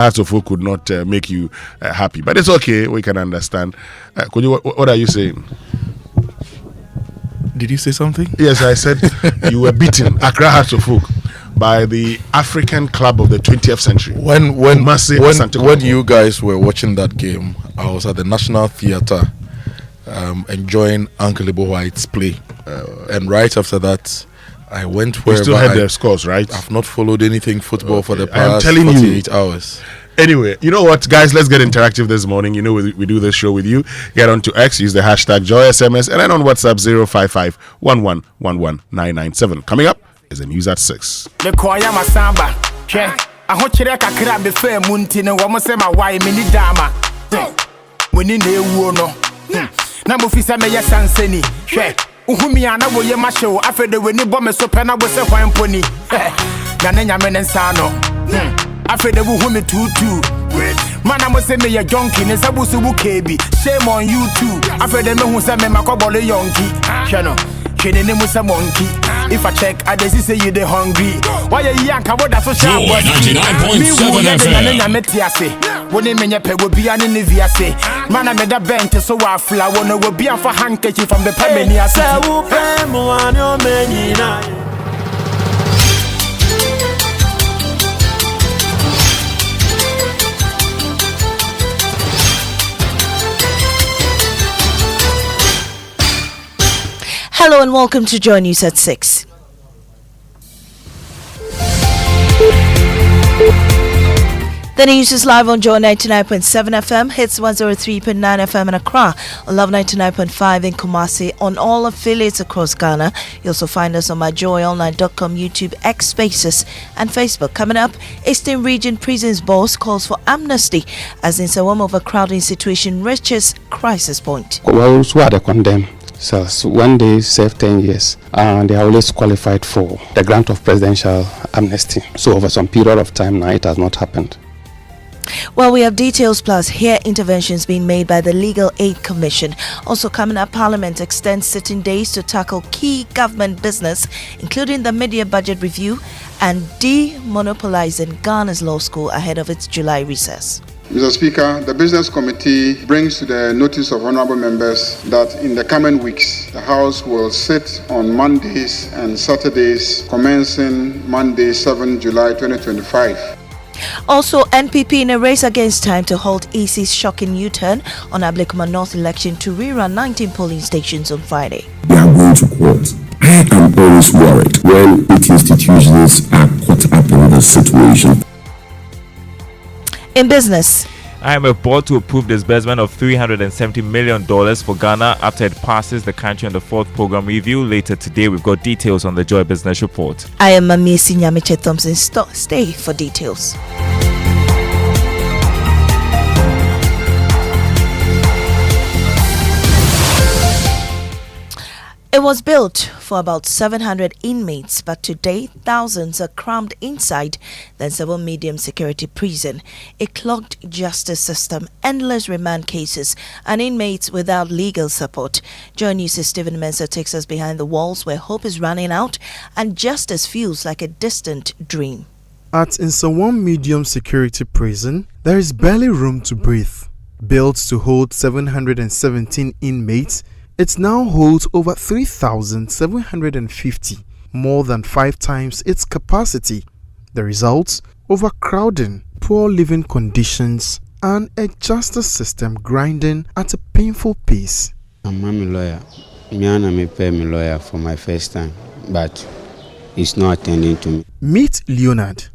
Hearts of Oak could not make you happy, but it's okay. We can understand. Kojo, what are you saying? Did you say something? Yes, I said you were beaten, Accra Hearts of Oak, by the African club of the 20th century. When you guys were watching that game, I was at the National Theatre enjoying Uncle Ibo White's play. And right after that, I went wherever. You still had the scores, right? I've not followed anything football for the past 48 hours. Anyway, you know what, guys? Let's get interactive this morning. You know, we do this show with you. Get onto X, use the hashtag JoySMS, and then on WhatsApp 055-1111-997. Coming up is the news at 6. After the woman tutu. Man, I must say me a junkie, and Sabusu KB. Shame on you too. After the man who said me Macobole Yonki. Channel, kidding him with a monkey. If I check, I just say you the hungry. Why a young coward that's so sharp? 99.7 FM. When they mean your pay will be an Inviase. Man, I made a bench so I flower will be for handkerchief from the Pamania. Hello and welcome to Joy News at 6. The news is live on Joy 99.7 FM, hits 103.9 FM in Accra, on Love 99.5 in Kumasi, on all affiliates across Ghana. You also find us on myjoyonline.com, YouTube, X Spaces, and Facebook. Coming up, Eastern Region Prisons Boss calls for amnesty as in Sawam overcrowding situation reaches crisis point. Those who are condemned. So when they serve 10 years, they are always qualified for the grant of presidential amnesty. So over some period of time now, it has not happened. Well, we have details plus here interventions being made by the Legal Aid Commission. Also coming up, Parliament extends sitting days to tackle key government business, including the mid-year budget review and demonopolizing Ghana's law school ahead of its July recess. Mr. Speaker, the Business Committee brings to the notice of honorable members that in the coming weeks, the House will sit on Mondays and Saturdays, commencing Monday, 7 July 2025. Also, NPP in a race against time to halt EC's shocking U-turn on Ablekuma North election to rerun 19 polling stations on Friday. They are going to court. I am always worried when institutions are caught up in this situation. In business, IMF board to approve disbursement of $370 million for Ghana after it passes the country on the 4th program review. Later today, we've got details on the Joy Business Report. I am Mamiesi Nyamiche Thompson. Stay for details. It was built for about 700 inmates, but today thousands are crammed inside the Nsawam medium security prison. A clogged justice system, endless remand cases, and inmates without legal support. Joy News' Stephen Mensah takes us behind the walls where hope is running out and justice feels like a distant dream. At Nsawam medium security prison, there is barely room to breathe. Built to hold 717 inmates, it now holds over 3,750, more than 5 times its capacity. The results? Overcrowding, poor living conditions, and a justice system grinding at a painful pace. I'm a lawyer. I pay my lawyer for my first time, but he's not attending to me. Meet Leonard.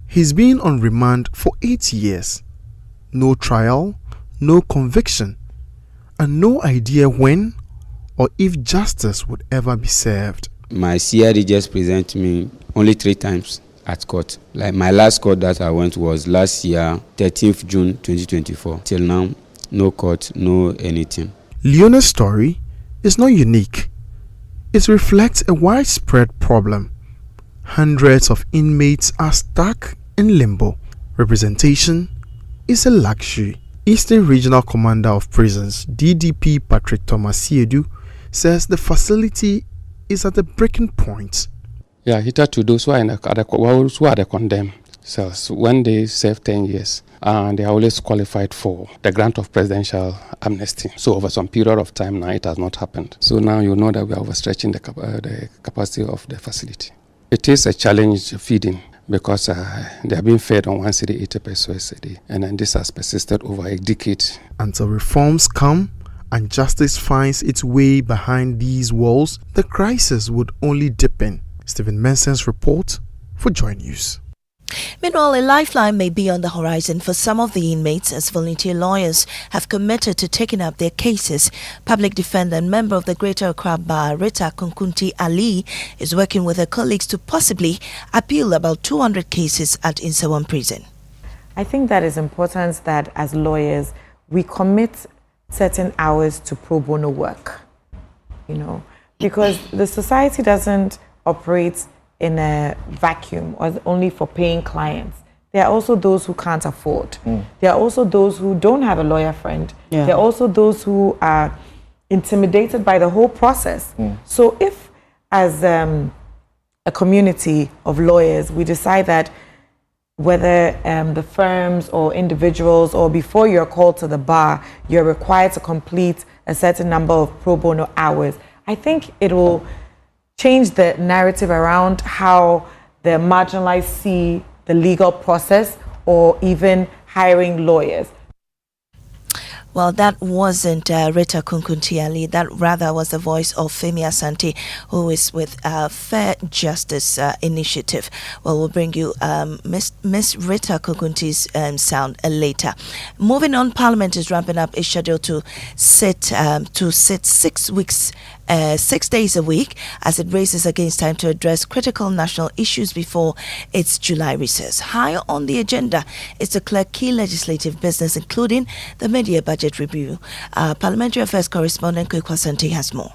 He's been on remand for 8 years. No trial, no conviction, and no idea when or if justice would ever be served. My CRD just presented me only 3 times at court. Like my last court that I went was last year, 13th June 2024. Till now, no court, no anything. Leona's story is not unique. It reflects a widespread problem. Hundreds of inmates are stuck in limbo. Representation is a luxury. Eastern Regional Commander of Prisons, DDP Patrick Thomas Siedu, says the facility is at the breaking point. Yeah, hitherto those who are condemned cells. When they serve 10 years, they are always qualified for the grant of presidential amnesty. So over some period of time now, it has not happened. So now you know that we are overstretching the capacity of the facility. It is a challenge feeding because they are being fed on 1 cedi 80 pesos a day. And then this has persisted over a decade. Until reforms come and justice finds its way behind these walls, the crisis would only deepen. Stephen Menson's report for Joy News. Meanwhile, a lifeline may be on the horizon for some of the inmates as volunteer lawyers have committed to taking up their cases. Public defender and member of the Greater Accra Bar, Rita Kunkunti Ali, is working with her colleagues to possibly appeal about 200 cases at Insawan Prison. I think that is important that as lawyers, we commit certain hours to pro bono work, because the society doesn't operate in a vacuum or only for paying clients. There are also those who can't afford. There are also those who don't have a lawyer friend. There are also those who are intimidated by the whole process. So if, as a community of lawyers, we decide that whether the firms or individuals or before you're called to the bar, you're required to complete a certain number of pro bono hours, I think it will change the narrative around how the marginalized see the legal process or even hiring lawyers. Well, that wasn't Rita Kunkunti Ali. That rather was the voice of Femi Asante, who is with Fair Justice Initiative. Well, we'll bring you Miss Rita Kunkunti's sound later. Moving on, Parliament is ramping up its schedule to sit 6 weeks. 6 days a week as it races against time to address critical national issues before its July recess. High on the agenda is to clear key legislative business, including the mid-year budget review. Parliamentary Affairs correspondent Kojo Asante has more.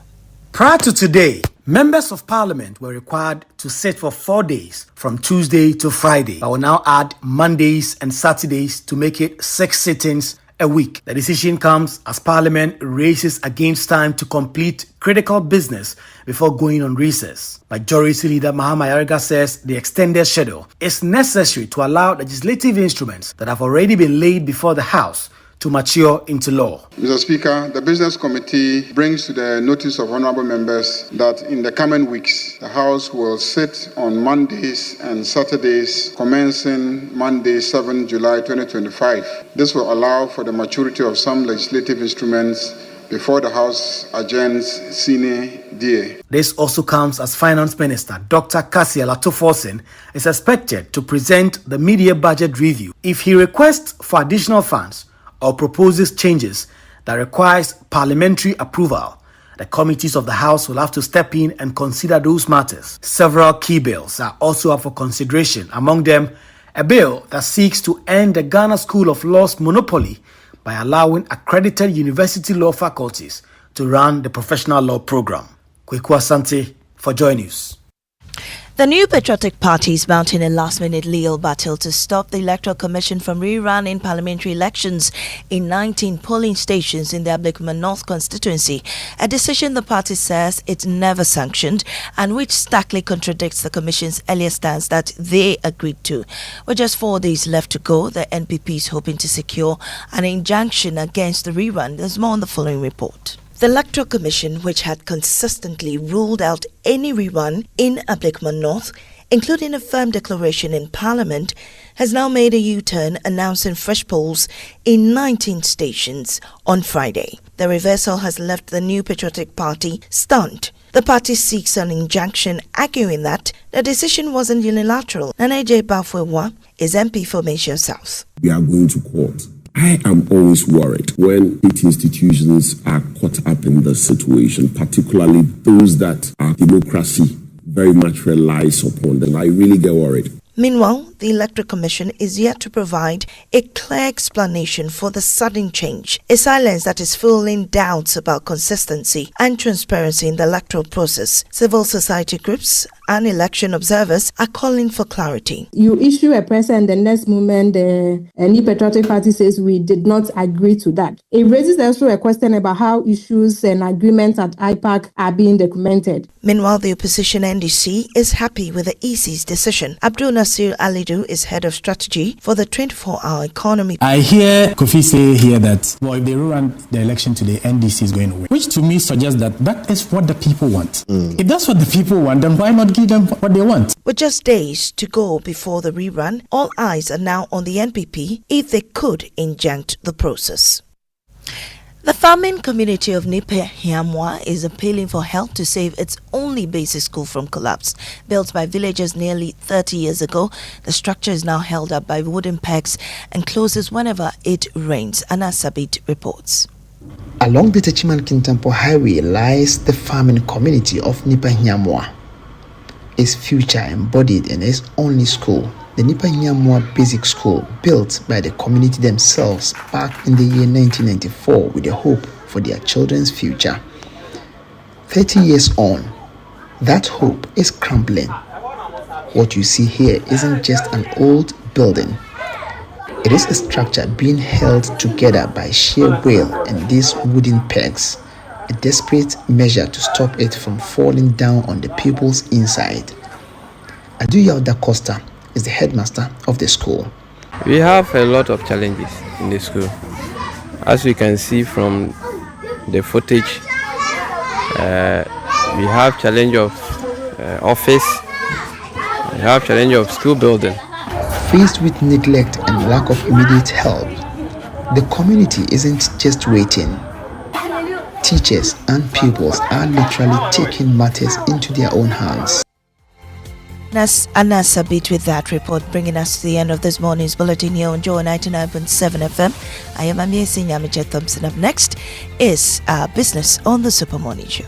Prior to today, members of Parliament were required to sit for 4 days from Tuesday to Friday, but will now add Mondays and Saturdays to make it 6 sittings a week. The decision comes as Parliament races against time to complete critical business before going on recess. Majority Leader Mahama Yarega says the extended schedule is necessary to allow legislative instruments that have already been laid before the House to mature into law. Mr. Speaker, the Business Committee brings to the notice of honorable members that in the coming weeks, the House will sit on Mondays and Saturdays, commencing Monday, 7 July 2025. This will allow for the maturity of some legislative instruments before the House adjourns sine die. This also comes as Finance Minister Dr. Cassie Alatoforsen is expected to present the mid-year budget review. If he requests for additional funds or proposes changes that requires parliamentary approval, the committees of the House will have to step in and consider those matters. Several key bills are also up for consideration, among them a bill that seeks to end the Ghana School of Law's monopoly by allowing accredited university law faculties to run the professional law program. Kojo Asante for Joy News. The New Patriotic Party is mounting a last-minute legal battle to stop the Electoral Commission from rerunning parliamentary elections in 19 polling stations in the Ablekuma North constituency, a decision the party says it never sanctioned and which starkly contradicts the Commission's earlier stance that they agreed to. With just 4 days left to go, the NPP is hoping to secure an injunction against the rerun. There's more on the following report. The Electoral Commission, which had consistently ruled out any rerun in Ablekuma North, including a firm declaration in Parliament, has now made a U-turn announcing fresh polls in 19 stations on Friday. The reversal has left the New Patriotic Party stunned. The party seeks an injunction arguing that the decision wasn't unilateral. Nana J. Bafwewa is MP for Malaysia South. We are going to court. I am always worried when state institutions are caught up in the situation, particularly those that our democracy very much relies upon them. I really get worried. Meanwhile, the Electoral Commission is yet to provide a clear explanation for the sudden change, a silence that is fueling doubts about consistency and transparency in the electoral process. Civil society groups and election observers are calling for clarity. You issue a press and the next moment the New Patriotic Party says we did not agree to that. It raises also a question about how issues and agreements at IPAC are being documented. Meanwhile, the opposition NDC is happy with the EC's decision. Abdul Nasir Ali Ajedu is head of strategy for the 24-hour economy. I hear Kofi say here that, well, if they run the election today, NDC is going to win, which to me suggests that is what the people want. If that's what the people want, then why not give them what they want? With just days to go before the rerun, all eyes are now on the NPP if they could inject the process. The farming community of Amoah is appealing for help to save its only basic school from collapse. Built by villagers nearly 30 years ago, the structure is now held up by wooden pegs and closes whenever it rains. Anna Sabit reports. Along the Techiman-Kintampo Highway lies the farming community of Amoah. Its future embodied in its only school, the Amoah Basic School, built by the community themselves back in the year 1994 with a hope for their children's future. 30 years on, that hope is crumbling. What you see here isn't just an old building. It is a structure being held together by sheer will and these wooden pegs, a desperate measure to stop it from falling down on the pupils inside. Aduya Da Costa is the headmaster of the school. We have a lot of challenges in the school. As we can see from the footage, we have challenge of office, we have challenge of school building. Faced with neglect and lack of immediate help, the community isn't just waiting. Teachers and pupils are literally taking matters into their own hands. Anna Sabit with that report, bringing us to the end of this morning's bulletin here on Joy 99.7 FM. I am Amie Sinyamiche Thompson. Up next is Business on the Super Morning Show.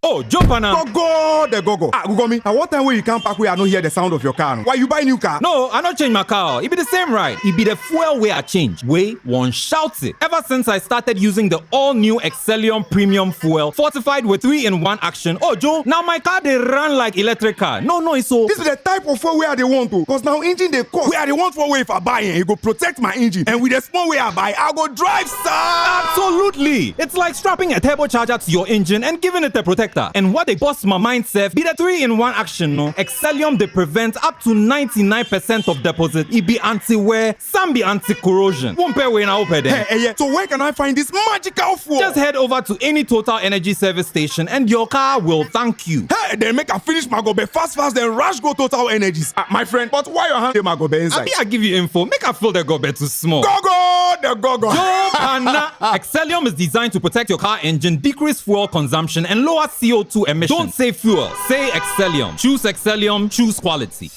Oh, jump on now. Go. Google me. At what time will you come back where I don't hear the sound of your car? Why you buy new car? No, I don't change my car. It be the same ride. It be the fuel way I change. Way one shouts it. Ever since I started using the all-new Excellium Premium Fuel, fortified with 3-in-1 action. Oh, Joe, now my car they run like electric car. No, it's so. This is the type of fuel where they want to. Because now engine they cost. Where they want for way if I buy it, it go protect my engine. And with the small way I buy, I go drive, sir. Absolutely. It's like strapping a turbocharger to your engine and giving it a protector. And what they bust my mindset be the 3-in-1 action, no? Excellium they prevent up to 99% of deposit. It be anti-wear, some be anti-corrosion. Won't pay when I open there. Hey, so where can I find this magical fuel? Just head over to any Total Energy service station and your car will thank you. Hey, then make a finish my gobe fast, then rush go Total Energies. My friend, but why your hand my gobe inside? I give you info. Make a fill the gobe too small. Go. Joe Pana. Excellium is designed to protect your car engine, decrease fuel consumption, and lower CO2 emissions. Don't say fuel, say Excellium. Choose Excellium, choose quality.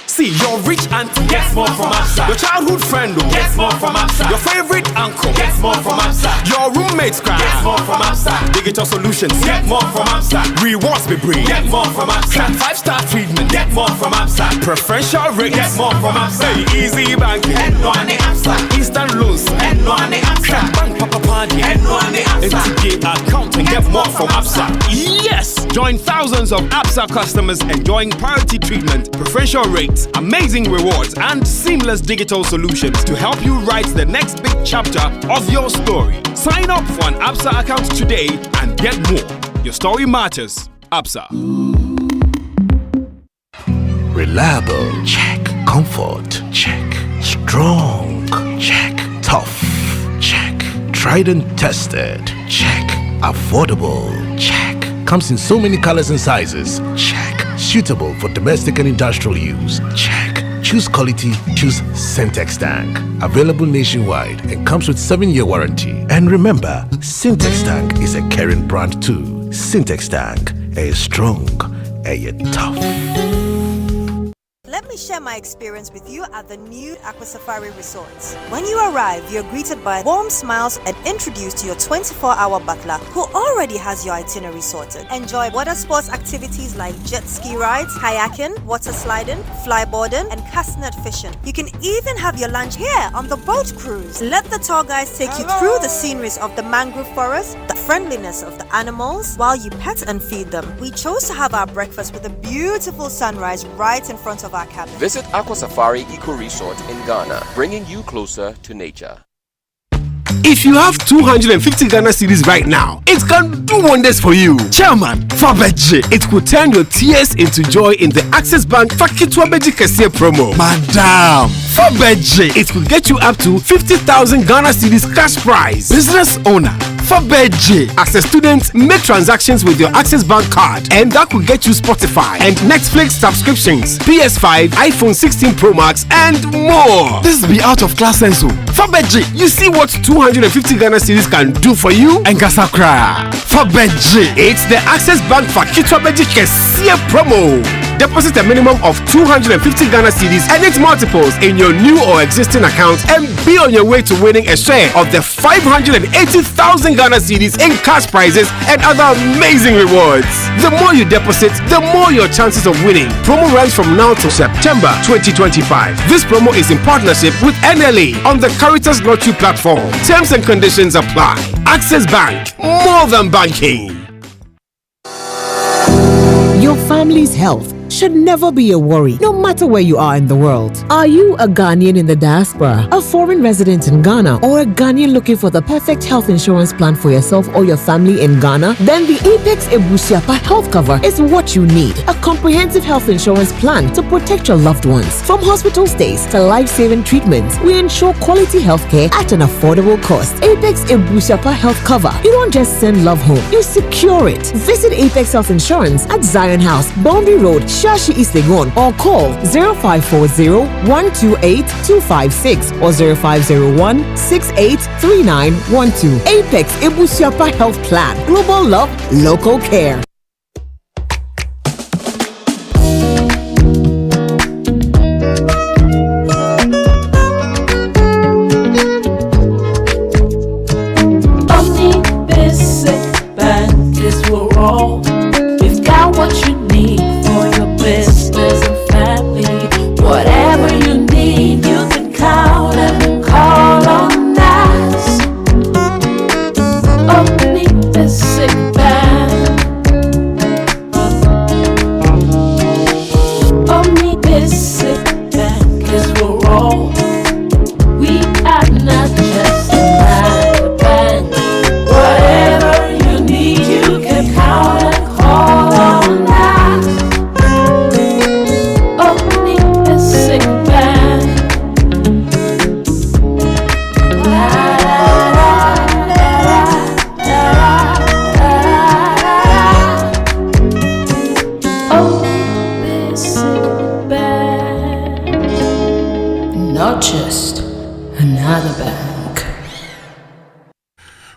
See, your rich auntie gets more from Absa. Your childhood friend gets more from Absa. Your favorite uncle gets more from Absa. Your roommates gets more from Absa. Digital solutions get more from Absa. Rewards be bring get more from Absa. 5-star treatment get more from Absa. Preferential rates get more from Absa. Easy banking and no ane Absa. Instant loans and no ane Absa. Bank papa party and no ane Absa. MTK account and get more from Absa. Yes! Join thousands of Absa customers enjoying priority treatment, preferential rates, amazing rewards, and seamless digital solutions to help you write the next big chapter of your story. Sign up for an Absa account today and get more. Your story matters. Absa. Reliable, check. Comfort, check. Strong, check. Tough, check. Tried and tested, check. Affordable, check. Comes in so many colors and sizes, check. Suitable for domestic and industrial use, check. Choose quality, choose Syntex Tank. Available nationwide and comes with 7-year warranty. And remember, Syntex Tank is a caring brand too. Syntex Tank, a strong, a tough. Let me share my experience with you at the new Aqua Safari Resorts. When you arrive, you're greeted by warm smiles and introduced to your 24-hour butler who already has your itinerary sorted. Enjoy water sports activities like jet ski rides, kayaking, water sliding, flyboarding, and castanet fishing. You can even have your lunch here on the boat cruise. Let the tour guides take you through the sceneries of the mangrove forest, the friendliness of the animals, while you pet and feed them. We chose to have our breakfast with a beautiful sunrise right in front of our cabin. Visit Aqua Safari Eco Resort in Ghana, bringing you closer to nature. If you have 250 Ghana cedis right now, it can do wonders for you. Chairman, Fabeji, it could turn your tears into joy in the Access Bank Fakitwabeji Kese promo. Madam, Fabeji, it could get you up to 50,000 Ghana cedis cash prize. Business owner, Fabeji. As a student, make transactions with your Access Bank card, and that could get you Spotify and Netflix subscriptions, PS5, iPhone 16 Pro Max, and more. This be out of class sense. Fabeji, you see what 250 Ghana cedis can do for you? And Gasakra. Fabeji, it's the Access Bank Fakitwabeji Kese promo. Deposit a minimum of 250 Ghana cedis and its multiples in your new or existing account and be on your way to winning a share of the 580,000 Ghana cedis in cash prizes and other amazing rewards. The more you deposit, the more your chances of winning. Promo runs from now to September 2025. This promo is in partnership with NLA on the Caritas Lottery platform. Terms and conditions apply. Access Bank, more than banking. Your family's health should never be a worry, no matter where you are in the world. Are you a Ghanaian in the diaspora, a foreign resident in Ghana, or a Ghanaian looking for the perfect health insurance plan for yourself or your family in Ghana? Then the Apex Ebusiapa health cover is what you need. A comprehensive health insurance plan to protect your loved ones. From hospital stays to life-saving treatments, we ensure quality healthcare at an affordable cost. Apex Ebusiapa health cover. You don't just send love home, you secure it. Visit Apex Health Insurance at Zion House, Boundary Road, Shashi East Legon, or call 0540-128-256 or 0501-683912. Apex Ebusiapa Health Plan. Global love, local care.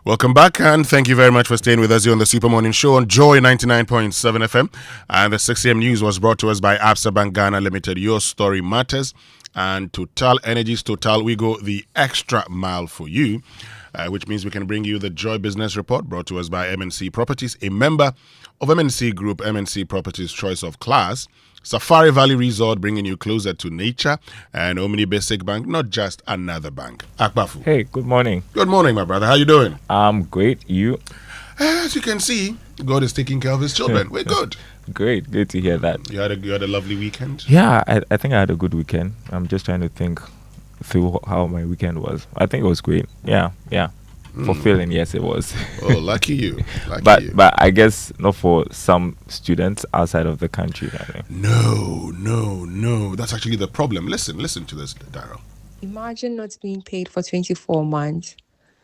Welcome back, and thank you very much for staying with us here on the Super Morning Show on Joy 99.7 FM. And the 6 a.m. news was brought to us by Absa Bank Ghana Limited. Your story matters. And Total Energies Total, we go the extra mile for you, which means we can bring you the Joy Business Report brought to us by MNC Properties, a member of MNC Group, MNC Properties Choice of Class. Safari Valley Resort, bringing you closer to nature, and Omni Basic Bank, not just another bank. Akbafu. Hey, good morning. Good morning, my brother. How you doing? I'm great. You? As you can see, God is taking care of his children. We're good. Great. Good to hear that. You had a lovely weekend? Yeah, I think I had a good weekend. I'm just trying to think through how my weekend was. I think it was great. Yeah. Fulfilling, yes, it was. Oh, lucky you. But I guess not for some students outside of the country. No. That's actually the problem. Listen to this, Daryl. Imagine not being paid for 24 months.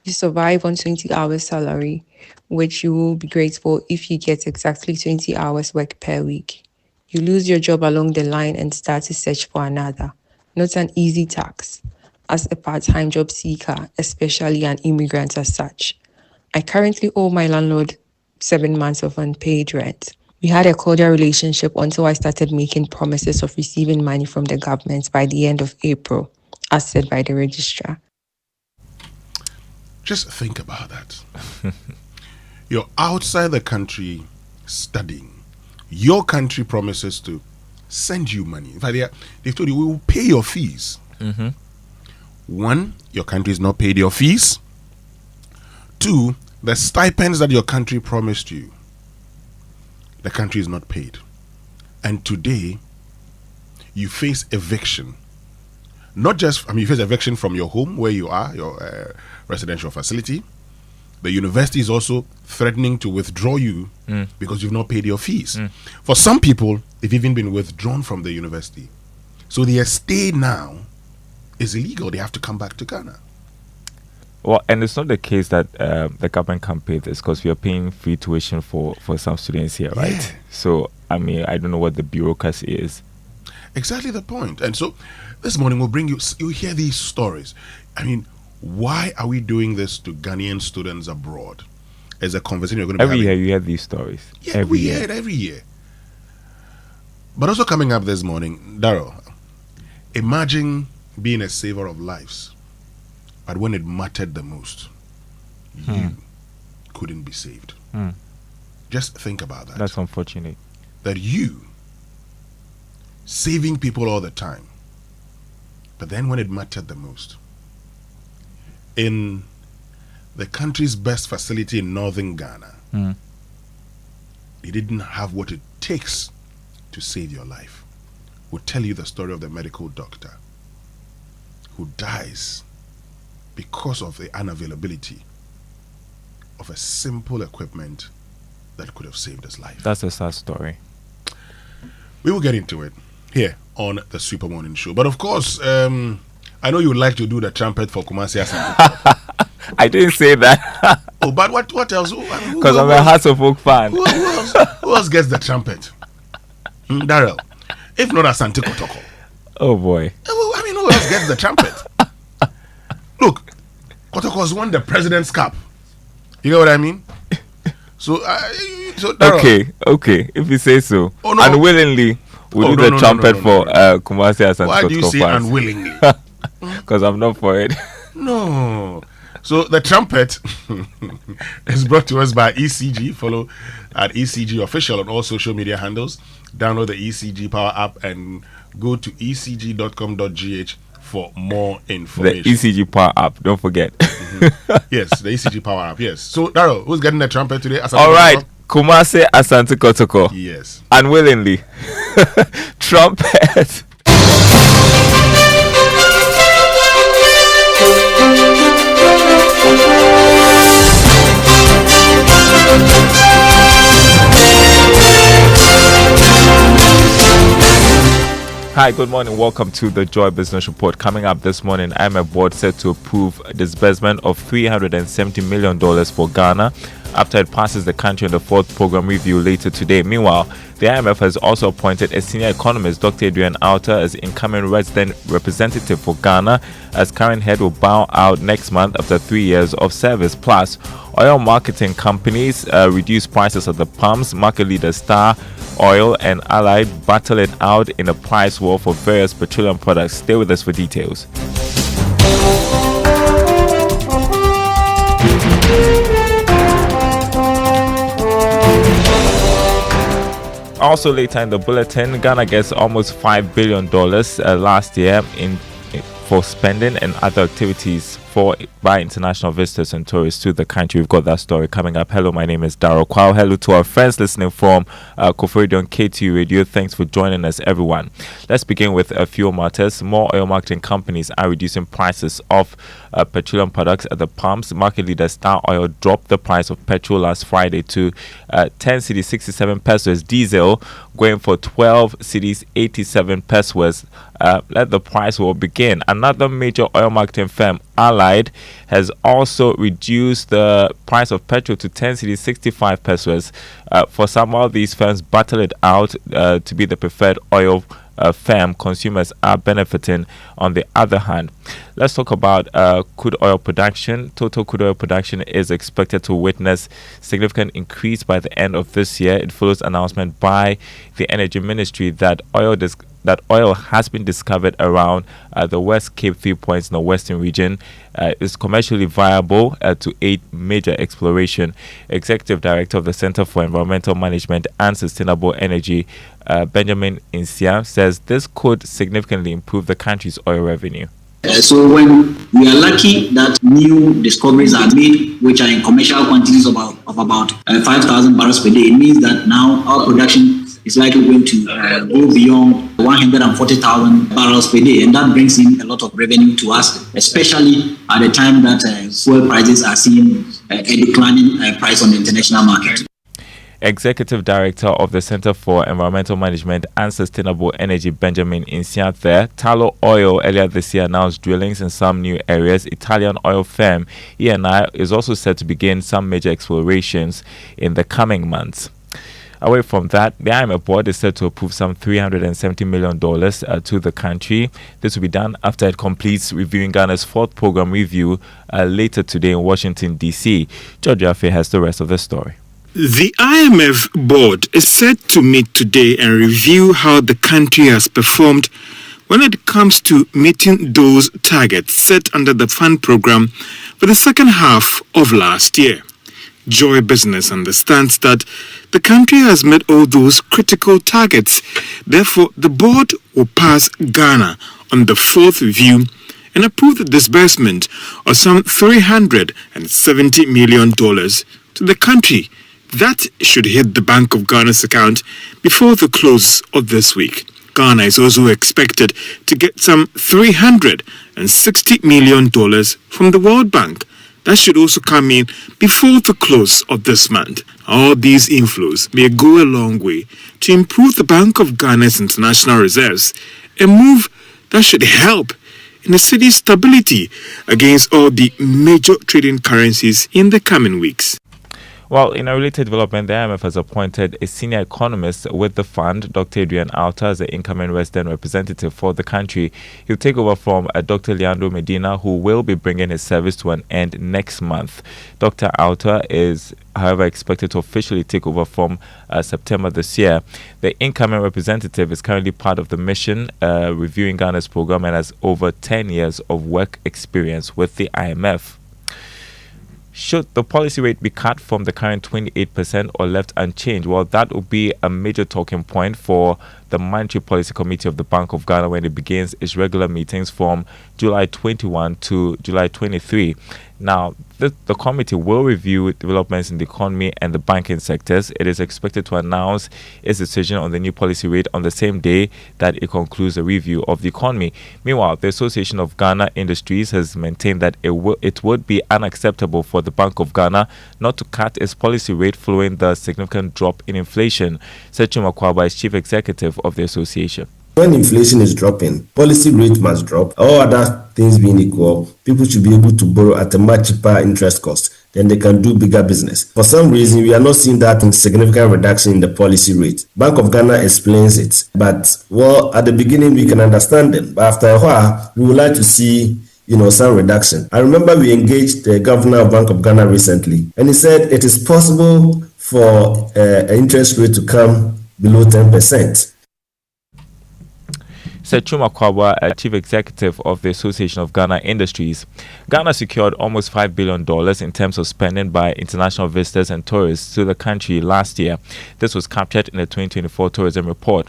You survive on 20 hours salary, which you will be grateful if you get exactly 20 hours work per week. You lose your job along the line and start to search for another. Not an easy task. As a part-time job seeker, especially an immigrant as such. I currently owe my landlord 7 months of unpaid rent. We had a cordial relationship until I started making promises of receiving money from the government by the end of April, as said by the registrar. Just think about that. You're outside the country studying. Your country promises to send you money. In fact, they've told you, we will pay your fees. Mm-hmm. 1, your country has not paid your fees. 2, the stipends that your country promised you, the country is not paid. And today, you face eviction Not just, you face eviction from your home where you are, your residential facility. The university is also threatening to withdraw you because you've not paid your fees. For some people, they've even been withdrawn from the university. So their stay now is illegal. They have to come back to Ghana. Well, and it's not the case that the government can't pay this, because we are paying free tuition for some students here, right? Yeah. So, I don't know what the bureaucracy is. Exactly the point. And so this morning we'll bring you hear these stories. Why are we doing this to Ghanaian students abroad? As a conversation you're going to be every having. year you hear these stories. Yeah, we hear it every year. But also coming up this morning, Darryl, imagine being a saver of lives, but when it mattered the most, you couldn't be saved. Just think about that. That's unfortunate. That you, saving people all the time, but then when it mattered the most, in the country's best facility in northern Ghana, they didn't have what it takes to save your life. We'll tell you the story of the medical doctor who dies because of the unavailability of a simple equipment that could have saved his life. That's a sad story. We will get into it here on the Super Morning Show. But of course, I know you would like to do the trumpet for Kumasi Asante. I didn't say that. Oh, but what else? Because I'm a Hearts of Oak fan. Who else gets the trumpet? Darryl, if not Asante Kotoko. Oh boy. Who else gets the trumpet? Look, Kotoko's won the President's Cup. You know what I mean? So Darryl, okay. If you say so. Oh, no. Unwillingly, we do the trumpet for Kumasi Asante Kotoko. Why do you say unwillingly? Because I'm not for it. No. So the trumpet is brought to us by ECG. Follow at ECG Official on all social media handles. Download the ECG Power app and go to ecg.com.gh for more information. The ECG Power app, don't forget. Yes, the ECG Power app, yes. So, Darryl, who's getting the trumpet today? All right, Kumasi Asante Kotoko. Yes. Unwillingly. Trumpet. Hi, good morning. Welcome to the Joy Business Report. Coming up this morning, IMF board set to approve a disbursement of $370 million for Ghana after it passes the country in the fourth program review later today. Meanwhile, the IMF has also appointed a senior economist, Dr. Adrian Alter, as incoming resident representative for Ghana, as current head will bow out next month after 3 years of service. Plus, oil marketing companies reduce prices at the pumps. Market leader Star Oil and Allied battle it out in a price war for various petroleum products. Stay with us for details. Also later in the bulletin, Ghana gets almost $5 billion last year for spending and other activities by international visitors and tourists to the country. We've got that story coming up. Hello, my name is Darryl Kwao. Hello to our friends listening from Koforido on KTU Radio. Thanks for joining us, everyone. Let's begin with a few matters. More oil marketing companies are reducing prices of petroleum products at the pumps. Market leader Star Oil dropped the price of petrol last Friday to 10 cedis 67 pesos. Diesel going for 12 cedis 87 pesos. Let the price war begin. Another major oil marketing firm, Allied, has also reduced the price of petrol to 10 cedis 65 pesos. For some of these firms battle it out to be the preferred oil firm. Consumers are benefiting. On the other hand, let's talk about crude oil production. Total crude oil production is expected to witness significant increase by the end of this year. It follows announcement by the Energy Ministry that oil has been discovered around the West Cape 3 points in the western region. Is commercially viable to aid major exploration. Executive Director of the Center for Environmental Management and Sustainable Energy, Benjamin Insia, says this could significantly improve the country's oil revenue. So when we are lucky that new discoveries are made, which are in commercial quantities of about 5,000 barrels per day, it means that now our production is likely going to go beyond 140,000 barrels per day, and that brings in a lot of revenue to us, especially at the time that fuel prices are seeing a declining price on the international market. Executive Director of the Center for Environmental Management and Sustainable Energy, Benjamin Insiathe, Tallow Oil earlier this year announced drillings in some new areas. Italian oil firm Eni is also set to begin some major explorations in the coming months. Away from that, the IMF board is set to approve some $370 million to the country. This will be done after it completes reviewing Ghana's fourth program review later today in Washington, D.C. George Affe has the rest of the story. The IMF board is set to meet today and review how the country has performed when it comes to meeting those targets set under the fund program for the second half of last year. Joy Business understands that the country has met all those critical targets. Therefore, the board will pass Ghana on the fourth review and approve the disbursement of some $370 million to the country. That should hit the Bank of Ghana's account before the close of this week. Ghana is also expected to get some $360 million from the World Bank. That should also come in before the close of this month. All these inflows may go a long way to improve the Bank of Ghana's international reserves, a move that should help in the city's stability against all the major trading currencies in the coming weeks. Well, in a related development, the IMF has appointed a senior economist with the fund, Dr. Adrian Alta, as the incoming resident representative for the country. He'll take over from Dr. Leandro Medina, who will be bringing his service to an end next month. Dr. Alta is, however, expected to officially take over from September this year. The incoming representative is currently part of the mission reviewing Ghana's program and has over 10 years of work experience with the IMF. Should the policy rate be cut from the current 28% or left unchanged? Well, that will be a major talking point for the Monetary Policy Committee of the Bank of Ghana when it begins its regular meetings from July 21 to July 23. Now, the committee will review developments in the economy and the banking sectors. It is expected to announce its decision on the new policy rate on the same day that it concludes a review of the economy. Meanwhile, the Association of Ghana Industries has maintained that it would be unacceptable for the Bank of Ghana not to cut its policy rate following the significant drop in inflation. Sechum Akwaba is chief executive of the association. When inflation is dropping, policy rate must drop. All other things being equal, people should be able to borrow at a much cheaper interest cost. Then they can do bigger business. For some reason, we are not seeing that significant reduction in the policy rate. Bank of Ghana explains it. But, well, at the beginning, we can understand them. But after a while, we would like to see some reduction. I remember we engaged the governor of Bank of Ghana recently, and he said it is possible for an interest rate to come below 10%. Sechum Akwaba, chief executive of the Association of Ghana Industries. Ghana secured almost $5 billion in terms of spending by international visitors and tourists to the country last year. This was captured in the 2024 tourism report.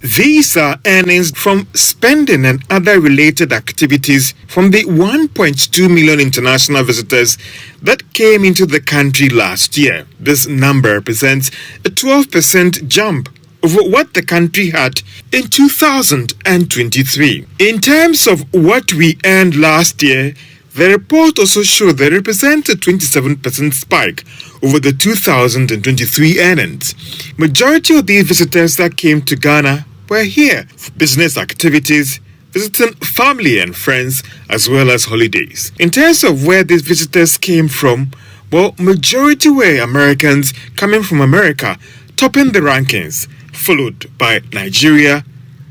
These are earnings from spending and other related activities from the 1.2 million international visitors that came into the country last year. This number represents a 12% jump over what the country had in 2023. In terms of what we earned last year, the report also showed that it represents a 27% spike over the 2023 earnings. Majority of these visitors that came to Ghana were here for business activities, visiting family and friends, as well as holidays. In terms of where these visitors came from, well, majority were Americans coming from America, topping the rankings, followed by Nigeria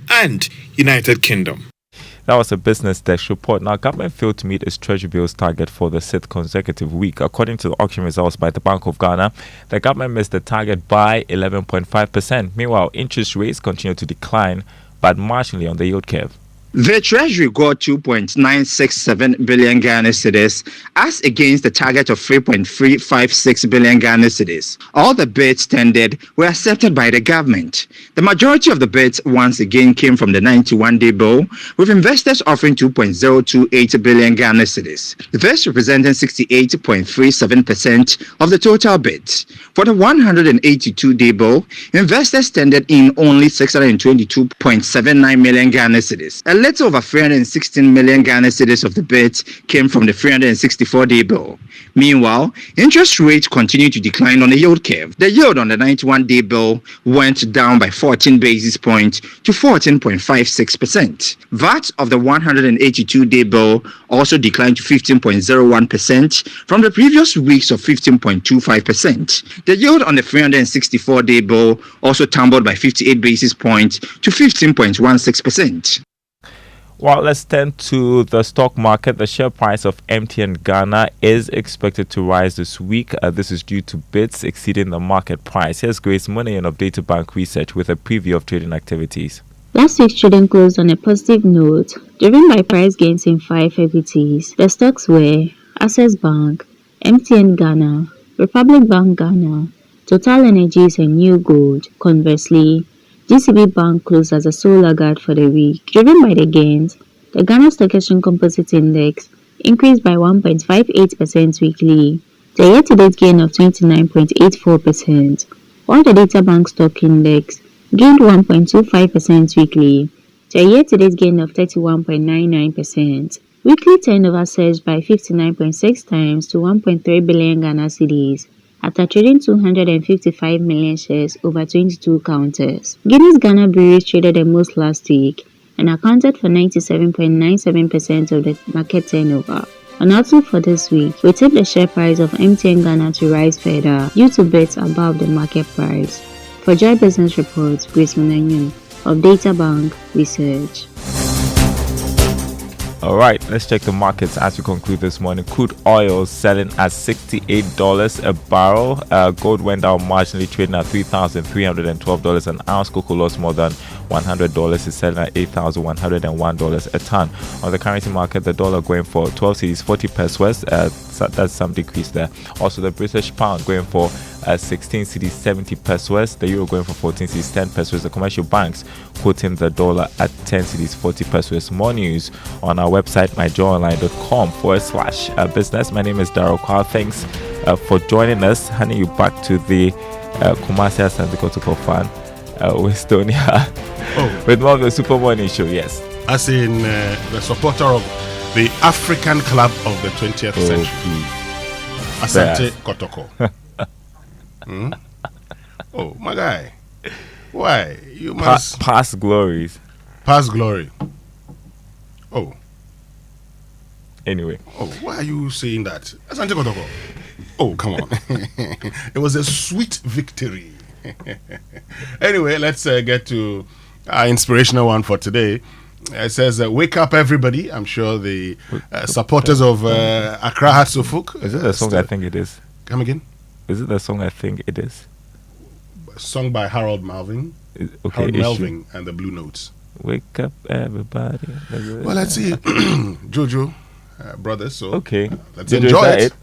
and United Kingdom. That was a business desk report. Now, government failed to meet its treasury bills target for the 6th consecutive week. According to the auction results by the Bank of Ghana, the government missed the target by 11.5%. Meanwhile, interest rates continue to decline, but marginally on the yield curve. The Treasury got 2.967 billion Ghana cedis as against the target of 3.356 billion Ghana cedis. All the bids tendered were accepted by the government. The majority of the bids once again came from the 91-day bill, with investors offering 2.028 billion Ghana cedis. This representing 68.37% of the total bids. For the 182-day bill, investors tendered in only 622.79 million Ghana cedis. A little over 316 million Ghana cedis of the bids came from the 364-day bill. Meanwhile, interest rates continue to decline on the yield curve. The yield on the 91-day bill went down by 14 basis points to 14.56%. VAT of the 182-day bill also declined to 15.01% from the previous weeks of 15.25%. The yield on the 364-day bill also tumbled by 58 basis points to 15.16%. Well, let's turn to the stock market. The share price of MTN Ghana is expected to rise this week. This is due to bids exceeding the market price. Here's Grace Monayan of Data Bank Research with a preview of trading activities. Last week's trading closed on a positive note, driven by price gains in 5 equities. The stocks were Access Bank, MTN Ghana, Republic Bank Ghana, Total Energies and New Gold. Conversely, GCB Bank closed as a sole laggard for the week. Driven by the gains, the Ghana Stock Exchange Composite Index increased by 1.58% weekly, to a year-to-date gain of 29.84%, while the Data Bank Stock Index gained 1.25% weekly, to a year-to-date gain of 31.99%. Weekly turnover surged by 59.6 times to 1.3 billion Ghana cedis, after trading 255 million shares over 22 counters. Guinea's Ghana breweries traded the most last week and accounted for 97.97% of the market turnover. On outlook for this week, we tip the share price of MTN Ghana to rise further due to bids above the market price. For Joy Business Reports, Grace Monayan of Data Bank Research. All right, let's check the markets as we conclude this morning. Crude oil selling at $68 a barrel. Gold went down marginally, trading at $3,312 an ounce. Cocoa lost more than $100, is selling at $8,101 a ton. On the currency market, the dollar going for 12 cedis 40 pesos. That's some decrease there. Also, the British pound going for 16 cedis 70 pesos. The euro going for 14 cedis 10 pesos. The commercial banks quoting the dollar at 10 cedis 40 pesos. More news on our website, myjoyonline.com/business. My name is Daryl Carl. Thanks for joining us. Handing you back to the Kumasi Asante Kotoko fan, Westonia, with more of the Super Morning Show. Yes, as in the supporter of the African Club of the 20th century, Asante Kotoko. Oh, my guy, why you must past glories, past glory. Oh, anyway. Oh, why are you saying that, Asante Kotoko? Oh, come on. It was a sweet victory. Anyway, let's get to our inspirational one for today. It says, wake up everybody. I'm sure the supporters of Accra Hatsufuk. Is it the song I think it is? Come again? Is it the song I think it is? Sung by Harold Melvin. Okay, Harold Melvin and the Blue Notes. Wake up everybody. Well, let's see. Jojo brothers. So okay, let's enjoy it.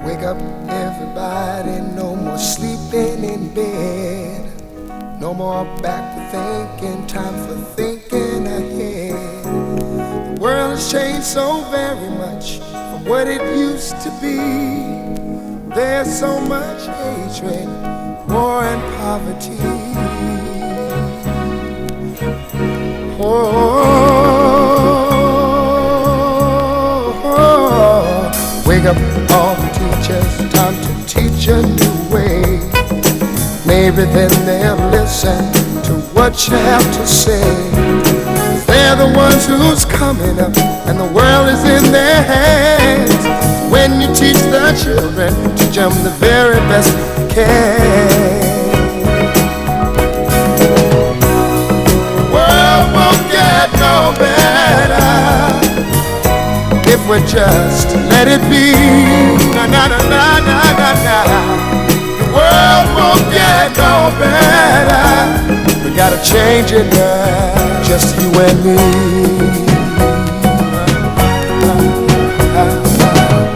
Wake up everybody, no more sleeping in bed. No more back thinking, time for thinking ahead. The world has changed so very much from what it used to be. There's so much hatred, war and poverty. Wake up all the teachers, time to teach a new way. maybe then they'll listen to what you have to say. They're the ones who's coming up, and the world is in their hands. When you teach the children, teach them the very best you can. The world won't get no better if we just let it be. Na na na na na na na. The world won't get no better. We gotta change it now, just you and me.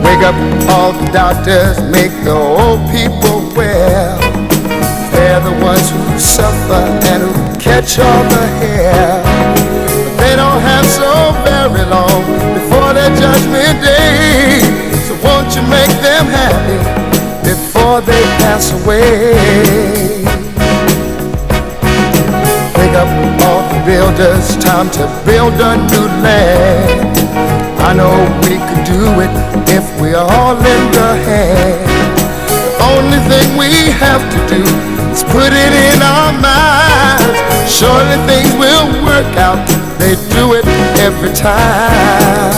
Wake up all the doctors, make the old people well. They're the ones who suffer and who catch all the hair. But they don't have so very long before their judgment day. So won't you make them happy before they pass away? Wake up all the builders, time to build a new land. I know we could do it if we all lend a hand. The only thing we have to do is put it in our minds. Surely things will work out, they do it every time.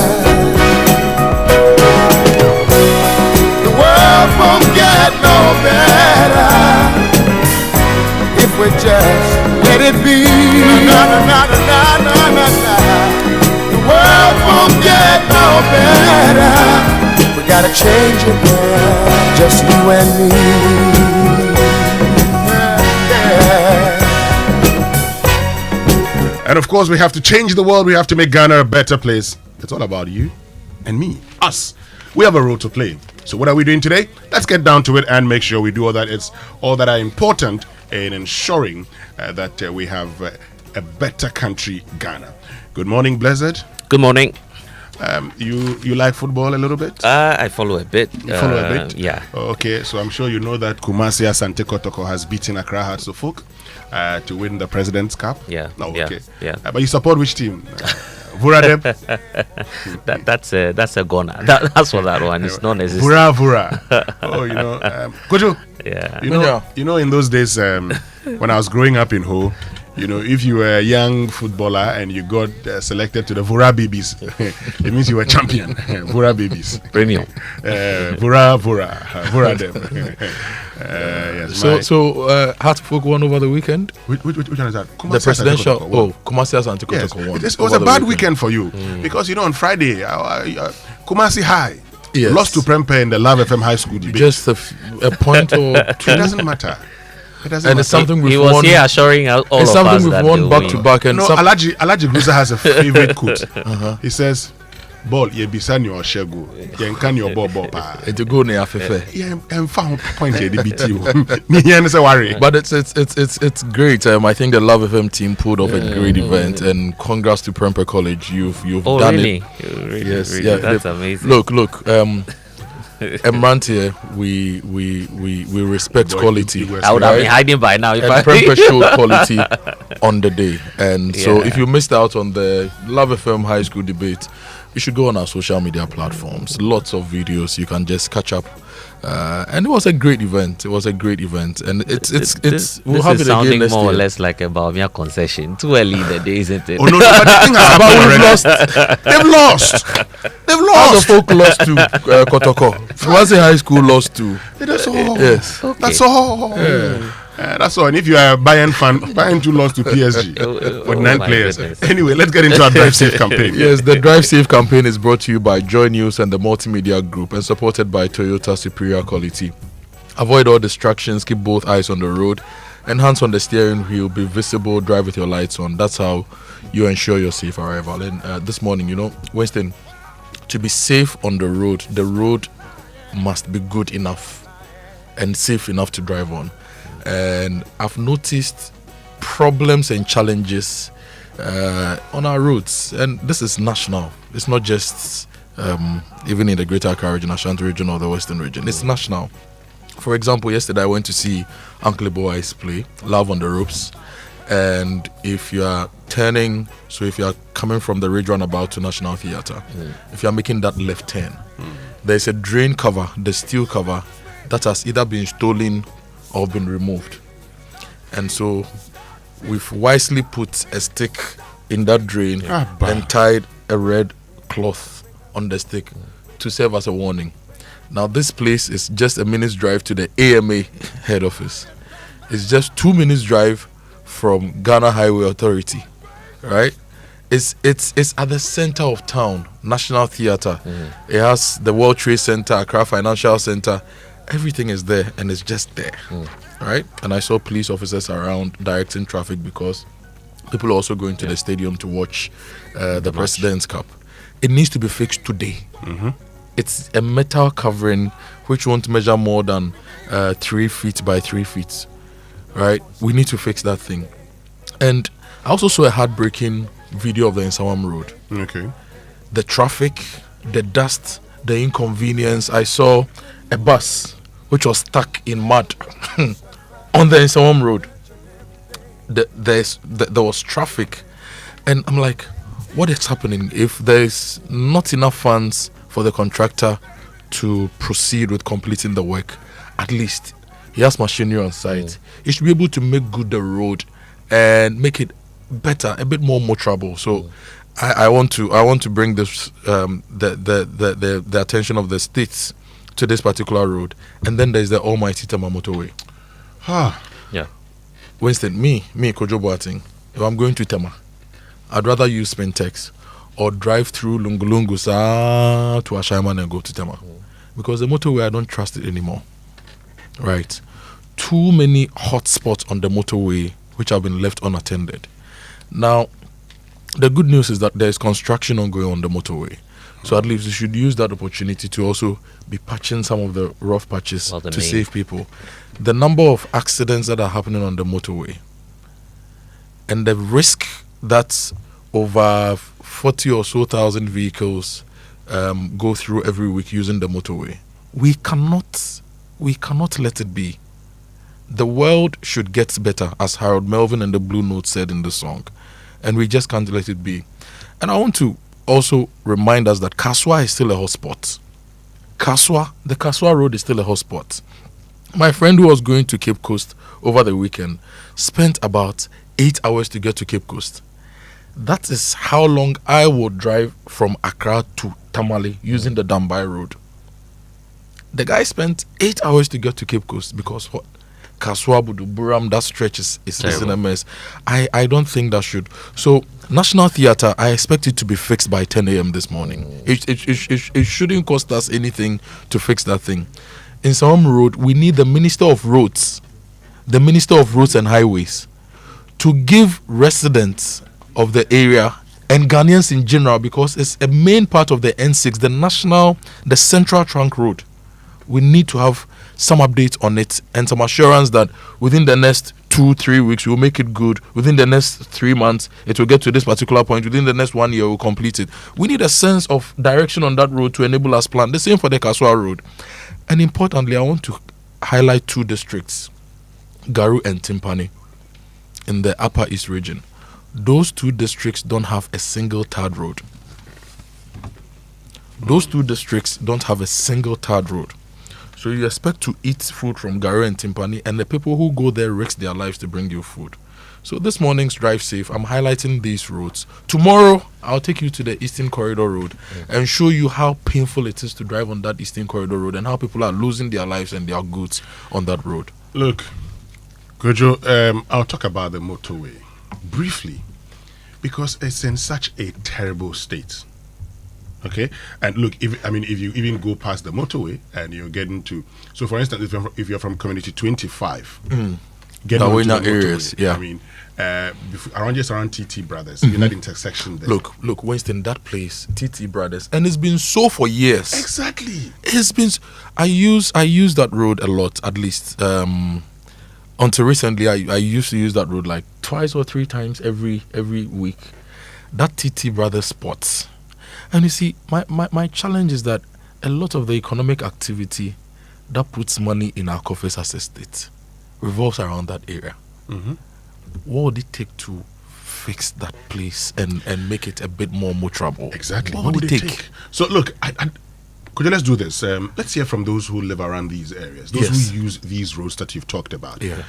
The world won't get no better if we just let it be. Na na na na na na na na. The world won't get no better. We gotta change it now, just you and me. And of course, we have to change the world. We have to make Ghana a better place. It's all about you and me, us. We have a role to play. So what are we doing today? Let's get down to it and make sure we do all that. It's all that are important in ensuring that we have a better country, Ghana. Good morning, Blessed. Good morning. You like football a little bit? I follow a bit. You follow a bit? Yeah. Okay, so I'm sure you know that Kumasi Asante Kotoko has beaten Accra Hearts of Oak to win the President's Cup. Yeah. Oh, okay. Yeah. But you support which team? Vuradem? That's a goner. That's for that one. It's non-existent. Vura. Oh, you know, Kojo. Yeah. You know, in those days, when I was growing up in Ho, you know, if you were a young footballer and you got selected to the Vura Babies, it means you were champion. Vura Babies. Premium. Vura them. Yes, so Heart of Oak won over the weekend. Which one is that? The presidential. Kumasi Asante Kotoko won. It was a bad weekend for you because, you know, on Friday, Kumasi High lost to Prempeh in the Love FM High School debate. Just a point or two. It doesn't matter. It's something we've won. He was won. here assuring all it's of something us we've that won back to back. And Alaji Gruza has a favorite quote. He says, "Ball ye bisan your shego, ye can your ball pa." It go near afefe. Yeah, I'm found point here the BT. Me here say worry. But it's great. I think the Love FM team pulled off a great event, and congrats to Prempeh College. You've done really? it. Really? Yes, really? yeah. That's amazing. Look. Emrantia, we respect quality. I would have been hiding by now. If and Prempeh showed quality on the day, and so if you missed out on the Love FM High School debate, you should go on our social media platforms. Lots of videos you can just catch up. And it was a great event. And it's we'll have it sounding again next more year. or less like a Bawumia concession. Too early in the day, isn't it? Oh no, but the thing has They've lost. Heart of Oak lost to Kotoko. Kumasi High School lost to. That's all. Yes. Okay. That's all. Yeah. That's all. And if you are a Bayern fan, Bayern 2 lost to PSG with 9 players. Goodness. Anyway, let's get into our Drive Safe campaign. Yes, the Drive Safe campaign is brought to you by Joy News and the Multimedia Group and supported by Toyota Superior Quality. Avoid all distractions, keep both eyes on the road and hands on the steering wheel, be visible, drive with your lights on. That's how you ensure your safe arrival. And this morning, you know, Winston, to be safe on the road must be good enough and safe enough to drive on. And I've noticed problems and challenges on our roads, and this is national. It's not just even in the Greater Accra region, Ashanti region, or the Western region. It's national. For example, yesterday I went to see Uncle Boys play Love on the Ropes, and if you are turning, so if you are coming from the Ridge Runabout to National Theatre, if you are making that left turn, there's a drain cover, the steel cover, that has either been stolen or been removed. And so we've wisely put a stick in that drain and tied a red cloth on the stick to serve as a warning. Now this place is just a minute's drive to the AMA head office. It's just 2 minutes drive from Ghana Highway Authority, right? It's at the center of town, National Theatre. It has the World Trade Center, Accra Financial Center. Everything is there, and it's just there, right? And I saw police officers around directing traffic because people are also going to the stadium to watch the President's Cup. It needs to be fixed today. It's a metal covering which won't measure more than 3 feet by 3 feet, right? We need to fix that thing. And I also saw a heartbreaking video of the Nsawam Road. Okay. The traffic, the dust, the inconvenience. I saw a bus which was stuck in mud on the Nsawam Road. There was traffic, and I'm like, what is happening? If there's not enough funds for the contractor to proceed with completing the work, at least he has machinery on site. He should be able to make good the road and make it better, a bit more motorable. So I want to bring this the attention of the states to this particular road. And then there's the almighty Tema motorway. Yeah. Winston, me Kojo Boateng, if I'm going to Tema, I'd rather use Spentex or drive through Lungulungu to Ashaiman and go to Tema. Because the motorway, I don't trust it anymore. Right. Too many hot spots on the motorway which have been left unattended. Now, the good news is that there is construction ongoing on the motorway. So at least you should use that opportunity to also be patching some of the rough patches to save people. The number of accidents that are happening on the motorway and the risk that over 40 or so thousand vehicles go through every week using the motorway. We cannot let it be. The world should get better, as Harold Melvin and the Blue Note said in the song, and we just can't let it be. And I want to also remind us that Kaswa is still a hotspot. The Kaswa Road is still a hotspot. My friend who was going to Cape Coast over the weekend spent about 8 hours to get to Cape Coast. That is how long I would drive from Accra to Tamale using the Dambai Road. The guy spent 8 hours to get to Cape Coast because what? Kaswa, Buram, that stretch is in a mess. I don't think that should. So, National Theatre, I expect it to be fixed by 10 a.m. this morning. It shouldn't cost us anything to fix that thing. In some road, we need the Minister of Roads and Highways, to give residents of the area and Ghanaians in general, because it's a main part of the N6, the Central Trunk Road. We need to have some updates on it and some assurance that within the next 2-3 weeks we'll make it good. Within the next 3 months it will get to this particular point. Within the next 1 year we'll complete it. We need a sense of direction on that road to enable us plan. The same for the Kaswa Road. And importantly, I want to highlight 2 districts, Garu and Timpani, in the Upper East region. Those 2 districts don't have a single tarred road. So you expect to eat food from Garu and Timpani, and the people who go there risk their lives to bring you food. So this morning's Drive Safe, I'm highlighting these roads. Tomorrow, I'll take you to the Eastern Corridor Road and show you how painful it is to drive on that Eastern Corridor Road and how people are losing their lives and their goods on that road. Look, Kojo, I'll talk about the motorway briefly because it's in such a terrible state. Okay, and look, if you even go past the motorway and you're getting to, so for instance, if you're from Community 25, getting into the areas, motorway, I mean, around TT Brothers, in that intersection there. Look, Winston, that place, TT Brothers, and it's been so for years. Exactly. It's been. I use that road a lot, at least. Until recently, I used to use that road like 2 or 3 times every week. That TT Brothers spots. And you see, my challenge is that a lot of the economic activity that puts money in our coffers as a state revolves around that area. What would it take to fix that place and make it a bit more motorable? Exactly. What would it take? So look, Kojo, let's do this. Let's hear from those who live around these areas, those who use these roads that you've talked about. Yeah.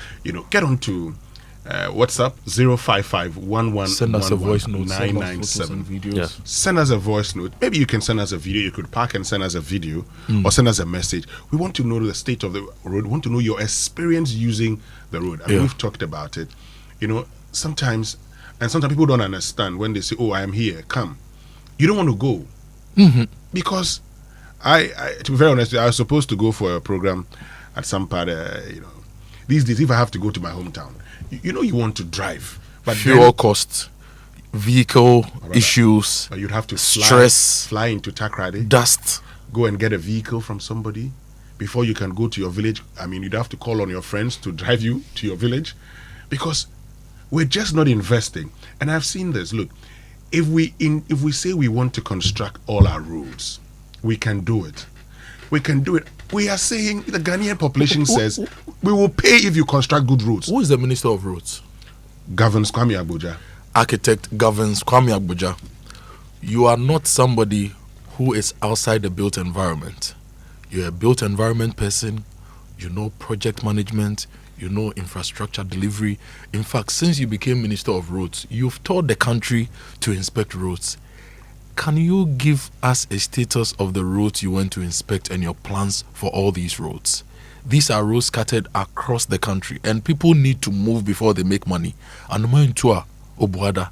Get onto WhatsApp 055 Send us a voice note. 997. Videos. Yeah. Send us a voice note. Maybe you can send us a video. You could park and send us a video or send us a message. We want to know the state of the road. We want to know your experience using the road. I mean, we've talked about it. You know, sometimes people don't understand when they say, "Oh, I am here. Come." You don't want to go because I to be very honest, I was supposed to go for a program at some part. These days, if I have to go to my hometown, you want to drive, but fuel costs, vehicle issues, you'd have to fly into Takrady, dust, go and get a vehicle from somebody before you can go to your village. I mean, you'd have to call on your friends to drive you to your village because we're just not investing. And I've seen this. Look, if we say we want to construct all our roads, we can do it. We can do it. We are saying the Ghanaian population says we will pay if you construct good roads. Who is the Minister of Roads? Governs Kwame Abuja. Architect governs Kwame Abuja. You are not somebody who is outside the built environment. You're a built environment person. You know project management. You know infrastructure delivery. In fact, since you became Minister of Roads, you've taught the country to inspect roads. Can you give us a status of the roads you went to inspect and your plans for all these roads? These are roads scattered across the country and people need to move before they make money. And Obuada,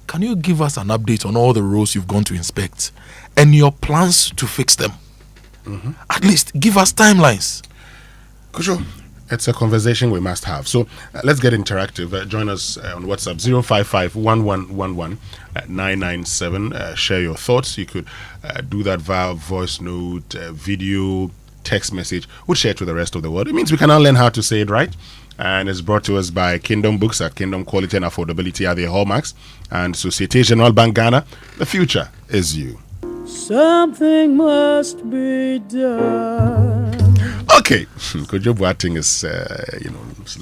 can you give us an update on all the roads you've gone to inspect and your plans to fix them? At least give us timelines. Kojo, it's a conversation we must have. So let's get interactive. Join us on WhatsApp 055 1111 997. Share your thoughts. You could do that via voice note, video, text message. We'll share it with the rest of the world. It means we can now learn how to say it right. And it's brought to us by Kingdom Books. At Kingdom, quality and affordability are their hallmarks. And Societe Generale Bank Ghana, the future is you. Something must be done. Okay, Kojo Boateng is,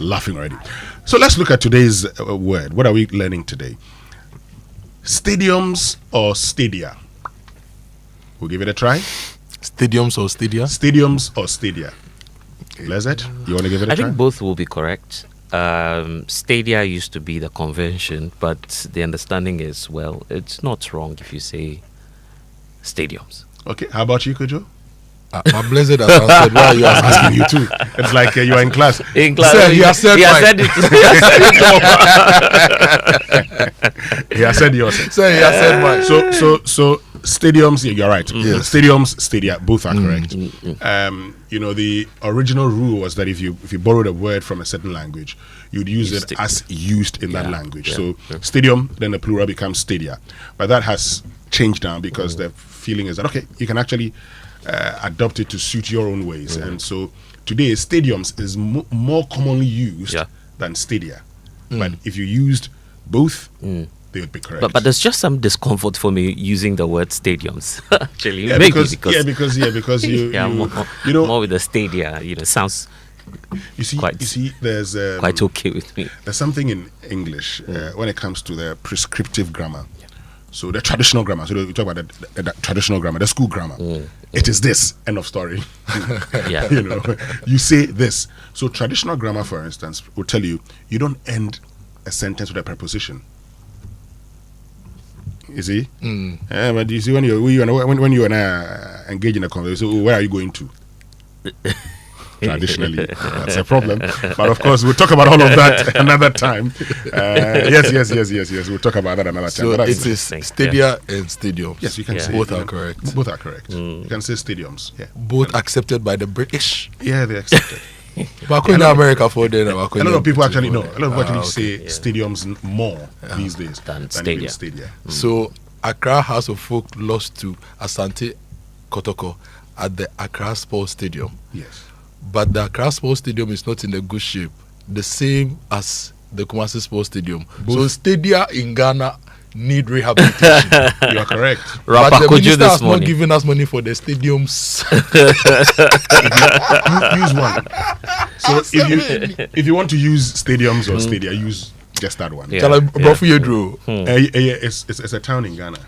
laughing already. So let's look at today's word. What are we learning today? Stadiums or stadia? We'll give it a try. Stadiums or stadia? Stadiums or stadia. Lezet, you want to give it a try? I think both will be correct. Stadia used to be the convention, but the understanding is, well, it's not wrong if you say stadiums. Okay, how about you, Kojo? My blessed has answered. Why are you asking? You too. It's like you are in class. In class. Sir, he has said it. He has said yours. Sir, he has said mine. So stadiums, you're right. Yes. Stadiums, stadia, both are correct. The original rule was that if you borrowed a word from a certain language, you'd use it as used in that language. So stadium, then the plural becomes stadia. But that has changed now because the feeling is that, okay, you can actually adopt it to suit your own ways. And so today, stadiums is more commonly used than stadia. But if you used both, they would be correct. But there's just some discomfort for me using the word stadiums. Actually, because you more with the stadia, sounds. You see, there's quite okay with me. There's something in English when it comes to the prescriptive grammar. So the traditional grammar. So we talk about the traditional grammar, the school grammar. It is this. End of story. You say this. So traditional grammar, for instance, will tell you don't end a sentence with a preposition. You see? But you see when you engage in a conversation, so where are you going to? Traditionally, that's a problem. But of course, we'll talk about all of that another time. Yes. We'll talk about that another time. So it is stadia and stadiums. Yes, you can say both are correct. Both are correct. You can say stadiums. Yeah. Both accepted by the British. Yeah, they accepted. But in America for them, a lot of people actually say stadiums more these days than stadia. So Accra House of Folk lost to Asante Kotoko at the Accra Sports Stadium. Yes. But the Accra Sports Stadium is not in a good shape. The same as the Kumasi Sports Stadium. So stadia in Ghana need rehabilitation. You are correct. But the minister has not given us money for the stadiums. Use one. So if you want to use stadiums or stadia, use just that one. It's a town in Ghana.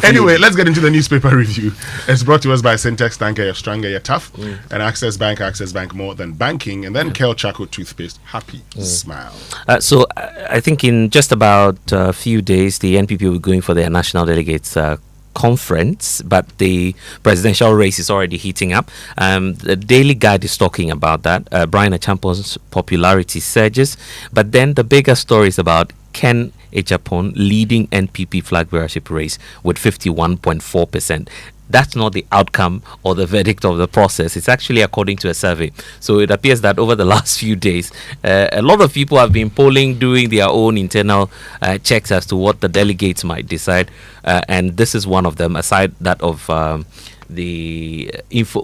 Anyway, let's get into the newspaper review. It's brought to us by Syntex Tanker, you're stronger, you're tough. And Access Bank more than banking. And then Kel Chaco toothpaste, happy, smile. So I think in just about a few days, the NPP will be going for their national delegates conference, but the presidential race is already heating up. The Daily Guide is talking about that. Brian Achampon's popularity surges, but then the bigger story is about Ken Ejapon leading NPP flag bearership race with 51.4%. That's not the outcome or the verdict of the process. It's actually according to a survey. So it appears that over the last few days, a lot of people have been polling, doing their own internal checks as to what the delegates might decide. And this is one of them, aside that of the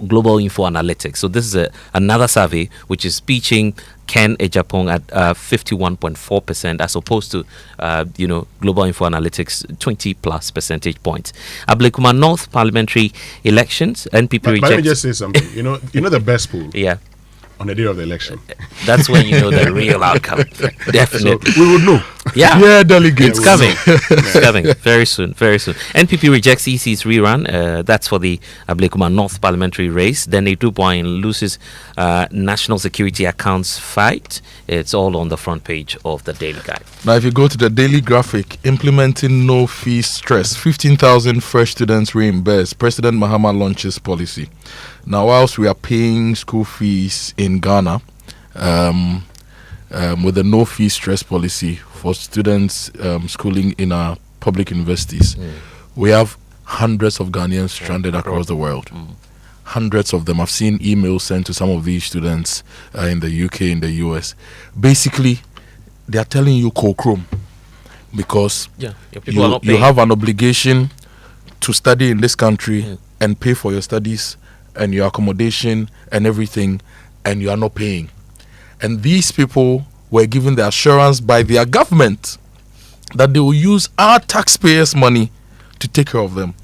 Global Info Analytics. So this is another survey which is pitching Ken Ejapong at 51.4% as opposed to Global Info Analytics 20 plus percentage points. Ablekuma North Parliamentary elections, NPP rejects. But let me just say something. You know the best pool. Yeah. On the day of the election. That's when you know the real outcome. Definitely. So we would know. Yeah. Delegates. It's coming. It's coming. Very soon. Very soon. NPP rejects EC's rerun. That's for the Ablekuma North Parliamentary race. Then Eduboin loses national security accounts fight. It's all on the front page of the Daily Guide. Now, if you go to the Daily Graphic, implementing no fee stress, 15,000 fresh students reimbursed. President Mahama launches policy. Now, whilst we are paying school fees in Ghana with the no fee stress policy for students schooling in our public universities, we have hundreds of Ghanaians stranded across the world. Hundreds of them. I've seen emails sent to some of these students in the UK, in the US. Basically, they are telling you co-chrome because you have an obligation to study in this country and pay for your studies and your accommodation and everything, and you are not paying. And these people were given the assurance by their government that they will use our taxpayers' money to take care of them.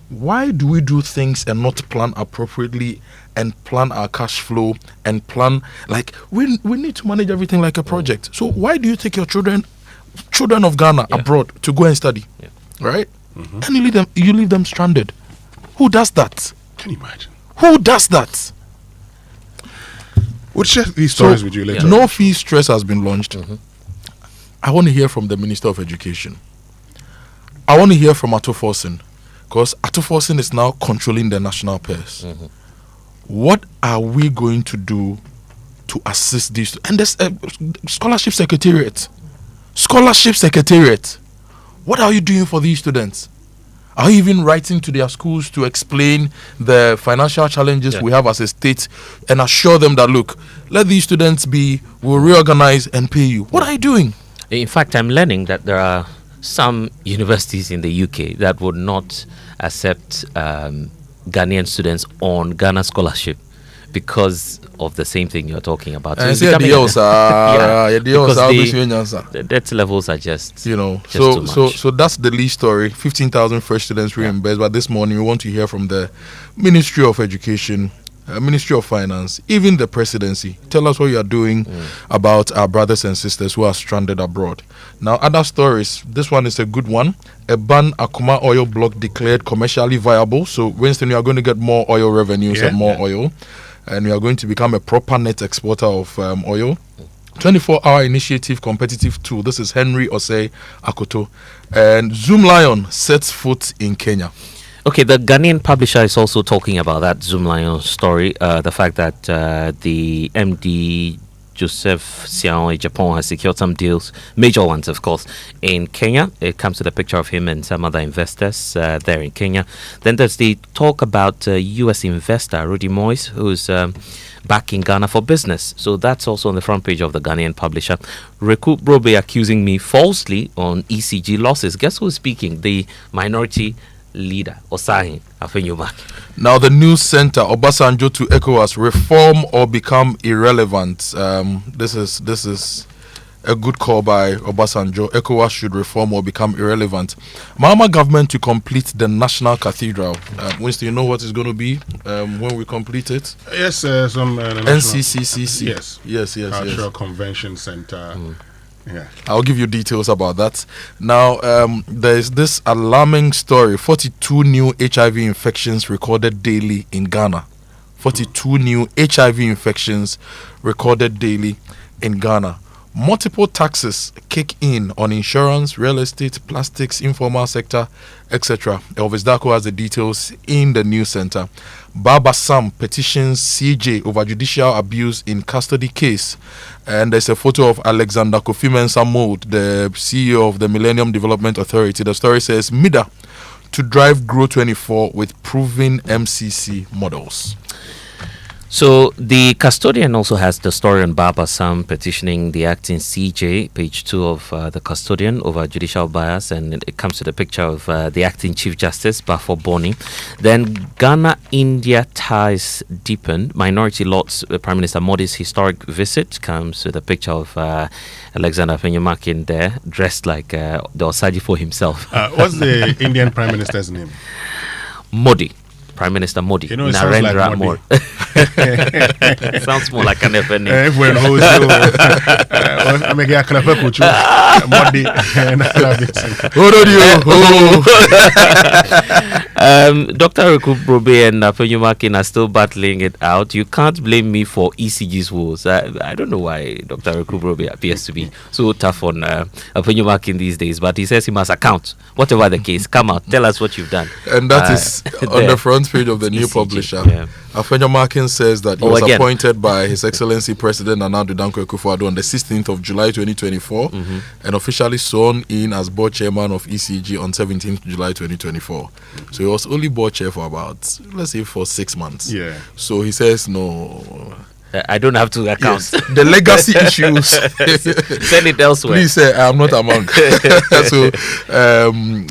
Why do we do things and not plan appropriately and plan our cash flow and plan like we need to manage everything like a project? So why do you take your children of Ghana abroad to go and study? Right? And you leave them stranded. Who does that? Can you imagine? Who does that? We'll share these stories with you later. No fee stress has been launched. I want to hear from the Minister of Education. I want to hear from Ato Forsen, because Ato Forsen is now controlling the national purse. What are we going to do to assist these? And there's a scholarship secretariat. What are you doing for these students? Are you even writing to their schools to explain the financial challenges we have as a state and assure them that, look, let these students be, we'll reorganize and pay you? What are you doing? In fact, I'm learning that there are some universities in the UK that would not accept Ghanaian students on Ghana scholarship because of the same thing you're talking about. So the debt levels are just so that's the lead story. 15,000 fresh students reimbursed. But this morning we want to hear from the Ministry of Education, Ministry of Finance, even the presidency. Tell us what you are doing about our brothers and sisters who are stranded abroad. Now, other stories. This one is a good one. A Ban Akuma oil block declared commercially viable. So, Winston, you are going to get more oil revenues and more oil. And we are going to become a proper net exporter of oil. 24-hour initiative competitive tool. This is Henry Osei Akoto. And Zoom Lion sets foot in Kenya. Okay, the Ghanaian publisher is also talking about that Zoom Lion story. The fact that the MD Joseph Siao Japan has secured some deals, major ones, of course, in Kenya. It comes with a picture of him and some other investors there in Kenya. Then there's the talk about U.S. investor Rudy Moyes, who's back in Ghana for business. So that's also on the front page of the Ghanaian publisher. Reku Brobe accusing me falsely on ECG losses. Guess who's speaking? The minority leader, Osahin Afenyuma. Now the news center, Obasanjo to ECOWAS, reform or become irrelevant. This is a good call by Obasanjo. ECOWAS should reform or become irrelevant. Mahama government to complete the National Cathedral. Winston, you know what it's going to be when we complete it? Yes, some NCCCC. Yes. Cultural Convention Center. Yeah. I'll give you details about that. Now, there's this alarming story. 42 new HIV infections recorded daily in Ghana. 42 new HIV infections recorded daily in Ghana. Multiple taxes kick in on insurance, real estate, plastics, informal sector, etc. Elvis Darko has the details in the news center. Baba Sam petitions CJ over judicial abuse in custody case. And there's a photo of Alexander Kofi Mensah Mold, the CEO of the Millennium Development Authority. The story says, MIDA to drive Grow 24 with proven MCC models. So the custodian also has the story on Baba Sam petitioning the acting CJ, page 2 of the custodian, over judicial bias, and it comes to the picture of the acting Chief Justice, Bafo Boni. Then Ghana-India ties deepen. Minority Lord's Prime Minister Modi's historic visit comes with a picture of Alexander Fenyumakin there, dressed like the Osajifo himself. What's the Indian Prime Minister's name? Modi. Prime Minister Modi. You know, it sounds like Modi. Sounds more like an FN name. Everyone knows I'm a guy Modi. Dr. Rekubrobe and Fenyumakin are still battling it out. You can't blame me for ECG's woes. I don't know why Dr. Rekubrobe appears to be so tough on Fenyumakin these days, but he says he must account. Whatever the case, come out, tell us what you've done. And that is on the front page of the new ECG, publisher. yeah. Fenyumakin says that he was appointed by His Excellency President Nana Addo Dankwa Akufo-Addo on the 16th of July 2024 and officially sworn in as board chairman of ECG on 17th July 2024. So he was only board chair for about, let's say, for 6 months. Yeah. So he says, no, I don't have to account. Yes, the legacy issues. Send it elsewhere. Please say I am not among. So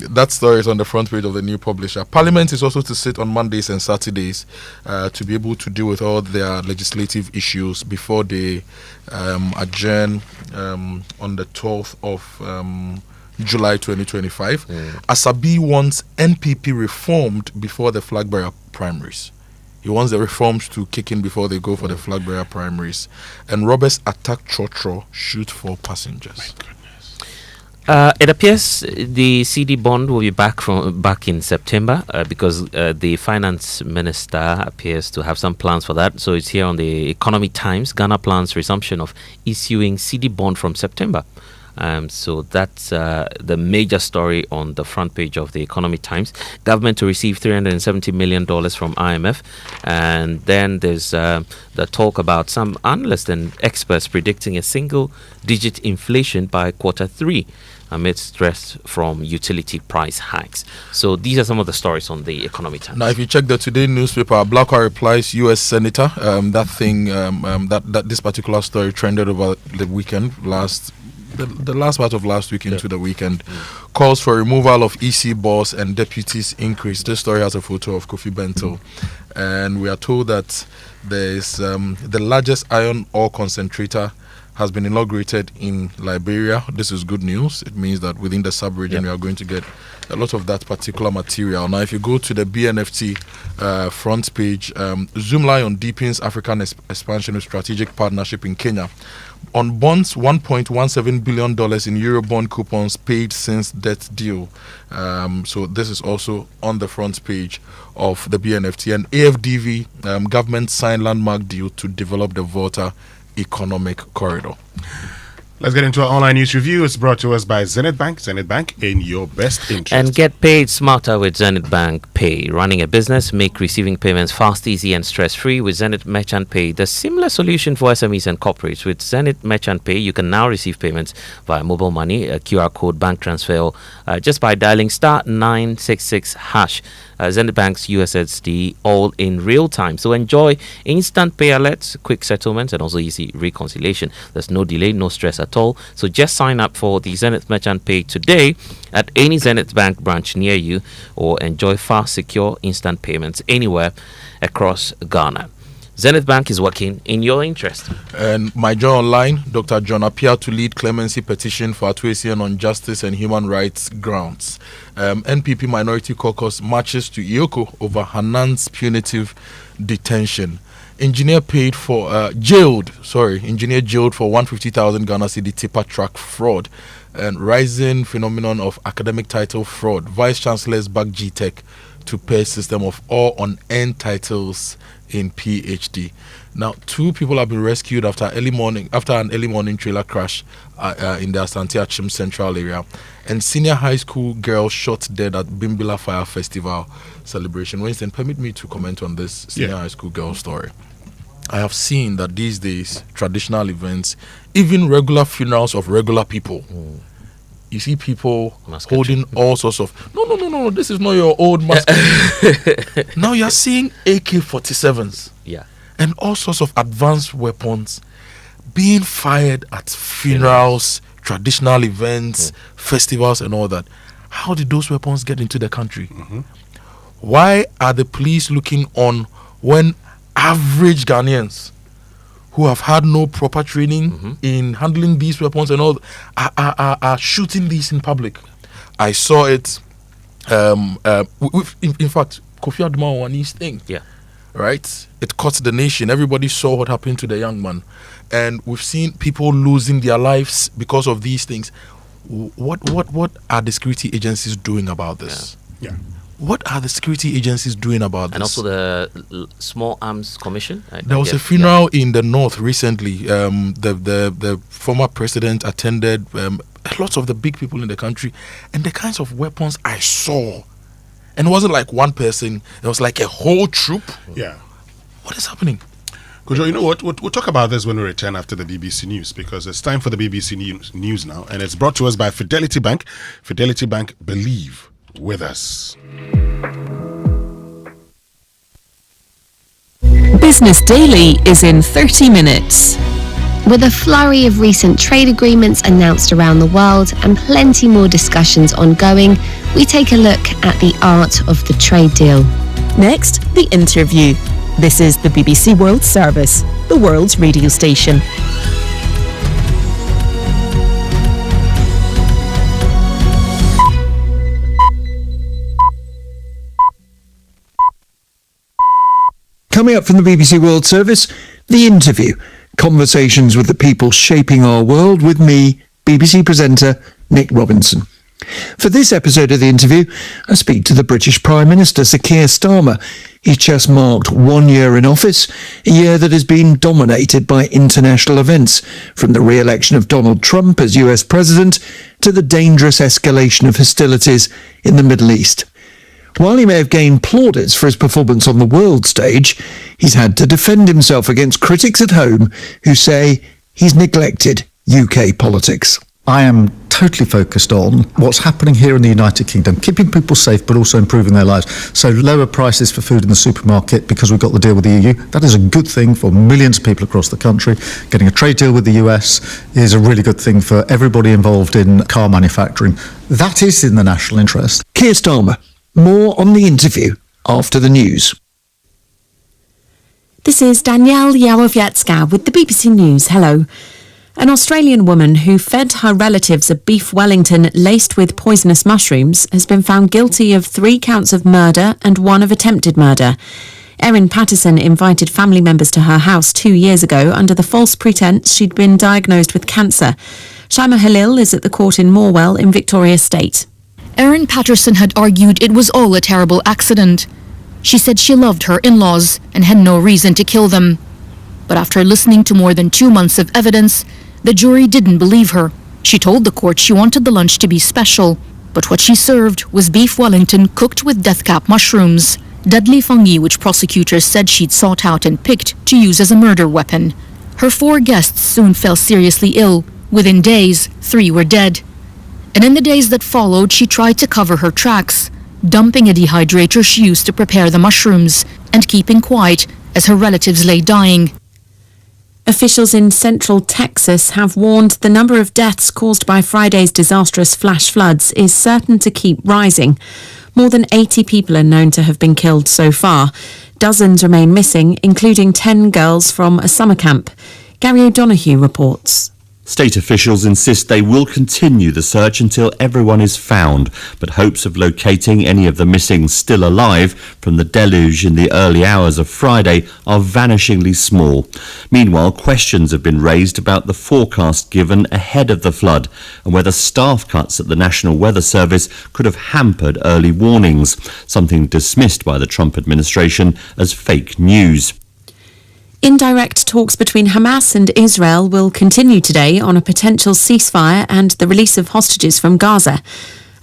that story is on the front page of the new publisher. Parliament is also to sit on Mondays and Saturdays to be able to deal with all their legislative issues before they adjourn on the 12th of July 2025. Asabi wants NPP reformed before the flag bearer primaries. He wants the reforms to kick in before they go for the flag bearer primaries. And Roberts attack Chotro, shoot for passengers. It appears the CD bond will be back in September because the finance minister appears to have some plans for that. So it's here on the Economy Times. Ghana plans resumption of issuing CD bond from September. So that's the major story on the front page of the Economy Times. Government to receive $370 million from IMF. And then there's the talk about some analysts and experts predicting a single-digit inflation by Q3 amid stress from utility price hikes. So these are some of the stories on the Economy Times. Now, if you check the Today newspaper, Blackwell replies U.S. Senator. That this particular story trended over the weekend the last part of last week into the weekend, calls for removal of EC boss and deputies increase. This story has a photo of Kofi Bento, and we are told that there is the largest iron ore concentrator has been inaugurated in Liberia. This is good news. It means that within the sub-region we are going to get a lot of that particular material. Now, if you go to the BNFT front page, Zoomlion deepens African expansion with strategic partnership in Kenya. On bonds, $1.17 billion in Eurobond coupons paid since debt deal. So this is also on the front page of the BNFT. And AFDV, government signed landmark deal to develop the Volta Economic Corridor. Let's get into our online news review. It's brought to us by Zenith Bank. Zenith Bank, in your best interest. And get paid smarter with Zenith Bank Pay. Running a business, make receiving payments fast, easy, and stress-free with Zenith Merchant Pay. The similar solution for SMEs and corporates. With Zenith Merchant Pay, you can now receive payments via mobile money, a QR code, bank transfer, just by dialing *966#. Zenith Bank's USSD, all in real time. So enjoy instant pay alerts, quick settlements, and also easy reconciliation. There's no delay, no stress at all. So just sign up for the Zenith Merchant Pay today at any Zenith Bank branch near you, or enjoy fast, secure, instant payments anywhere across Ghana. Zenith Bank is working in your interest. And My Joy Online, Dr. John appeared to lead clemency petition for Atuasian on justice and human rights grounds. NPP Minority Caucus marches to Ioko over Hanan's punitive detention. Engineer jailed for 150,000 Ghana cedi tipper truck fraud, and rising phenomenon of academic title fraud. Vice Chancellors back GTech to pay system of all on-end titles in PhD. Now, 2 people have been rescued after an early morning trailer crash in the Asante Achim Central area, and senior high school girl shot dead at Bimbila Fire Festival celebration. Winston, permit me to comment on this senior high school girl story. I have seen that these days, traditional events, even regular funerals of regular people, you see people holding all sorts of no, this is not your old master. Now you're seeing AK-47s and all sorts of advanced weapons being fired at funerals, traditional events, festivals and all that. How did those weapons get into the country? Why are the police looking on when average Ghanaians who have had no proper training in handling these weapons and all are shooting these in public? I saw it in fact, Kofi Adamawani's thing. Right? It caught the nation. Everybody saw what happened to the young man. And we've seen people losing their lives because of these things. What are the security agencies doing about this? What are the security agencies doing about this? And also the Small Arms Commission? There was a funeral in the north recently. The former president attended, lots of the big people in the country, and the kinds of weapons I saw. And it wasn't like one person, it was like a whole troop. What is happening? Kojo, you know what? We'll talk about this when we return after the BBC News, because it's time for the BBC News now, and it's brought to us by Fidelity Bank. Fidelity Bank, believe with us. Business Daily is in 30 minutes. With a flurry of recent trade agreements announced around the world and plenty more discussions ongoing, we take a look at the art of the trade deal. Next, the interview. This is the BBC World Service, the world's radio station. Coming up from the BBC World Service, the interview. Conversations with the people shaping our world with me, BBC presenter Nick Robinson. For this episode of the interview, I speak to the British Prime Minister, Sir Keir Starmer. He's just marked 1 year in office, a year that has been dominated by international events, from the re-election of Donald Trump as US President to the dangerous escalation of hostilities in the Middle East. While he may have gained plaudits for his performance on the world stage, he's had to defend himself against critics at home who say he's neglected UK politics. I am totally focused on what's happening here in the United Kingdom, keeping people safe but also improving their lives. So lower prices for food in the supermarket because we've got the deal with the EU. That is a good thing for millions of people across the country. Getting a trade deal with the US is a really good thing for everybody involved in car manufacturing. That is in the national interest. Keir Starmer. More on the interview after the news. This is Danielle Yawowiecka with the BBC News. Hello. An Australian woman who fed her relatives a beef Wellington laced with poisonous mushrooms has been found guilty of 3 counts of murder and 1 of attempted murder. Erin Patterson invited family members to her house 2 years ago under the false pretense she'd been diagnosed with cancer. Shaima Halil is at the court in Morwell in Victoria State. Erin Patterson had argued it was all a terrible accident. She said she loved her in-laws and had no reason to kill them. But after listening to more than 2 months of evidence, the jury didn't believe her. She told the court she wanted the lunch to be special, but what she served was beef Wellington cooked with deathcap mushrooms, deadly fungi which prosecutors said she'd sought out and picked to use as a murder weapon. Her 4 guests soon fell seriously ill. Within days, 3 were dead. And in the days that followed, she tried to cover her tracks, dumping a dehydrator she used to prepare the mushrooms and keeping quiet as her relatives lay dying. Officials in central Texas have warned the number of deaths caused by Friday's disastrous flash floods is certain to keep rising. More than 80 people are known to have been killed so far. Dozens remain missing, including 10 girls from a summer camp. Gary O'Donoghue reports. State officials insist they will continue the search until everyone is found, but hopes of locating any of the missing still alive from the deluge in the early hours of Friday are vanishingly small. Meanwhile, questions have been raised about the forecast given ahead of the flood and whether staff cuts at the National Weather Service could have hampered early warnings, something dismissed by the Trump administration as fake news. Indirect talks between Hamas and Israel will continue today on a potential ceasefire and the release of hostages from Gaza.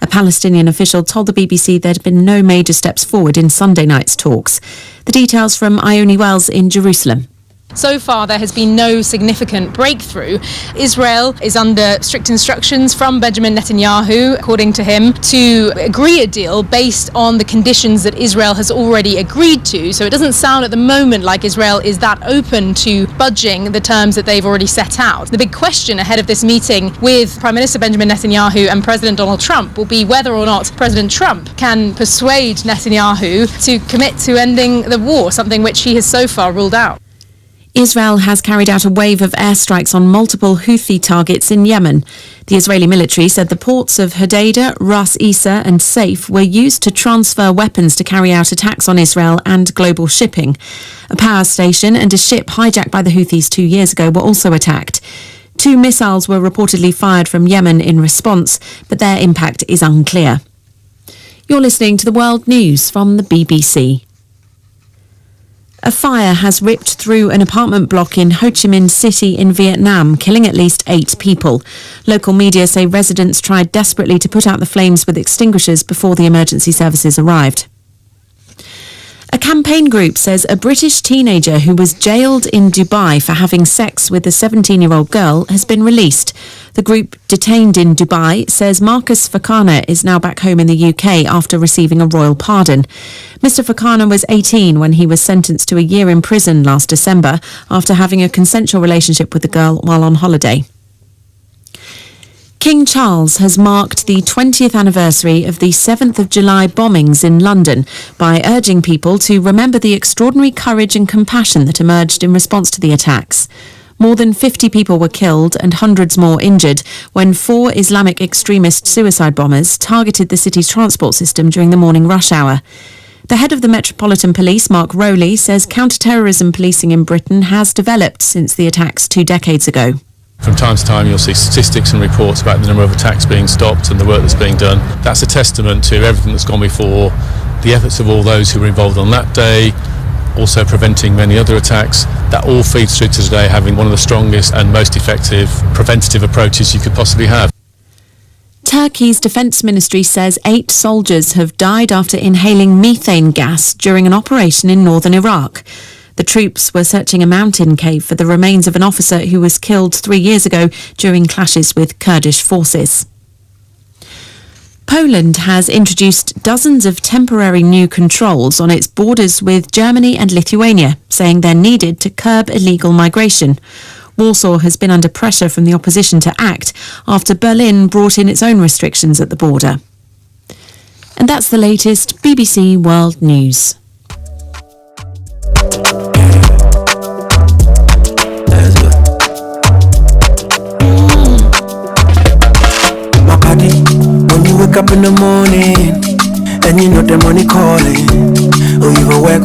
A Palestinian official told the BBC there had been no major steps forward in Sunday night's talks. The details from Ione Wells in Jerusalem. So far, there has been no significant breakthrough. Israel is under strict instructions from Benjamin Netanyahu, according to him, to agree a deal based on the conditions that Israel has already agreed to. So it doesn't sound at the moment like Israel is that open to budging the terms that they've already set out. The big question ahead of this meeting with Prime Minister Benjamin Netanyahu and President Donald Trump will be whether or not President Trump can persuade Netanyahu to commit to ending the war, something which he has so far ruled out. Israel has carried out a wave of airstrikes on multiple Houthi targets in Yemen. The Israeli military said the ports of Hodeidah, Ras Isa and Saif were used to transfer weapons to carry out attacks on Israel and global shipping. A power station and a ship hijacked by the Houthis 2 years ago were also attacked. 2 missiles were reportedly fired from Yemen in response, but their impact is unclear. You're listening to the World News from the BBC. A fire has ripped through an apartment block in Ho Chi Minh City in Vietnam, killing at least 8 people. Local media say residents tried desperately to put out the flames with extinguishers before the emergency services arrived. A campaign group says a British teenager who was jailed in Dubai for having sex with a 17-year-old girl has been released. The group detained in Dubai says Marcus Fakana is now back home in the UK after receiving a royal pardon. Mr. Fakana was 18 when he was sentenced to a year in prison last December after having a consensual relationship with the girl while on holiday. King Charles has marked the 20th anniversary of the 7th of July bombings in London by urging people to remember the extraordinary courage and compassion that emerged in response to the attacks. More than 50 people were killed and hundreds more injured when 4 Islamic extremist suicide bombers targeted the city's transport system during the morning rush hour. The head of the Metropolitan Police, Mark Rowley, says counter-terrorism policing in Britain has developed since the attacks 2 decades ago. From time to time you'll see statistics and reports about the number of attacks being stopped and the work that's being done. That's a testament to everything that's gone before, the efforts of all those who were involved on that day, also preventing many other attacks. That all feeds through to today having one of the strongest and most effective preventative approaches you could possibly have. Turkey's defence ministry says 8 soldiers have died after inhaling methane gas during an operation in northern Iraq. The troops were searching a mountain cave for the remains of an officer who was killed 3 years ago during clashes with Kurdish forces. Poland has introduced dozens of temporary new controls on its borders with Germany and Lithuania, saying they're needed to curb illegal migration. Warsaw has been under pressure from the opposition to act after Berlin brought in its own restrictions at the border. And that's the latest BBC World News. When you wake up in the morning and you know the money calling, oh you go work,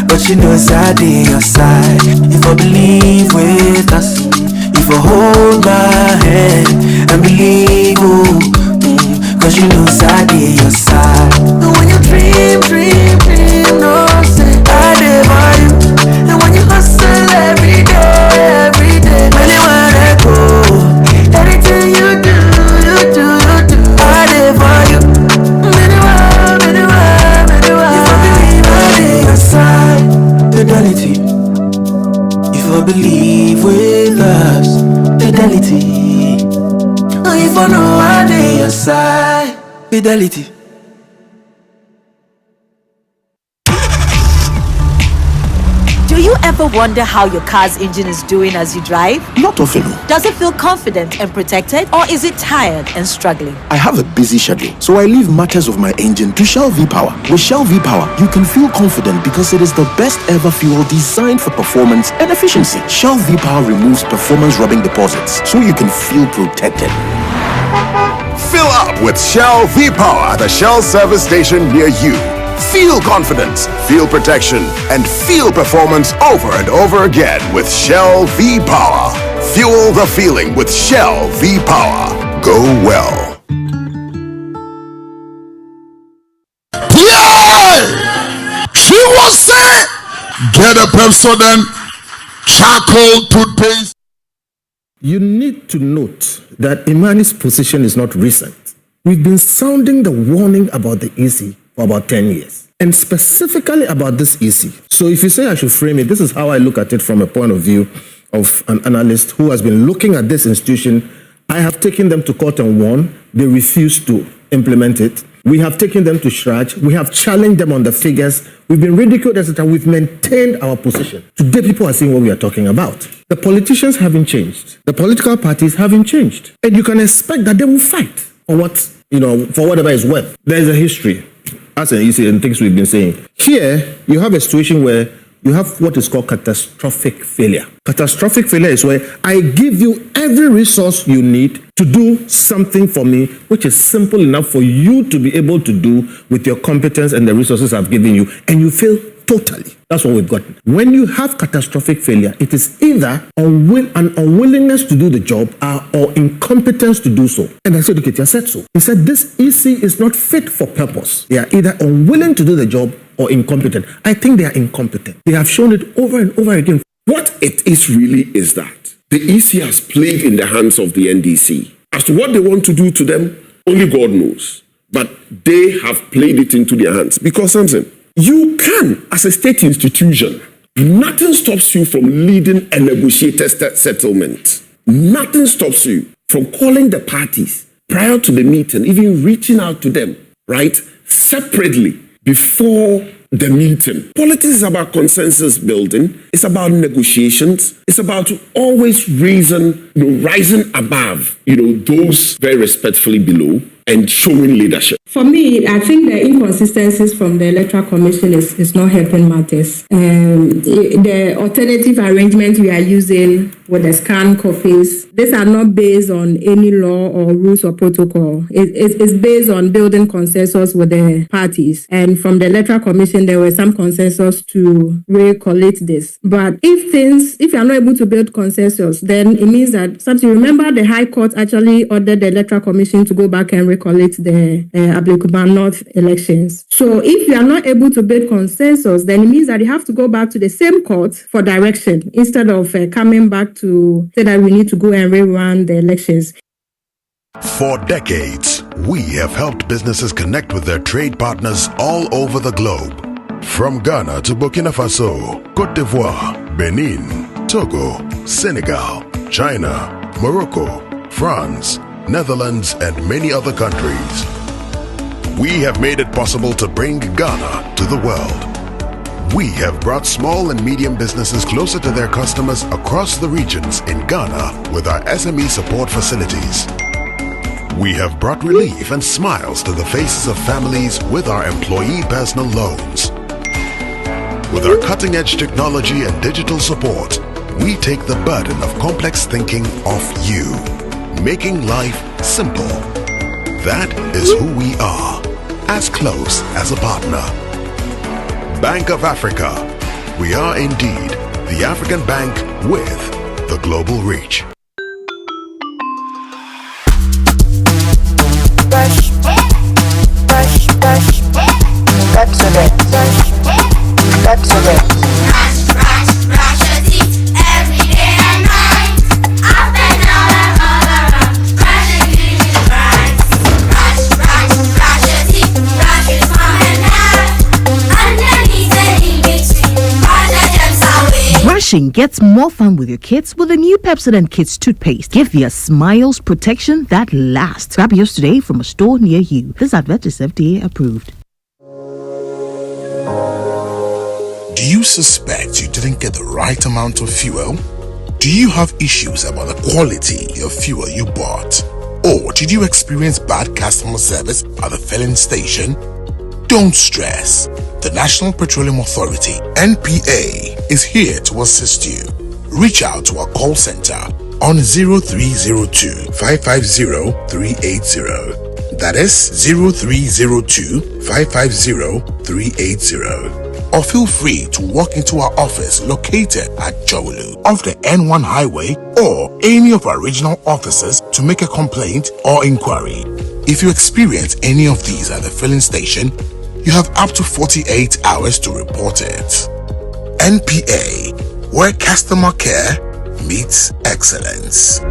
but you know it's out on your side. If I believe with us, if I hold my hand and believe, cause you know it's out on your side. And when you dream, no say I live for you. And when you hustle every day, anywhere I go, anything you do, I live for you. Anywhere, if I believe I live your side, fidelity. If I believe with us, fidelity. If I know I live your side, fidelity. Do you you ever wonder how your car's engine is doing as you drive? Not often. Does it feel confident and protected, or is it tired and struggling? I have a busy schedule, so I leave matters of my engine to Shell V-Power. With Shell V-Power, you can feel confident because it is the best ever fuel designed for performance and efficiency. Shell V-Power removes performance rubbing deposits, so you can feel protected. Fill up with Shell V-Power at a Shell service station near you. Feel confidence, feel protection, and feel performance over and over again with Shell V-Power. Fuel the feeling with Shell V-Power. Go well. Yeah! She was saying, get a Pepsodent charcoal toothpaste. You need to note that Imani's position is not recent. We've been sounding the warning about the EC for about 10 years, and specifically about this EC. So if you say I should frame it, this is how I look at it from a point of view of an analyst who has been looking at this institution. I have taken them to court and won. They refused to implement it. We have taken them to Shraj. We have challenged them on the figures. We've been ridiculed, etc. We've maintained our position. Today, people are seeing what we are talking about. The politicians haven't changed. The political parties haven't changed. And you can expect that they will fight for what, for whatever is worth. There is a history, as an EC and things we've been saying. Here, you have a situation where you have what is called catastrophic failure. Catastrophic failure is where I give you every resource you need to do something for me, which is simple enough for you to be able to do with your competence and the resources I've given you, and you fail totally. That's what we've gotten. When you have catastrophic failure, it is either an unwillingness to do the job or incompetence to do so. And I said, okay, you said so. He said, this EC is not fit for purpose. They are either unwilling to do the job or incompetent. I think they are incompetent. They have shown it over and over again. What it is really is that the EC has played in the hands of the NDC. As to what they want to do to them, only God knows. But they have played it into their hands. Because something, you can, as a state institution, nothing stops you from leading a negotiated settlement. Nothing stops you from calling the parties prior to the meeting, even reaching out to them, right, separately before the meeting. Politics is about consensus building. It's about negotiations. It's about always rising above, those very respectfully below and showing leadership. For me, I think the inconsistencies from the Electoral Commission is not helping matters. The alternative arrangement we are using with the scanned copies, these are not based on any law or rules or protocol. It's based on building consensus with the parties. And from the Electoral Commission, there was some consensus to recollect this. But if you are not able to build consensus, then it means that something. Remember, the High Court actually ordered the Electoral Commission to go back and recollect the applicable North elections. So if you are not able to build consensus, then it means that you have to go back to the same court for direction instead of coming back to say that we need to go and rerun the elections. For decades, we have helped businesses connect with their trade partners all over the globe. From Ghana to Burkina Faso, Côte d'Ivoire, Benin, Togo, Senegal, China, Morocco, France, Netherlands, and many other countries. We have made it possible to bring Ghana to the world. We have brought small and medium businesses closer to their customers across the regions in Ghana with our SME support facilities. We have brought relief and smiles to the faces of families with our employee personal loans. With our cutting-edge technology and digital support, we take the burden of complex thinking off you, making life simple. That is who we are, as close as a partner. Bank of Africa. We are indeed the African bank with the global reach. Brushing gets more fun with your kids with the new Pepsodent Kids toothpaste. Give your smiles protection that lasts. Grab yours today from a store near you. This advert is FDA approved. Do you suspect you didn't get the right amount of fuel? Do you have issues about the quality of fuel you bought? Or did you experience bad customer service at the filling station? Don't stress. The National Petroleum Authority, NPA, is here to assist you. Reach out to our call center on 0302 550 380. That is 0302 550 380. Or feel free to walk into our office located at Jowlu off the N1 highway or any of our regional offices to make a complaint or inquiry. If you experience any of these at the filling station, you have up to 48 hours to report it. NPA, where customer care meets excellence.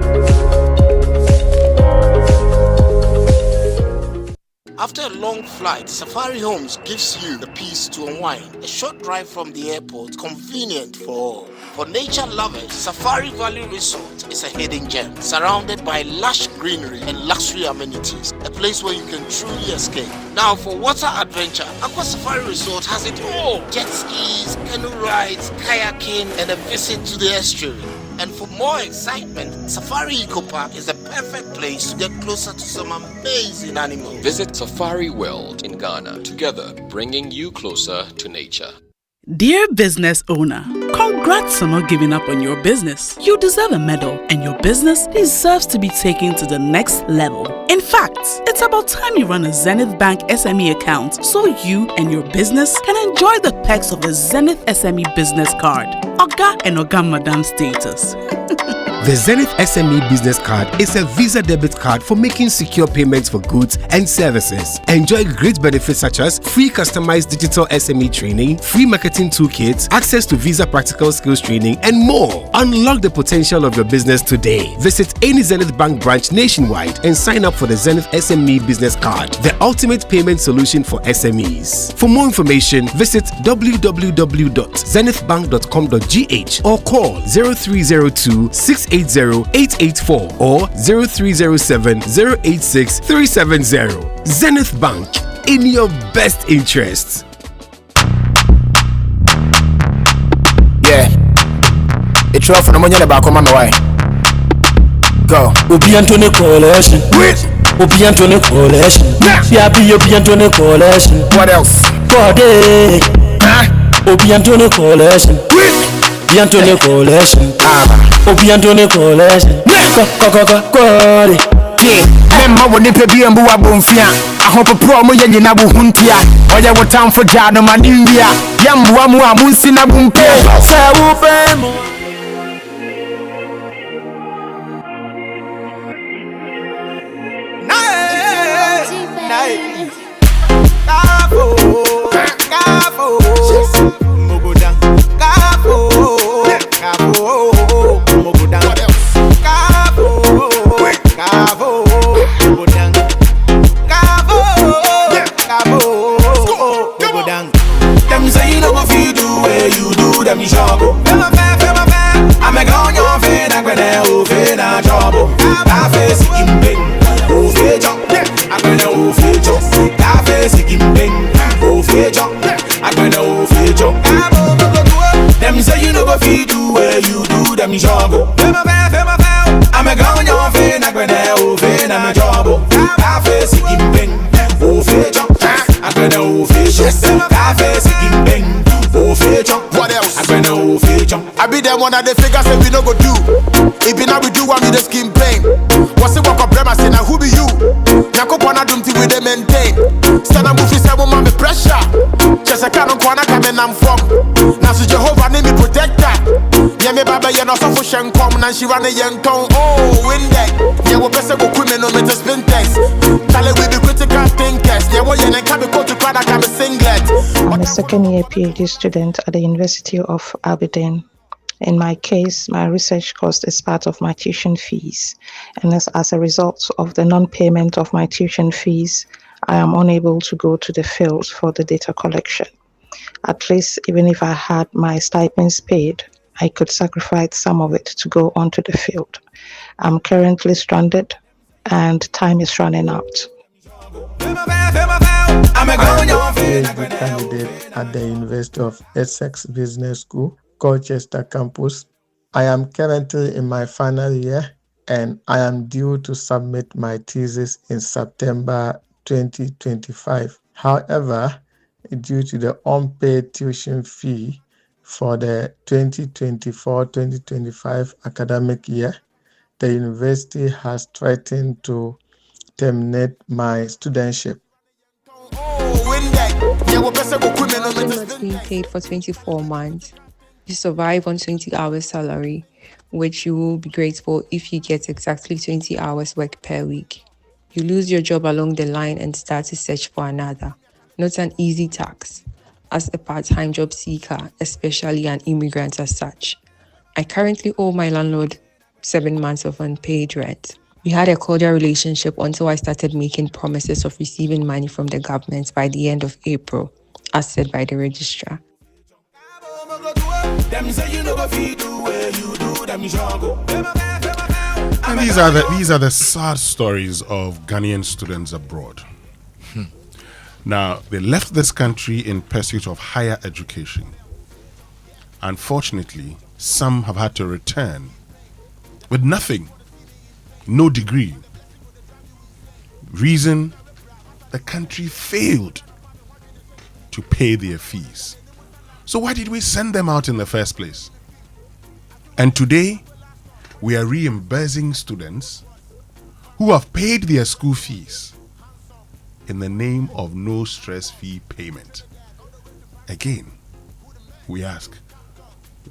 After a long flight, Safari Homes gives you the peace to unwind. A short drive from the airport, convenient for all. For nature lovers, Safari Valley Resort is a hidden gem, surrounded by lush greenery and luxury amenities. A place where you can truly escape. Now for water adventure, Aqua Safari Resort has it all. Jet skis, canoe rides, kayaking, and a visit to the estuary. And for more excitement, Safari Eco Park is the perfect place to get closer to some amazing animals. Visit Safari World in Ghana, together bringing you closer to nature. Dear business owner, congrats on not giving up on your business. You deserve a medal, and your business deserves to be taken to the next level. In fact, it's about time you run a Zenith Bank SME account so you and your business can enjoy the perks of the Zenith SME business card. Oga and Oga Madam status. The Zenith SME Business Card is a Visa debit card for making secure payments for goods and services. Enjoy great benefits such as free customized digital SME training, free marketing toolkits, access to Visa practical skills training, and more. Unlock the potential of your business today. Visit any Zenith Bank branch nationwide and sign up for the Zenith SME Business Card, the ultimate payment solution for SMEs. For more information, visit www.zenithbank.com.gh or call 0302 680-884 or 0307-086-370. Zenith Bank, in your best interests. Yeah. It's rough for the money about come on my way. Go. Obi Antony Coalition. Wait. Obi Antony Coalition. Yeah, be Obi Antony Coalition. What else? God, Obi Antony Coalition. Wait. Obi Antony Coalition. Obi Antony Coalition. God. Memma woni pe bi ambu abonfia ahopo pro mo yenye na buhuntia oya wotam for jado manimia yambu amu amunsi na bumpe sa wo femo Night Kafo Mogodan Kafo Mogodan Kafo Them say you know what you do where you do them trouble. I'm a gone your fan, I'm gonna open a trouble. I face him bing, oh feature. I'm gonna oh feature. I face him bing, oh feature. I'm gonna oh feature. Them say you know what you do where you do them trouble. I'm a gone your fan, I'm gonna open a trouble. I face him bing, oh feature. I'm gonna oh feature. I face him bing, oh feature. What else? I'm gonna oh feature. I be the one that the figures say we no go do. If you now we do, I be the skin pain. What's the work of them? I say now who be you? Nako pona dumti with them maintain. Stand up with you, say woman be pressure. Just a cannon corner coming I'm from. Now so Jehovah name me protector. Yeah me baba you no so for shen come. Now she run a young tongue. Oh windex. Yeah we best go quimen no me to spin text. Tell it we be critical thinkers. Yeah we you can be go to Canada can be singlet. I'm a second-year PhD student at the University of Aberdeen. In my case, my research cost is part of my tuition fees, and as a result of the non-payment of my tuition fees, I am unable to go to the field for the data collection. At least, even if I had my stipends paid, I could sacrifice some of it to go onto the field. I'm currently stranded, and time is running out. I'm a PhD candidate at the University of Essex Business School, Colchester campus. I am currently in my final year and I am due to submit my thesis in September 2025. However, due to the unpaid tuition fee for the 2024-2025 academic year, the university has threatened to terminate my studentship. Imagine not being paid for 24 months. You survive on 20 hours salary, which you will be grateful if you get exactly 20 hours work per week. You lose your job along the line and start to search for another. Not an easy task, as a part-time job seeker, especially an immigrant as such. I currently owe my landlord 7 months of unpaid rent. We had a cordial relationship until I started making promises of receiving money from the government by the end of April, as said by the registrar. And these are the sad stories of Ghanaian students abroad. Now, they left this country in pursuit of higher education. Unfortunately, some have had to return with nothing, no degree. Reason, the country failed to pay their fees. So why did we send them out in the first place? And today, we are reimbursing students who have paid their school fees in the name of no stress fee payment. Again, we ask,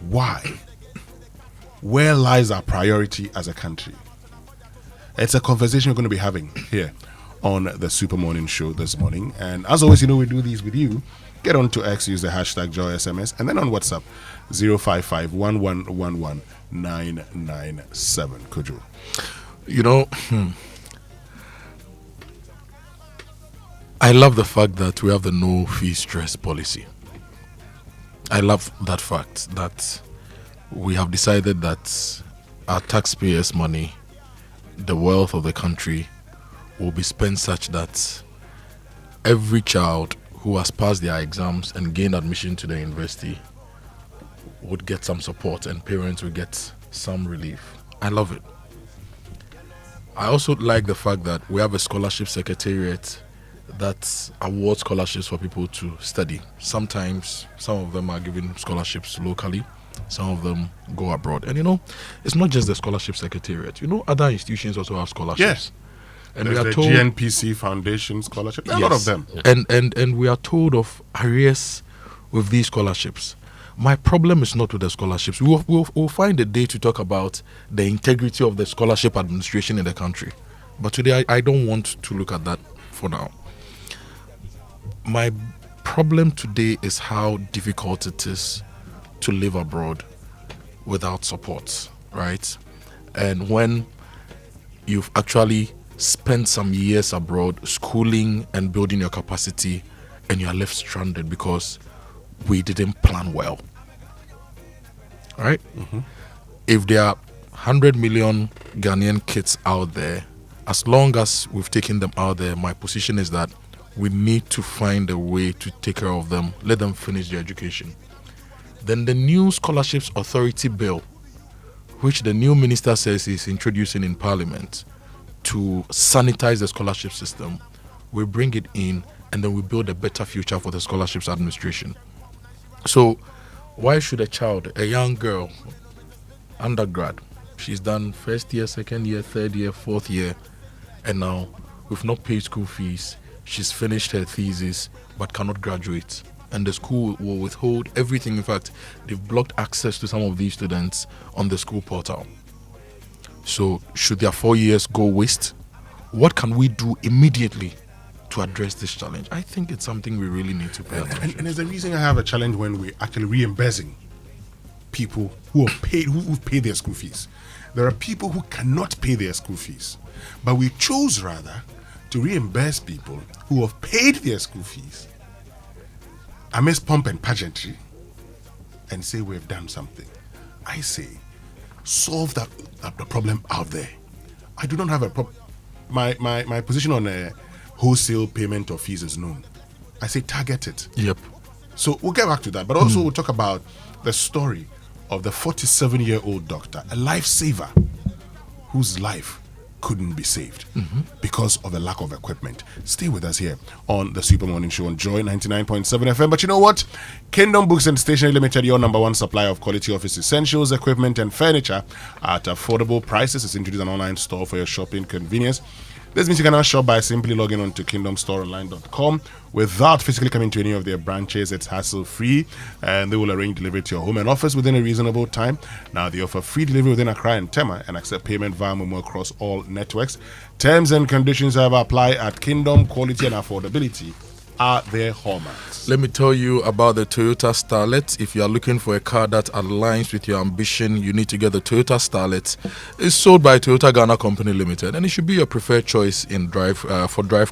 why? Where lies our priority as a country? It's a conversation we're going to be having here on the Super Morning Show this morning. And as always, you know, we do these with you. Get on to X, use the hashtag JoySMS, and then on WhatsApp, 055-1111-997. Kojo. You know, I love the fact that we have the no fee stress policy. I love that fact that we have decided that our taxpayers' money, the wealth of the country, will be spent such that every child who has passed their exams and gained admission to the university would get some support and parents will get some relief. I love it. I also like the fact that we have a scholarship secretariat that awards scholarships for people to study. Sometimes some of them are given scholarships locally, some of them go abroad. And you know, it's not just the scholarship secretariat. You know, other institutions also have scholarships. Yes. And we are told GNPC Foundation scholarship. A lot of them. And we are told of arrears with these scholarships. My problem is not with the scholarships. We'll find a day to talk about the integrity of the scholarship administration in the country. But today I don't want to look at that for now. My problem today is how difficult it is to live abroad without support, right? And when you've actually spent some years abroad schooling and building your capacity and you are left stranded because we didn't plan well, right? If there are 100 million Ghanaian kids out there, as long as we've taken them out there, my position is that we need to find a way to take care of them, let them finish their education. Then the new Scholarships Authority Bill, which the new minister says is introducing in Parliament to sanitize the scholarship system, we bring it in and then we build a better future for the scholarships administration. So why should a child, a young girl, undergrad, she's done first year, second year, third year, fourth year, and now we've not paid school fees, she's finished her thesis but cannot graduate, and the school will withhold everything. In fact, they've blocked access to some of these students on the school portal. So should their 4 years go waste? What can we do immediately to address this challenge? I think it's something we really need to pay attention to. And there's the reason I have a challenge when we're actually reimbursing people who have paid their school fees. There are people who cannot pay their school fees, but we chose rather to reimburse people who have paid their school fees amidst pomp and pageantry and say we've done something. I say, solve the problem out there. I do not have a problem. My position on wholesale payment of fees is known. I say target it. Yep. So we'll get back to that. But also we'll talk about the story of the 47-year-old doctor, a lifesaver, whose life couldn't be saved because of a lack of equipment. Stay with us here on the Super Morning Show on Joy 99.7 FM. But you know what? Kingdom Books and Stationery Limited, your number one supplier of quality office essentials, equipment, and furniture at affordable prices, has introduced an online store for your shopping convenience. This means you can now shop by simply logging on to kingdomstoreonline.com without physically coming to any of their branches. It's hassle-free, and they will arrange delivery to your home and office within a reasonable time. Now, they offer free delivery within Accra and Tema and accept payment via Momo across all networks. Terms and conditions apply at Kingdom. Quality and affordability are their hallmarks. Let me tell you about the Toyota Starlet. If you are looking for a car that aligns with your ambition, you need to get the Toyota Starlet. It's sold by Toyota Ghana Company Limited, and it should be your preferred choice in drive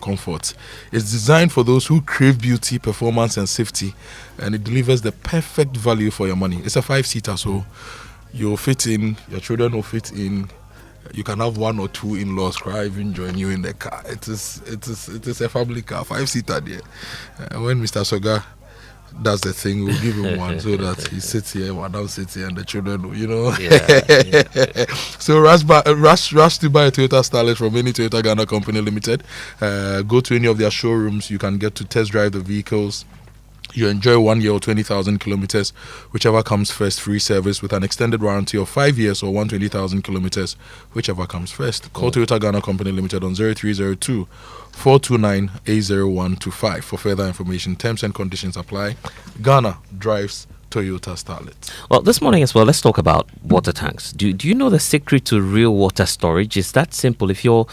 comfort. It's designed for those who crave beauty, performance, and safety, and it delivers the perfect value for your money. It's a 5-seater, so you'll fit in, your children will fit in. You can have one or two in-laws even join you in the car. It is a family car, 5-seater there. When Mr. Sogah does the thing, we'll give him one so that he sits here, Madam sits here, and the children, Yeah. So rush to buy a Toyota Starlet from any Toyota Ghana Company Limited. Go to any of their showrooms. You can get to test drive the vehicles. You enjoy 1 year or 20,000 kilometers, whichever comes first, free service with an extended warranty of 5 years or 120,000 kilometers, whichever comes first. Call Toyota Ghana Company Limited on 0302 429 80125 for further information. Terms and conditions apply. Ghana drives Toyota Starlet. Well, this morning as well, let's talk about water tanks. Do you know the secret to real water storage? It's that simple. If your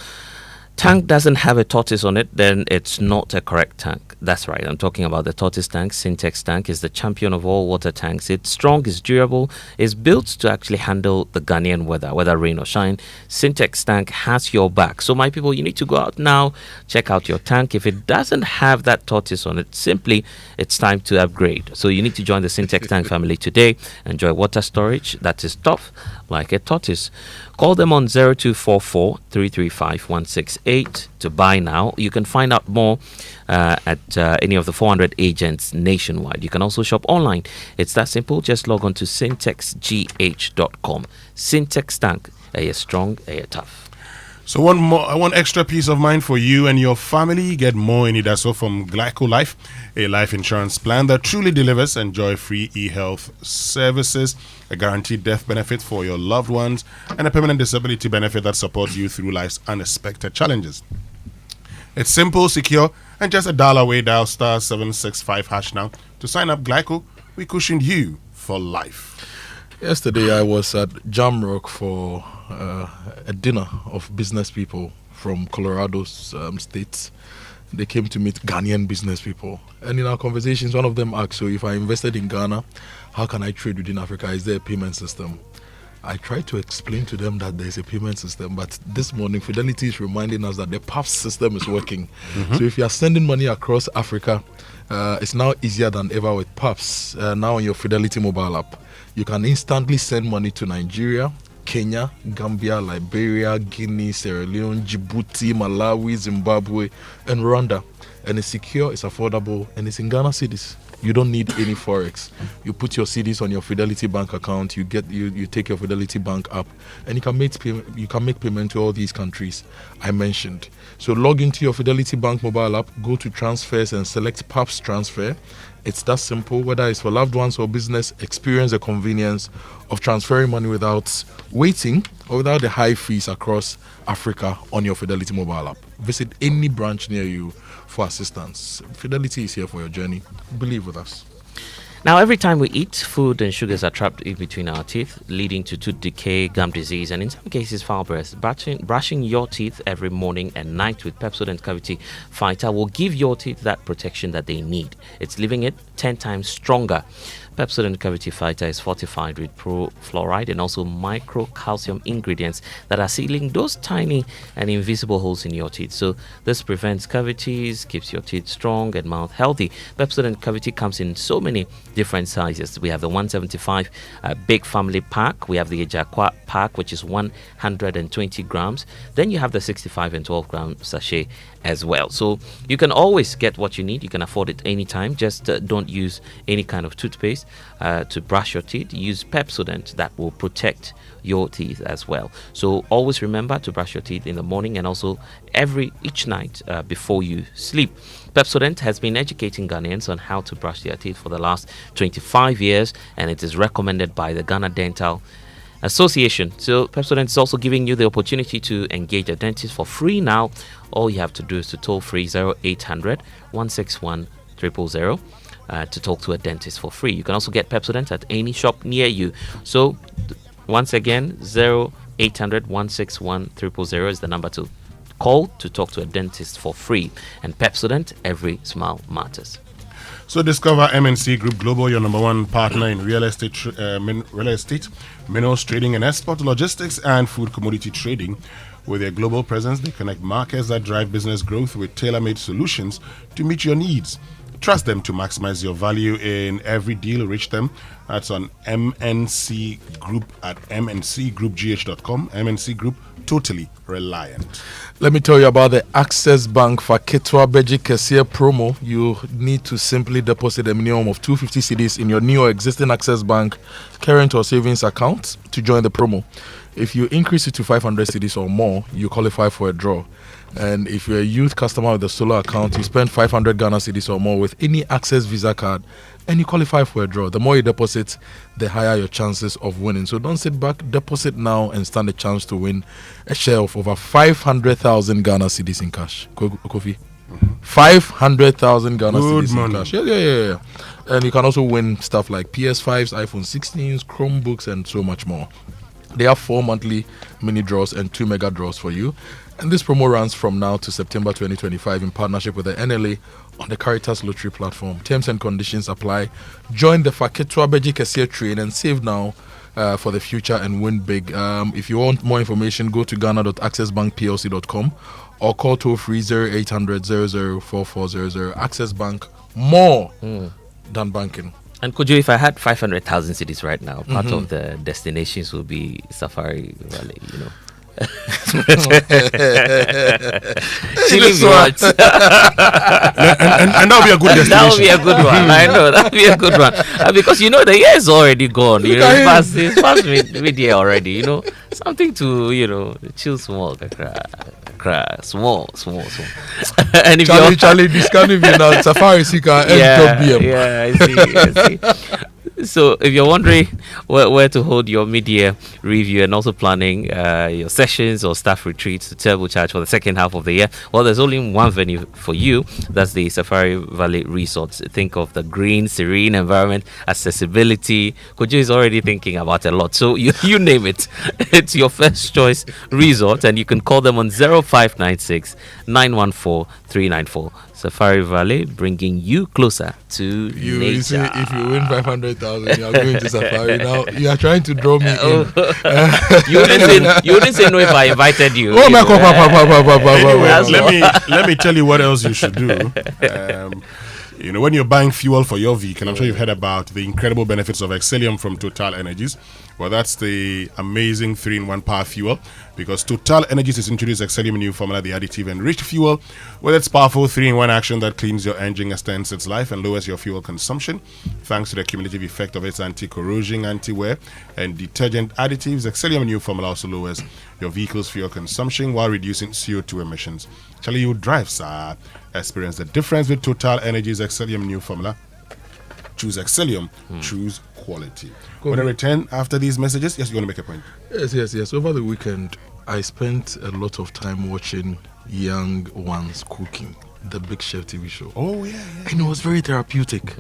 tank doesn't have a tortoise on it, then it's not a correct tank. That's right, I'm talking about the tortoise tank. Syntex tank is the champion of all water tanks. It's strong, it's durable, it's built to actually handle the Ghanaian weather, whether rain or shine. Syntex tank has your back. So my people, you need to go out now, check out your tank. If it doesn't have that tortoise on it, simply it's time to upgrade. So you need to join the Syntex tank family today. Enjoy water storage that is tough like a tortoise. Call them on 0244 335 168 to buy now. You can find out more at any of the 400 agents nationwide. You can also shop online. It's that simple. Just log on to syntexgh.com. Syntex tank, strong, tough. So one extra peace of mind for you and your family. Get more in it so from Glyco Life, a life insurance plan that truly delivers. Enjoy free e-health services, a guaranteed death benefit for your loved ones, and a permanent disability benefit that supports you through life's unexpected challenges. It's simple, secure, and just $1 away. Dial *765# now to sign up. Glyco, we cushioned you for life. Yesterday I was at Jamrock for a dinner of business people from Colorado states. They came to meet Ghanaian business people, and in our conversations one of them asked, so if I invested in Ghana, how can I trade within Africa? Is there a payment system? I tried to explain to them that there's a payment system, but this morning Fidelity is reminding us that the PAF system is working. So if you are sending money across Africa, it's now easier than ever with PAFs. Now on your Fidelity mobile app, you can instantly send money to Nigeria, Kenya, Gambia, Liberia, Guinea, Sierra Leone, Djibouti, Malawi, Zimbabwe, and Rwanda. And it's secure, it's affordable, and it's in Ghana cedis. You don't need any forex. You put your cedis on your Fidelity Bank account. You take your Fidelity Bank app, and you can make payment to all these countries I mentioned. So log into your Fidelity Bank mobile app, go to transfers, and select PAPS transfer. It's that simple. Whether it's for loved ones or business, experience the convenience of transferring money without waiting or without the high fees across Africa on your Fidelity mobile app. Visit any branch near you for assistance. Fidelity is here for your journey. Believe with us. Now, every time we eat, food and sugars are trapped in between our teeth, leading to tooth decay, gum disease, and in some cases, foul breath. Brushing your teeth every morning and night with Pepsodent Cavity Fighter will give your teeth that protection that they need. It's leaving it 10 times stronger. Pepsodent Cavity Fighter is fortified with fluoride and also micro-calcium ingredients that are sealing those tiny and invisible holes in your teeth. So this prevents cavities, keeps your teeth strong and mouth healthy. Pepsodent Cavity comes in so many different sizes. We have the 175 big family pack. We have the Ejakwa pack, which is 120 grams. Then you have the 65 and 12 gram sachet as well. So you can always get what you need. You can afford it anytime. Just don't use any kind of toothpaste to brush your teeth. Use Pepsodent that will protect your teeth as well. So always remember to brush your teeth in the morning and also each night before you sleep. Pepsodent has been educating Ghanaians on how to brush their teeth for the last 25 years, and it is recommended by the Ghana Dental Association. So Pepsodent is also giving you the opportunity to engage a dentist for free now. All you have to do is to toll free 0800 161 000 to talk to a dentist for free. You can also get Pepsodent at any shop near you. So once again, 0800 161 000 is the number to call to talk to a dentist for free. And Pepsodent, every smile matters. So discover MNC Group Global, your number one partner in real estate, minerals trading and export, logistics and food commodity trading. With their global presence, they connect markets that drive business growth with tailor-made solutions to meet your needs. Trust them to maximize your value in every deal. Reach them. That's on MNC Group at mncgroupgh.com. MNC Group, totally reliant. Let me tell you about the Access Bank Faketwa Beji Kesia promo. You need to simply deposit a minimum of 250 cedis in your new or existing Access Bank current or savings account to join the promo. If you increase it to 500 cedis or more, you qualify for a draw. And if you're a youth customer with a solo account, you spend 500 Ghana cedis or more with any Access Visa card, and you qualify for a draw. The more you deposit, the higher your chances of winning. So don't sit back, deposit now and stand a chance to win a share of over 500,000 Ghana cedis in cash. Kofi? 500,000 Ghana cedis in cash. Yeah. And you can also win stuff like PS5s, iPhone 16s, Chromebooks, and so much more. They have 4 monthly mini draws and 2 mega draws for you. And this promo runs from now to September 2025 in partnership with the NLA on the Caritas Lottery platform. Terms and conditions apply. Join the Faketwa Beji Kesia train and save now for the future and win big. If you want more information, go to ghana.accessbankplc.com or call toll free 0800 004400. Access Bank, more than banking. And Kojo, if I had 500,000 cities right now, part of the destinations will be Safari Valley, you know. Chilling what? and that'll be a good destination. That'll be a good one. I know that'll be a good one because you know the year is already gone. You know, it's past mid-year already. You know, something to chill small, small. And if Charlie, this kind of Safari Seeker, I see. So if you're wondering where to hold your mid-year review and also planning your sessions or staff retreats to turbocharge for the second half of the year, well, there's only one venue for you. That's the Safari Valley Resorts. Think of the green, serene environment, accessibility. Kojo is already thinking about a lot. So you name it. It's your first choice resort, and you can call them on 0596 914 394. Safari Valley, bringing you closer to nature. You see, if you win 500,000, you are going to Safari. Now you are trying to draw me in. You wouldn't say no if I invited you. Let me tell you what else you should do. When you're buying fuel for your vehicle, I'm sure you've heard about the incredible benefits of Excellium from Total Energies. Well, that's the amazing 3-in-1 power fuel, because Total Energies has introduced Excellium new formula, the additive enriched fuel, with its powerful 3-in-1 action that cleans your engine, extends its life, and lowers your fuel consumption. Thanks to the cumulative effect of its anti-corrosion, anti-wear, and detergent additives, Excellium new formula also lowers your vehicle's fuel consumption while reducing CO2 emissions. Charlie, you drive, sir. Experience the difference with Total Energies Excellium new formula. Choose Excellium, choose quality. When I return after these messages, yes, you want to make a point? Yes. Over the weekend, I spent a lot of time watching young ones cooking, the Big Chef TV show. Oh, yeah. And it was very therapeutic.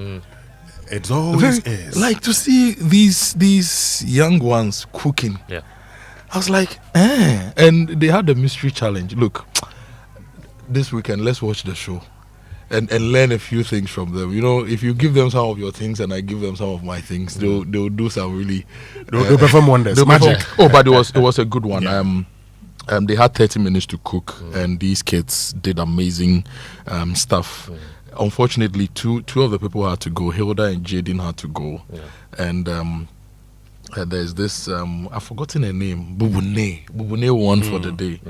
It always is. Like to see these young ones cooking. Yeah. I was like, And they had the mystery challenge. Look, this weekend, let's watch the show and learn a few things from them. If you give them some of your things and I give them some of my things, they'll do some really... They'll perform wonders. Magic. But it was a good one. Yeah. They had 30 minutes to cook, and these kids did amazing stuff. Unfortunately, two of the people had to go. Hilda and Jaden had to go. Yeah. And There's this I've forgotten her name. Bubune won for the day,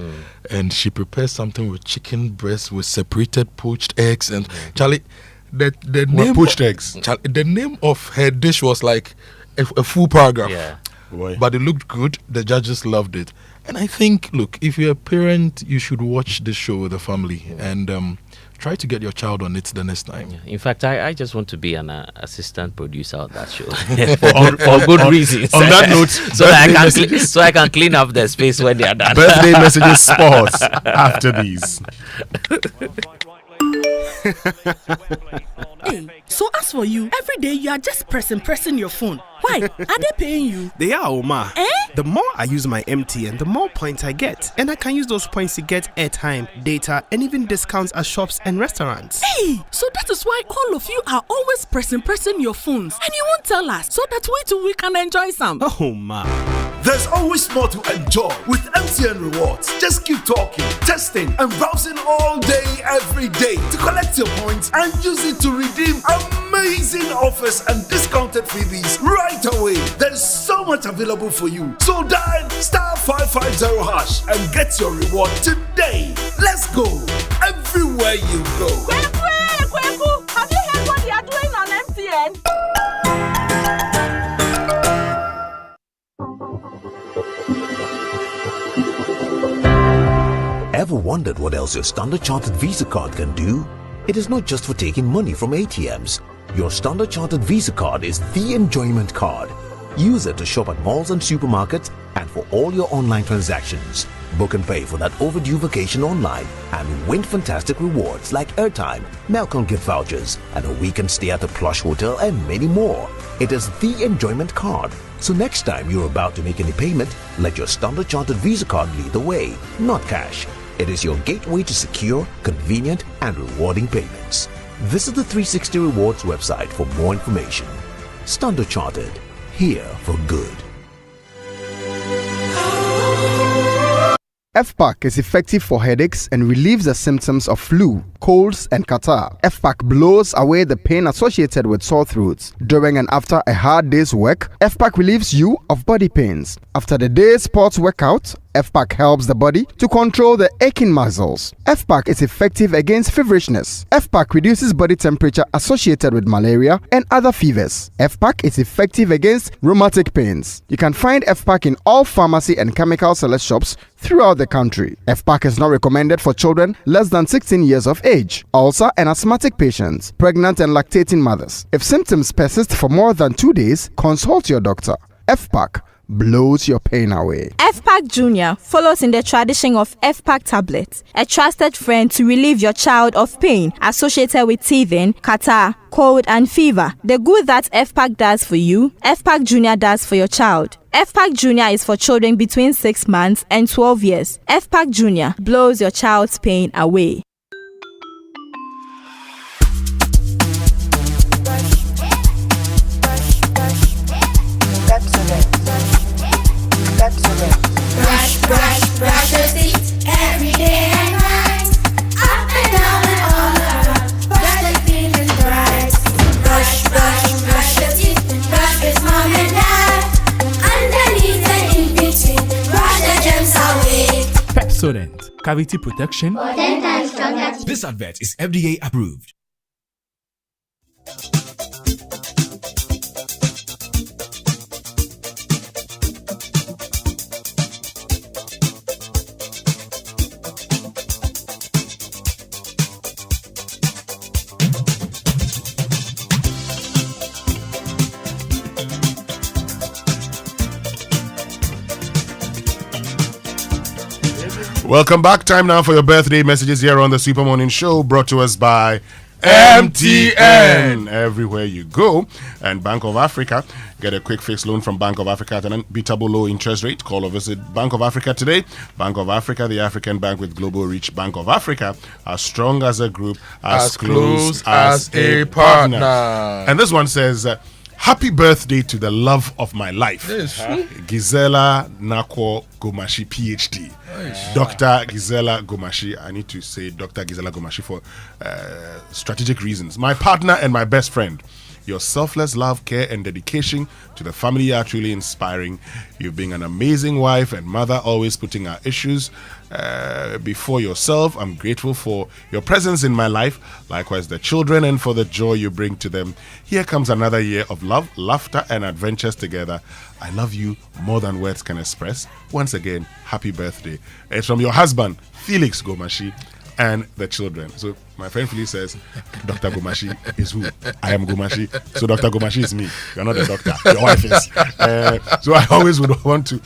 and she prepares something with chicken breast with separated poached eggs. And Charlie, the name poached eggs. Charlie, the name of her dish was like a full paragraph. Yeah. But it looked good. The judges loved it. And I think, look, if you're a parent, you should watch this show with the family and try to get your child on it the next time. Yeah. In fact, I just want to be an assistant producer of that show for good reasons. On that note, so I can clean up the space when they are done. Birthday messages sports after these. Hey, so as for you, every day you are just pressing your phone. Why? Are they paying you? They are, Oma. Eh? The more I use my MTN, the more points I get. And I can use those points to get airtime, data, and even discounts at shops and restaurants. Hey, so that is why all of you are always pressing your phones. And you won't tell us, so that we too we can enjoy some. Oh, ma. There's always more to enjoy with MTN Rewards. Just keep talking, testing, and browsing all day, every day to collect your points and use it to redeem amazing offers and discounted freebies right away. There's so much available for you. So dial *550# and get your reward today. Let's go everywhere you go. Kweku, have you heard what they are doing on MTN? Ever wondered what else your Standard Chartered Visa card can do? It is not just for taking money from ATMs. Your Standard Chartered Visa card is the enjoyment card. Use it to shop at malls and supermarkets and for all your online transactions. Book and pay for that overdue vacation online and win fantastic rewards like airtime, Melcom gift vouchers, and a weekend stay at a plush hotel and many more. It is the enjoyment card. So next time you're about to make any payment, let your Standard Chartered Visa card lead the way, not cash. It is your gateway to secure, convenient, and rewarding payments. Visit the 360 Rewards website for more information. Standard Chartered, here for good. FPAC is effective for headaches and relieves the symptoms of flu, colds, and catarrh. FPAC blows away the pain associated with sore throats. During and after a hard day's work, FPAC relieves you of body pains. After the day's sports workout, FPAC helps the body to control the aching muscles. FPAC is effective against feverishness. FPAC reduces body temperature associated with malaria and other fevers. FPAC is effective against rheumatic pains. You can find FPAC in all pharmacy and chemical select shops throughout the country. FPAC is not recommended for children less than 16 years of age, ulcer and asthmatic patients, pregnant and lactating mothers. If symptoms persist for more than 2 days, consult your doctor. FPAC blows your pain away. FPAC Junior follows in the tradition of FPAC tablets, a trusted friend to relieve your child of pain associated with teething, catarrh, cold and fever. The good that FPAC does for you, FPAC Junior does for your child. FPAC Junior is for children between 6 months and 12 years. FPAC Junior blows your child's pain away. Brush your teeth every day and night. Up and down and all around. Brush the clean and bright. Brush your teeth. Brush with mom and dad. Underneath and in between. Brush the germs away. Pepsodent, cavity protection. For 10 times stronger teeth. This advert is FDA approved. Welcome back. Time now for your birthday messages here on the Super Morning Show, brought to us by MTN. Everywhere you go. And Bank of Africa. Get a quick fixed loan from Bank of Africa at an unbeatable low interest rate. Call or visit Bank of Africa today. Bank of Africa, the African bank with global reach. Bank of Africa, as strong as a group, as close as a partner. And this one says, happy birthday to the love of my life, Gisela Nako Gomashi, PhD. Nice. Dr. Gisela Gomashi. I need to say Dr. Gisela Gomashi for strategic reasons. My partner and my best friend. Your selfless love, care, and dedication to the family are truly inspiring. You've been an amazing wife and mother, always putting our issues before yourself. I'm grateful for your presence in my life, likewise the children, and for the joy you bring to them. Here comes another year of love, laughter, and adventures together. I love you more than words can express. Once again, happy birthday. It's from your husband, Felix Gomashi, and the children. So my friend Felix says, Dr. Gomashi is who? I am Gomashi. So Dr. Gomashi is me. You're not the doctor. Your wife is. So I always would want to,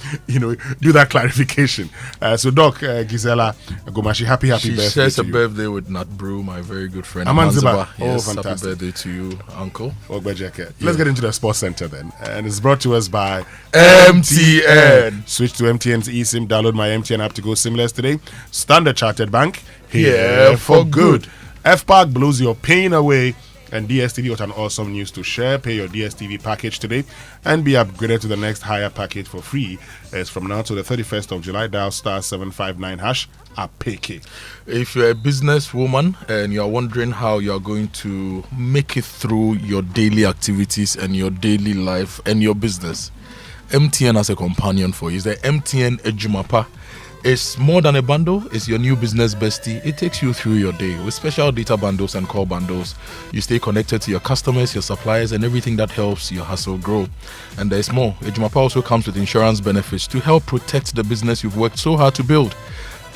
do that clarification. So Doc, Gisela Gomashi, happy birthday. She shares to a you. birthday with Nat Brew, my very good friend. Amanziba. Yes, fantastic. happy birthday to you, Uncle. Let's get into the Sports Center then. And it's brought to us by MTN. Switch to MTN's eSIM. Download my MTN app to go seamless today. Standard Chartered Bank. Here for good. FPAC blows your pain away. And DSTV got an awesome news to share. Pay your DSTV package today and be upgraded to the next higher package for free. It's from now to the 31st of July. Dial *759# APK. If you're a businesswoman and you're wondering how you're going to make it through your daily activities and your daily life and your business, MTN has a companion for you. It's the MTN Ejumapa. It's more than a bundle. It's your new business bestie. It takes you through your day with special data bundles and call bundles. You stay connected to your customers, your suppliers, and everything that helps your hustle grow. And there's more. Ejumapa also comes with insurance benefits to help protect the business you've worked so hard to build.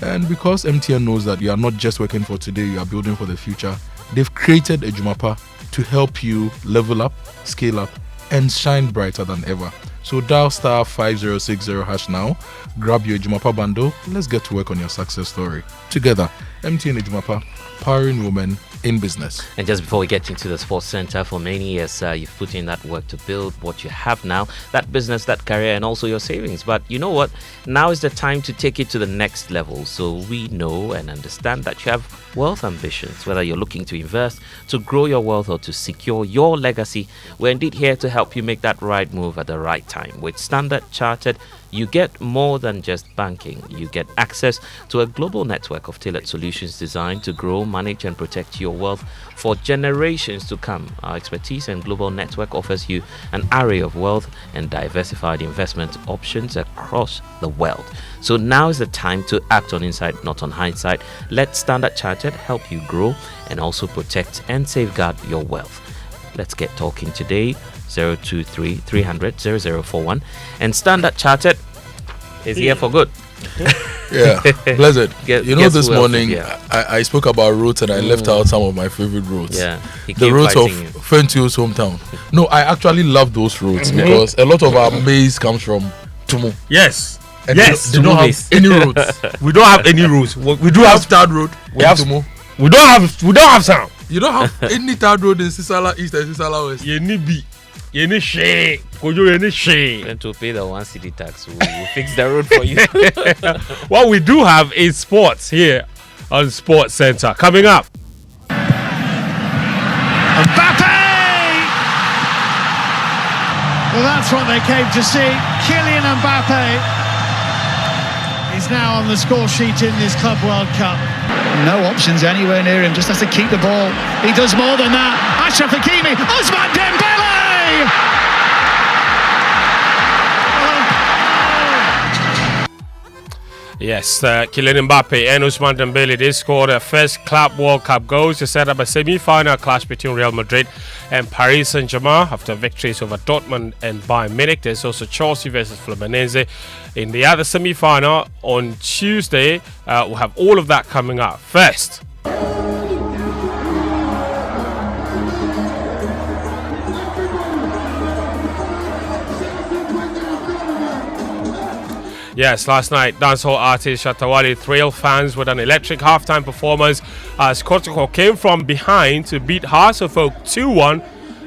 And because MTN knows that you are not just working for today, you are building for the future, they've created Ejumapa to help you level up, scale up, and shine brighter than ever. So dial *5060# now, grab your Ejumapa bundle, let's get to work on your success story. Together, MTN Ejumapa, powering women in business. And just before we get into the Sports Center, for many years you've put in that work to build what you have now, that business, that career, and also your savings. But you know what? Now is the time to take it to the next level. So we know and understand that you have wealth ambitions, whether you're looking to invest, to grow your wealth, or to secure your legacy. We're indeed here to help you make that right move at the right time. With Standard Chartered, you get more than just banking. You get access to a global network of tailored solutions designed to grow, manage, and protect your wealth for generations to come. Our expertise and global network offers you an array of wealth and diversified investment options across the world. So now is the time to act on insight, not on hindsight. Let Standard Chartered help you grow and also protect and safeguard your wealth. Let's get talking today. 023 300 0041, and Standard Chartered is here for good. Yeah, blessed. This morning I spoke about roads and I left out some of my favorite roads. Yeah, the roads of Fentio's hometown. No, I actually love those roads because a lot of our maize comes from Tumu. Yes. And yes, they don't have any roads. We don't have any roads. We do have Third Road. We have Tumu. We don't have some. You don't have any Third Road in Sisala East and Sisala West. You need be. You need shade. Kojo, you need shade. And to pay the 1 city tax, we'll fix the road for you. What we do have is sports here on Sports Center. Coming up. Mbappe! Well, that's what they came to see. Kylian Mbappe is now on the score sheet in this Club World Cup. No options anywhere near him, just has to keep the ball. He does more than that. Achraf Hakimi, Ousmane Dembele! Yes, Kylian Mbappe and Ousmane Dembele, they scored their first Club World Cup goals to set up a semi-final clash between Real Madrid and Paris Saint-Germain after victories over Dortmund and Bayern Munich. There's also Chelsea versus Fluminense in the other semi-final on Tuesday. We'll have all of that coming up. First, yes, last night, dancehall artist Shatawale thrilled fans with an electric halftime performance as Kojo came from behind to beat Hearts of Oak 2-1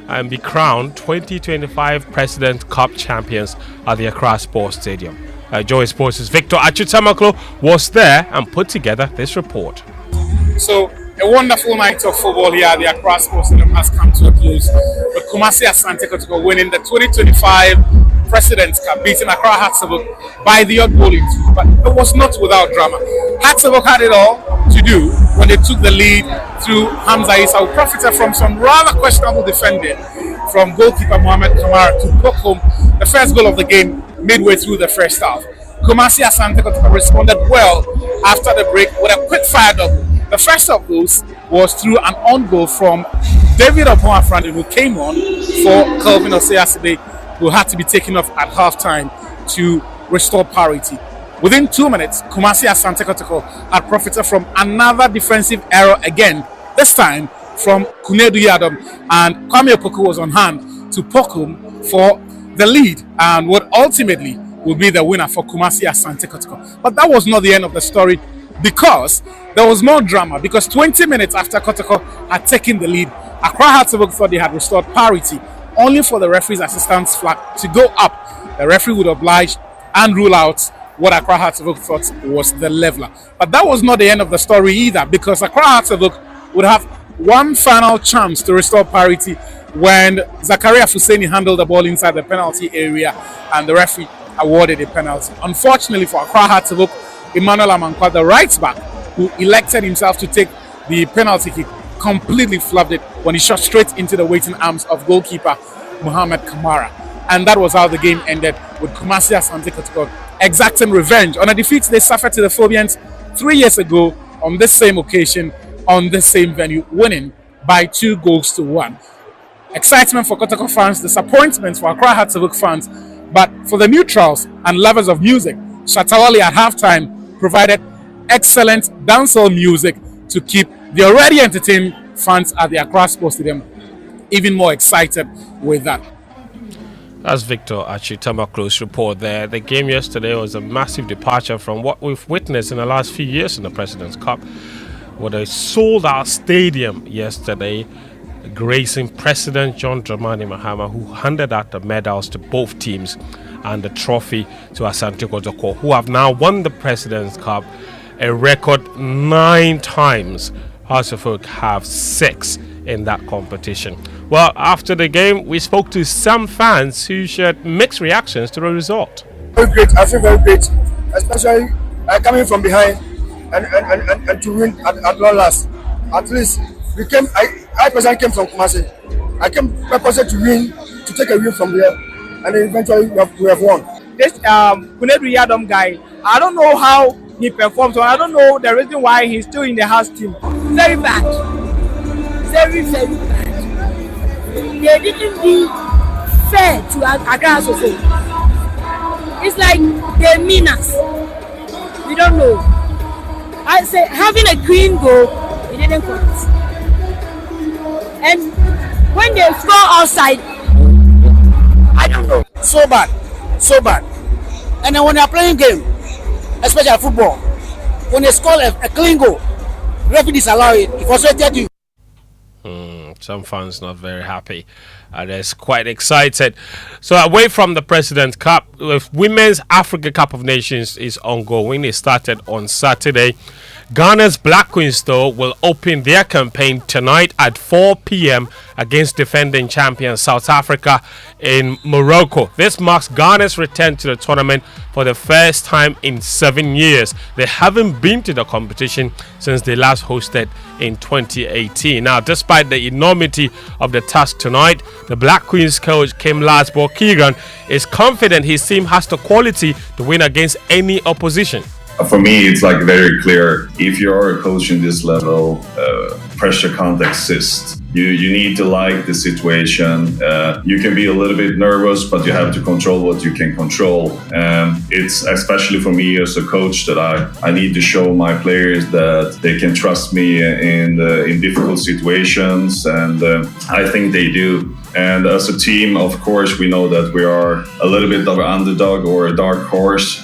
and be crowned 2025 President Cup champions at the Accra Sports Stadium. Joy Sports' Victor Achutamaklo was there and put together this report. So, a wonderful night of football here at the Accra Sports Stadium has come to a close, with Kumasi Asante Kotoko winning the 2025 President's Cup, beating Accra Hearts of Oak by the odd goal in two. But it was not without drama. Hearts of Oak had it all to do when they took the lead through Hamza Issa, who profited from some rather questionable defending from goalkeeper Mohamed Kamara to poke home the first goal of the game midway through the first half. Kumasi Asante Kotoko responded well after the break with a quick fire double. The first of those was through an on goal from David Amoah, who came on for Kelvin Oseaside, who had to be taken off at halftime to restore parity. Within 2 minutes, Kumasi Asante Kotoko had profited from another defensive error again, this time from Kunedu Yadom, and Kwame Opoku was on hand to poke home for the lead and what ultimately will be the winner for Kumasi Asante Kotoko. But that was not the end of the story, because there was more drama, because 20 minutes after Kotoko had taken the lead, Accra Hearts thought they had restored parity, only for the referee's assistant's flag to go up. The referee would oblige and rule out what Accra Hearts thought was the leveler. But that was not the end of the story either, because Accra Hearts would have one final chance to restore parity when Zakaria Fuseni handled the ball inside the penalty area and the referee awarded a penalty. Unfortunately for Accra Hearts, Emmanuel Amankwa, the right back, who elected himself to take the penalty kick, completely flubbed it when he shot straight into the waiting arms of goalkeeper Mohamed Kamara. And that was how the game ended, with Kumasi Asante Kotoko exacting revenge on a defeat they suffered to the Phobians 3 years ago on this same occasion, on this same venue, winning by 2-1. Excitement for Kotoko fans, disappointment for Accra Hearts fans, but for the neutrals and lovers of music, Shatawale at halftime provided excellent dancehall music to keep the already entertained fans at the Accra Sports Stadium even more excited with that. That's Victor Achitamaklo's report there. The game yesterday was a massive departure from what we've witnessed in the last few years in the President's Cup, with a sold-out stadium yesterday, gracing President John Dramani Mahama, who handed out the medals to both teams and the trophy to Asante Kotoko, who have now won the President's Cup a record 9 times. House of Oak have 6 in that competition. Well, after the game, we spoke to some fans who shared mixed reactions to the result. Very great. I feel very great, especially coming from behind and to win at long last. At least we came. I personally came from Kumasi. I came purposely to win, to take a win from there, and then eventually we have won. This Kunedu Yadom guy, I don't know how he performs, or I don't know the reason why he's still in the house team. Very bad. Very, very bad. They didn't be fair to Accra Association. It's like they mean us. We don't know. I say having a green goal, they didn't call it. And when they score outside, I don't know. So bad. So bad. And then when they're playing game, especially football, when they score a clean goal, referee disallow it. It frustrated you. Some fans not very happy. Others quite excited. So away from the President's Cup, Women's Africa Cup of Nations is ongoing. It started on Saturday. Ghana's Black Queens, though, will open their campaign tonight at 4 p.m. against defending champion South Africa in Morocco. This marks Ghana's return to the tournament for the first time in 7 years. They haven't been to the competition since they last hosted in 2018. Now, despite the enormity of the task tonight, the Black Queens coach Kim Lasbo Keegan is confident his team has the quality to win against any opposition. For me, it's like very clear. If you're a coach in this level, pressure can't exist. You need to like the situation. You can be a little bit nervous, but you have to control what you can control. It's especially for me as a coach that I need to show my players that they can trust me in difficult situations, and I think they do. And as a team, of course, we know that we are a little bit of an underdog or a dark horse.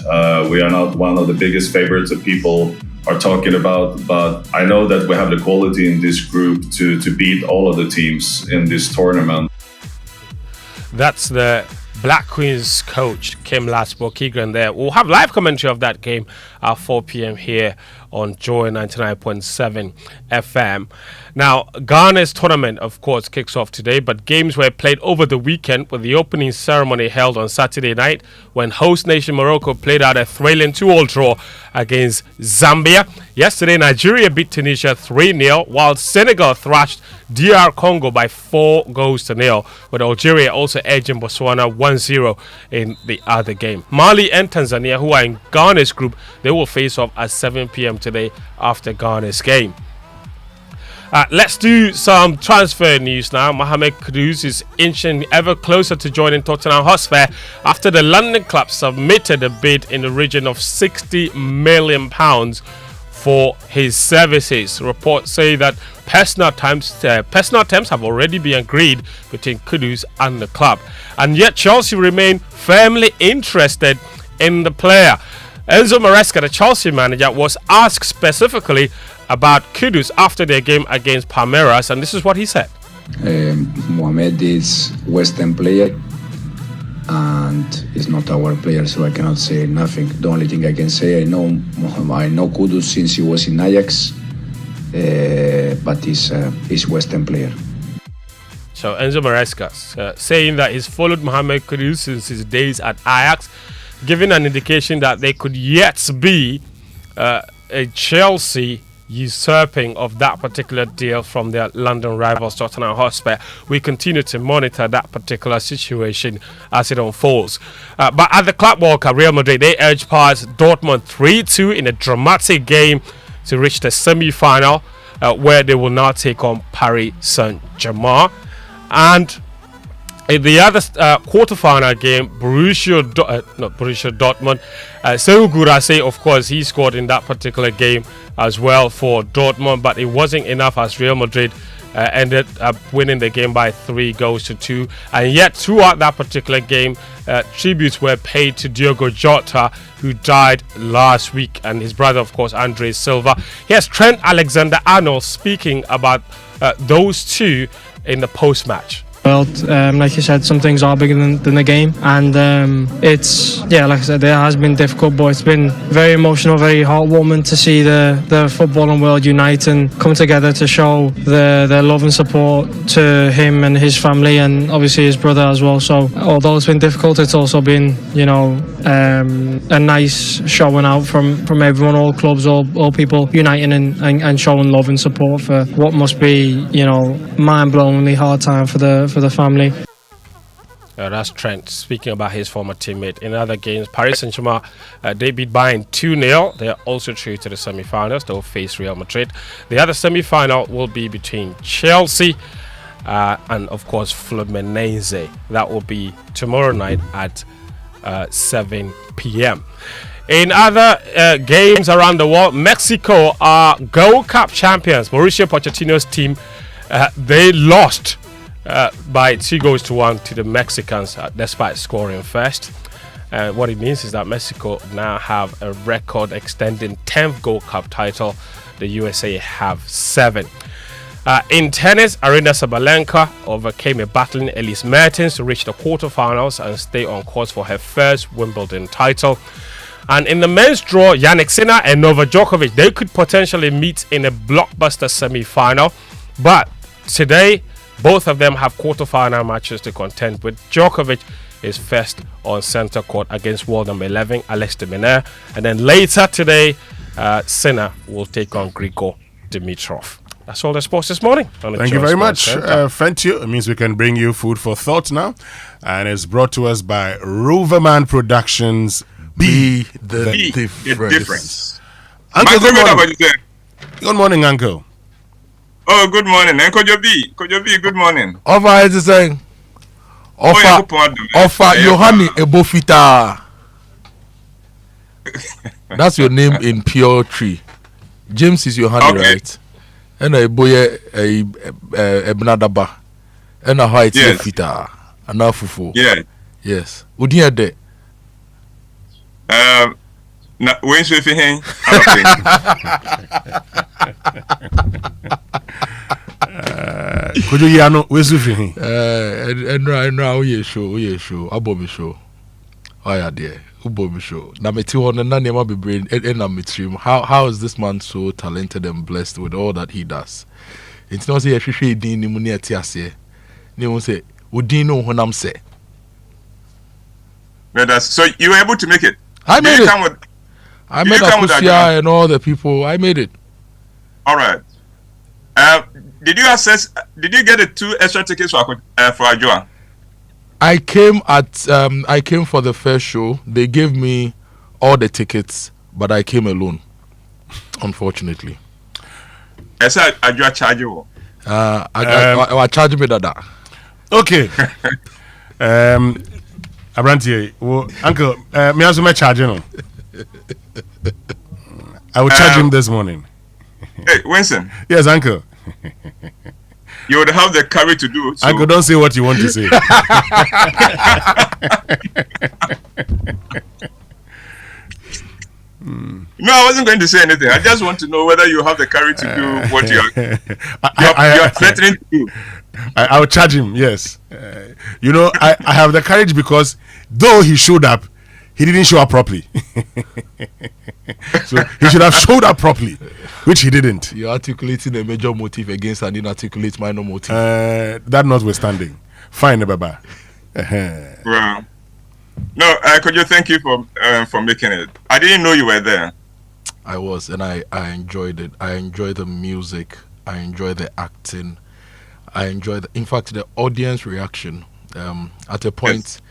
We are not one of the biggest favorites that people are talking about, but I know that we have the quality in this group to beat all of the teams in this tournament. That's the Black Queens coach Kim Laspo Kigran there. We'll have live commentary of that game at 4 p.m. here on Joy 99.7 FM. Now, Ghana's tournament, of course, kicks off today, but games were played over the weekend with the opening ceremony held on Saturday night when host nation Morocco played out a thrilling 2-all draw against Zambia. Yesterday, Nigeria beat Tunisia 3-0, while Senegal thrashed DR Congo by 4-0, with Algeria also edging Botswana 1-0 in the other game. Mali and Tanzania, who are in Ghana's group, they will face off at 7 p.m. today after Ghana's game. Let's do some transfer news now. Mohamed Kudus is inching ever closer to joining Tottenham Hotspur after the London club submitted a bid in the region of £60 million for his services. Reports say that personal terms have already been agreed between Kudus and the club, and yet Chelsea remain firmly interested in the player. Enzo Maresca, the Chelsea manager, was asked specifically about Kudus after their game against Palmeiras, and this is what he said. Mohamed is Western player and is not our player, so I cannot say nothing. The only thing I can say, I know Kudus since he was in Ajax, but he's Western player. So Enzo Maresca saying that he's followed Mohamed Kudus since his days at Ajax, giving an indication that there could yet be a Chelsea usurping of that particular deal from their London rivals Tottenham Hotspur. We continue to monitor that particular situation as it unfolds. But at the Club World Cup, Real Madrid, they edged past Dortmund 3-2 in a dramatic game to reach the semi-final, where they will now take on Paris Saint-Germain. And in the other quarter-final game, Borussia Dortmund, Sekou Guirassy, of course, he scored in that particular game as well for Dortmund, but it wasn't enough as Real Madrid ended up winning the game by 3-2. And yet, throughout that particular game, tributes were paid to Diogo Jota, who died last week, and his brother, of course, Andre Silva. Here's Trent Alexander-Arnold speaking about those two in the post-match. Well, like you said, some things are bigger than the game, and it's, like I said, it has been difficult, but it's been very emotional, very heartwarming to see the footballing world unite and come together to show their love and support to him and his family, and obviously his brother as well. So although it's been difficult, it's also been, a nice showing out from everyone, all clubs, all people uniting and showing love and support for what must be, mind-blowingly hard time for the family. That's Trent speaking about his former teammate. In other games, Paris Saint-Germain, they beat Bayern 2-0. They are also through to the semi-finals. They will face Real Madrid. The other semi-final will be between Chelsea and, of course, Fluminense. That will be tomorrow night at 7 p.m. In other games around the world, Mexico are Gold Cup champions. Mauricio Pochettino's team, they lost by 2-1 to the Mexicans, despite scoring first. What it means is that Mexico now have a record extending 10th Gold Cup title. The USA have 7. In tennis, Aryna Sabalenka overcame a battling Elise Mertens to reach the quarterfinals and stay on course for her first Wimbledon title. And in the men's draw, Jannik Sinner and Novak Djokovic, they could potentially meet in a blockbuster semi-final. But today, both of them have quarter-final matches to contend with. Djokovic is first on centre court against world number 11, Alex de Minaur. And then later today, Sinner will take on Grigor Dimitrov. That's all the sports this morning. Thank you very much, Fentio. It means we can bring you food for thought now. And it's brought to us by Roverman Productions. Be the difference. Uncle, good morning. Good morning, Uncle. Oh, good morning. And Kojo B, good morning. Offer is saying. Offer Yohani Ebofita. That's your name in pure tree. James is Yohani, okay, right? And a boy Ebnadaba. And a height Fita. And a fufu. Yeah. Yes. Would you hear When's with him? Kojo Yano, where's you feeling? And now, we show, Abomi show. Oh, yeah, dear. Ubomi show. Na me ti na nema be brain and na me trim. How is this man so talented and blessed with all that he does? It's not say hwehwe din ni mu na ati ase. Ne won say odin no honam say. So you were able to make it. I made it. I made Akusia and all the people. I made it. All right. Did you get the 2 extra tickets for Ajoa? I came for the first show. They gave me all the tickets, but I came alone, unfortunately. I said Ajoa charge you. I charge me that. Okay. Abrantie, uncle, me also my charge no. I will charge him this morning. Hey, Winston. Yes, uncle. You would have the courage to do so. Uncle, don't say what you want to say. No, I wasn't going to say anything. I just want to know whether you have the courage to do what you are threatening to do. I will charge him, yes. I have the courage because though he showed up, he didn't show up properly. So he should have showed up properly, which he didn't. You're articulating a major motive against an inarticulate minor motive. That notwithstanding. Fine, Baba. Well, no, Kojo, thank you for making it. I didn't know you were there. I was, and I enjoyed it. I enjoyed the music. I enjoyed the acting. I enjoyed, in fact, the audience reaction. At a point, yes.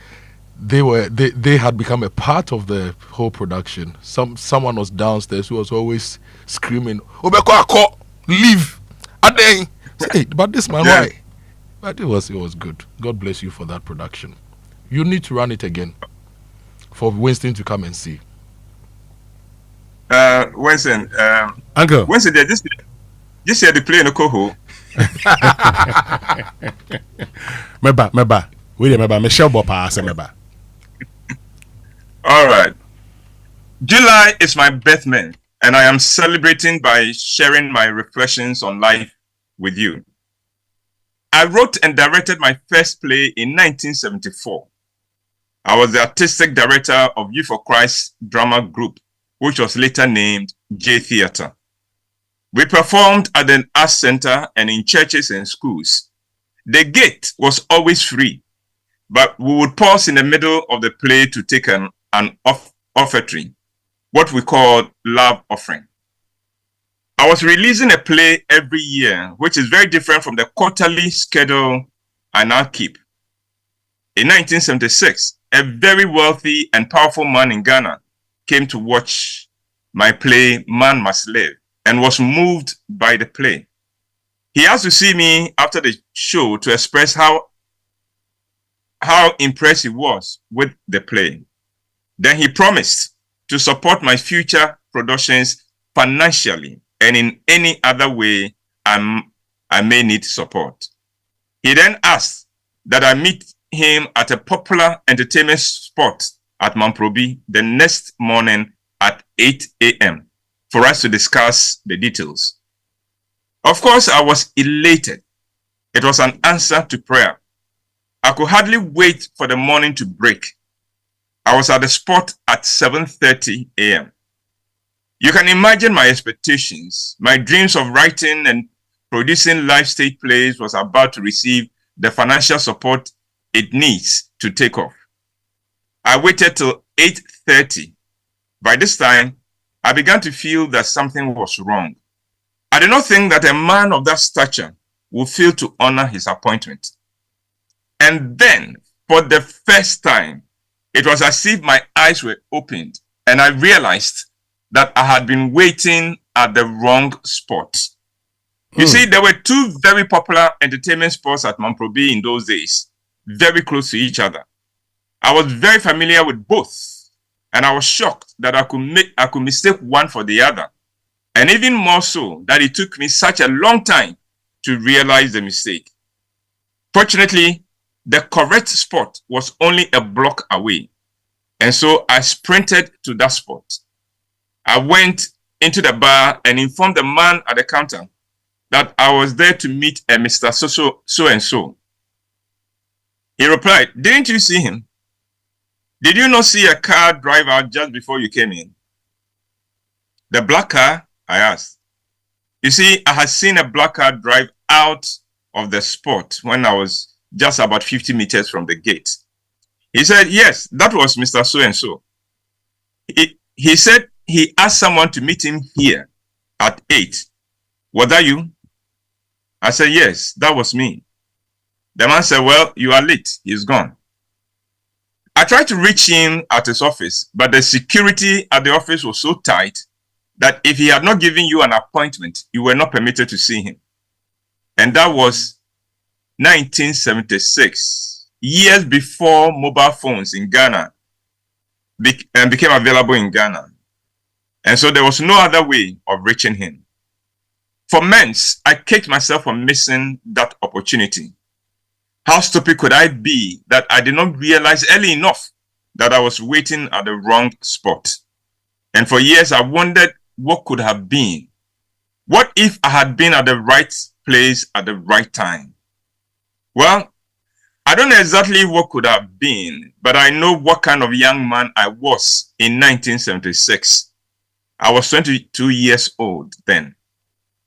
They had become a part of the whole production. Someone was downstairs who was always screaming, "Obeko, leave!" Hey, but this man, why? But it was good. God bless you for that production. You need to run it again for Winston to come and see. Winston, Uncle. Winston, just here to play in the Kojo. Meba. Wait a minute, Michelle Bopa, meba. All right. July is my birth month, and I am celebrating by sharing my reflections on life with you. I wrote and directed my first play in 1974. I was the artistic director of Youth for Christ drama group, which was later named J Theatre. We performed at an arts center and in churches and schools. The gate was always free, but we would pause in the middle of the play to take an offertory, what we called love offering. I was releasing a play every year, which is very different from the quarterly schedule I now keep. In 1976, a very wealthy and powerful man in Ghana came to watch my play, Man Must Live, and was moved by the play. He asked to see me after the show to express how impressed he was with the play. Then he promised to support my future productions financially and in any other way I may need support. He then asked that I meet him at a popular entertainment spot at Mamprobi the next morning at 8 a.m. for us to discuss the details. Of course, I was elated. It was an answer to prayer. I could hardly wait for the morning to break. I was at the spot at 7:30 a.m. You can imagine my expectations. My dreams of writing and producing live stage plays was about to receive the financial support it needs to take off. I waited till 8:30. By this time, I began to feel that something was wrong. I did not think that a man of that stature would fail to honor his appointment. And then, for the first time, it was as if my eyes were opened and I realized that I had been waiting at the wrong spot. You see, there were two very popular entertainment spots at Mamprobi in those days, very close to each other. I was very familiar with both, and I was shocked that I could mistake one for the other, and even more so that it took me such a long time to realize the mistake. Fortunately, the correct spot was only a block away, and so I sprinted to that spot. I went into the bar and informed the man at the counter that I was there to meet a Mr. So-and-so. He replied, didn't you see him? Did you not see a car drive out just before you came in? The black car? I asked. You see, I had seen a black car drive out of the spot when I was just about 50 meters from the gate. He said, yes, that was Mr. So-and-so. He said he asked someone to meet him here at 8. Was that you? I said, yes, that was me. The man said, well, you are late. He's gone. I tried to reach him at his office, but the security at the office was so tight that if he had not given you an appointment, you were not permitted to see him. And that was 1976, years before mobile phones in Ghana became available in Ghana. And so there was no other way of reaching him. For months, I kicked myself for missing that opportunity. How stupid could I be that I did not realize early enough that I was waiting at the wrong spot? And for years, I wondered what could have been. What if I had been at the right place at the right time? Well, I don't know exactly what could have been, but I know what kind of young man I was in 1976. I was 22 years old then.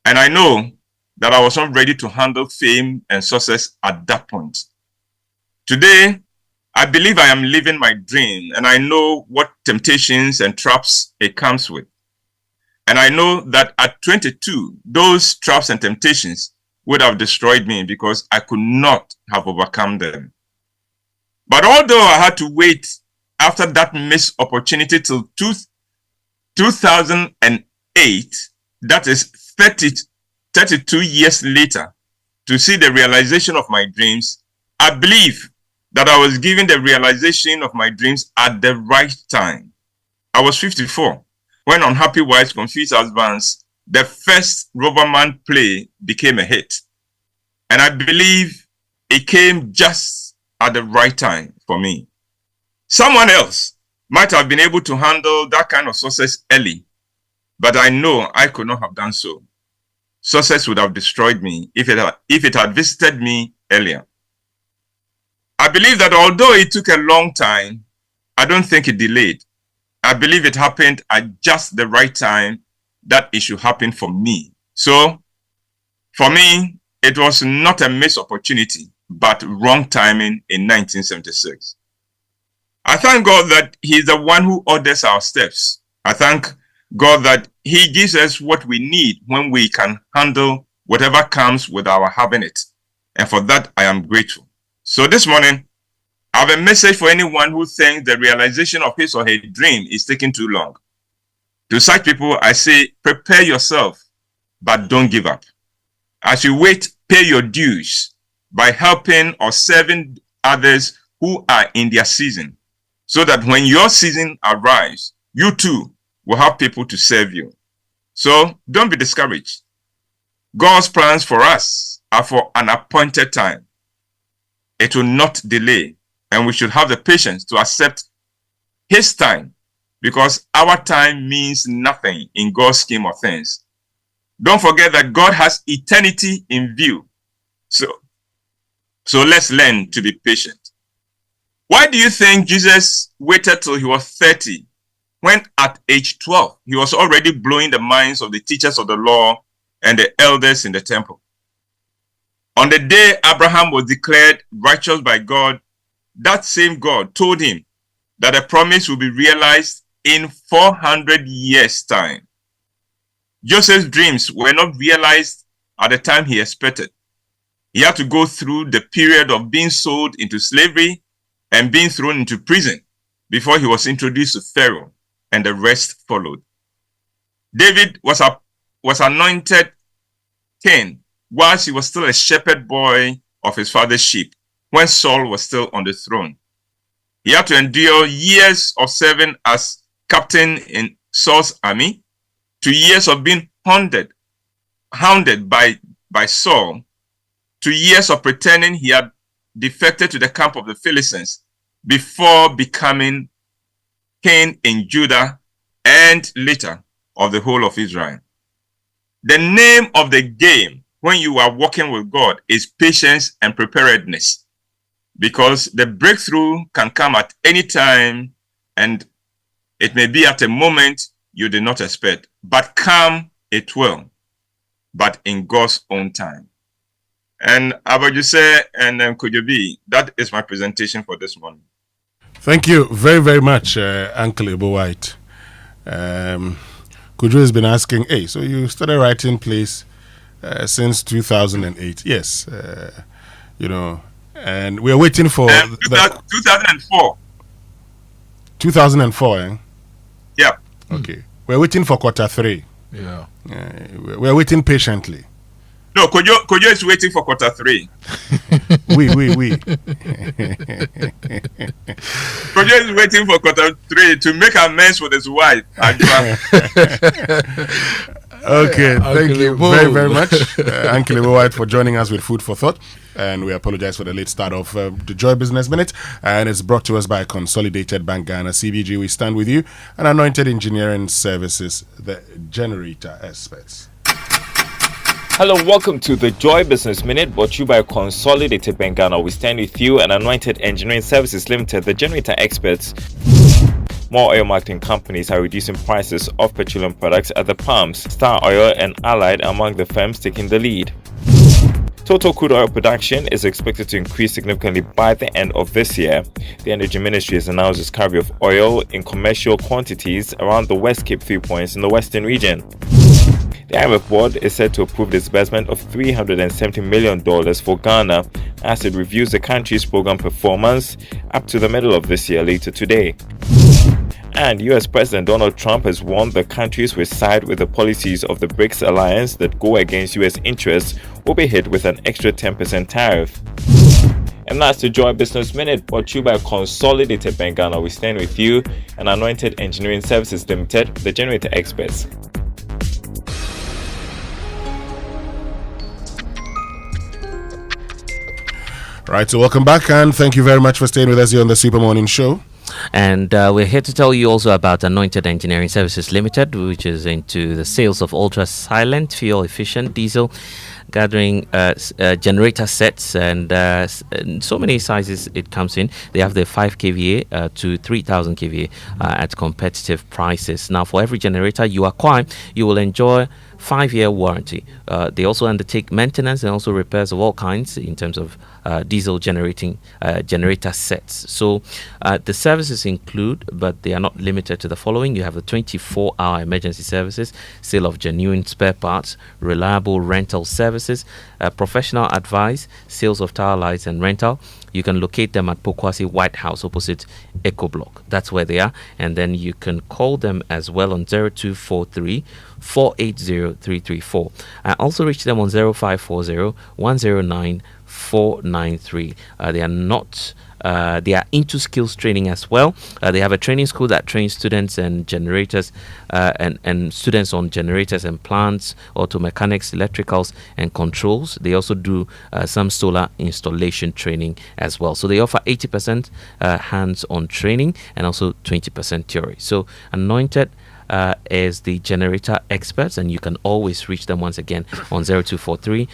And I know that I was not ready to handle fame and success at that point. Today, I believe I am living my dream, and I know what temptations and traps it comes with. And I know that at 22, those traps and temptations would have destroyed me because I could not have overcome them. But although I had to wait after that missed opportunity till 2008, that is 32 years later, to see the realization of my dreams, I believe that I was given the realization of my dreams at the right time. I was 54 when Unhappy Wives, Confused Husbands, the first Roverman play, became a hit. And I believe it came just at the right time for me. Someone else might have been able to handle that kind of success early, but I know I could not have done so. Success would have destroyed me if it had visited me earlier. I believe that although it took a long time, I don't think it delayed. I believe it happened at just the right time that it should happen for me. So, for me, it was not a missed opportunity, but wrong timing in 1976. I thank God that He is the one who orders our steps. I thank God that He gives us what we need when we can handle whatever comes with our having it. And for that, I am grateful. So this morning, I have a message for anyone who thinks the realization of his or her dream is taking too long. To such people, I say, prepare yourself, but don't give up. As you wait, pay your dues by helping or serving others who are in their season, so that when your season arrives, you too will have people to serve you. So don't be discouraged. God's plans for us are for an appointed time. It will not delay, and we should have the patience to accept His time, because our time means nothing in God's scheme of things. Don't forget that God has eternity in view. So let's learn to be patient. Why do you think Jesus waited till he was 30, when at age 12, he was already blowing the minds of the teachers of the law and the elders in the temple? On the day Abraham was declared righteous by God, that same God told him that a promise will be realized in 400 years' time. Joseph's dreams were not realized at the time he expected. He had to go through the period of being sold into slavery and being thrown into prison before he was introduced to Pharaoh, and the rest followed. David was anointed king whilst he was still a shepherd boy of his father's sheep, when Saul was still on the throne. He had to endure years of serving as captain in Saul's army, 2 years of being hounded by Saul, 2 years of pretending he had defected to the camp of the Philistines before becoming king in Judah and later of the whole of Israel. The name of the game when you are working with God is patience and preparedness, because the breakthrough can come at any time and it may be at a moment you did not expect, but come it will, but in God's own time. And Abajuse and Kojo B, that is my presentation for this morning. Thank you very, very much, Uncle Ibo White. Kojo has been asking, hey, so you started writing plays since 2008. Yes, and we're waiting for 2004. 2004, eh? Yeah. Okay. We're waiting for quarter 3. Yeah. We're waiting patiently. No, Kojo is waiting for quarter 3. We. Kojo is waiting for quarter 3 to make amends with his wife. Okay, thank you very, very much, Uncle Ibo White, for joining us with Food for Thought. And we apologize for the late start of the Joy Business Minute. And it's brought to us by Consolidated Bank Ghana, CBG. We stand with you, and Anointed Engineering Services, the generator experts. Hello, welcome to the Joy Business Minute, brought to you by Consolidated Bank Ghana. We stand with you, and Anointed Engineering Services Limited, the generator experts. More oil marketing companies are reducing prices of petroleum products at the pumps. Star Oil and Allied among the firms taking the lead. Total crude oil production is expected to increase significantly by the end of this year. The Energy Ministry has announced discovery of oil in commercial quantities around the West Cape 3 points in the Western region. The IMF board is set to approve disbursement of $370 million for Ghana as it reviews the country's program performance up to the middle of this year later today. And US President Donald Trump has warned the countries which side with the policies of the BRICS alliance that go against US interests will be hit with an extra 10% tariff. And that's the Joy Business Minute, brought to you by Consolidated Bank Ghana. We stand with you, and Anointed Engineering Services Limited, the generator experts. Right, so welcome back, and thank you very much for staying with us here on the Super Morning Show. And we're here to tell you also about Anointed Engineering Services Limited, which is into the sales of ultra-silent, fuel-efficient diesel gathering generator sets, and so many sizes it comes in. They have the 5 kVA to 3000 kVA at competitive prices. Now, for every generator you acquire, you will enjoy 5-year warranty. They also undertake maintenance and also repairs of all kinds in terms of diesel generator sets. So the services include, but they are not limited to the following. You have the 24-hour emergency services, sale of genuine spare parts, reliable rental services, professional advice, sales of tower lights and rental. You can locate them at Pokwasi White House opposite Eco Block. That's where they are. And then you can call them as well on 0243 480 334. Also reach them on 0540 109 493. They are not. They are into skills training as well. They have a training school that trains students and generators and students on generators and plants, auto mechanics, electricals and controls. They also do some solar installation training as well. So they offer 80% hands-on training and also 20% theory. So Anointed is the generator experts, and you can always reach them once again on 0243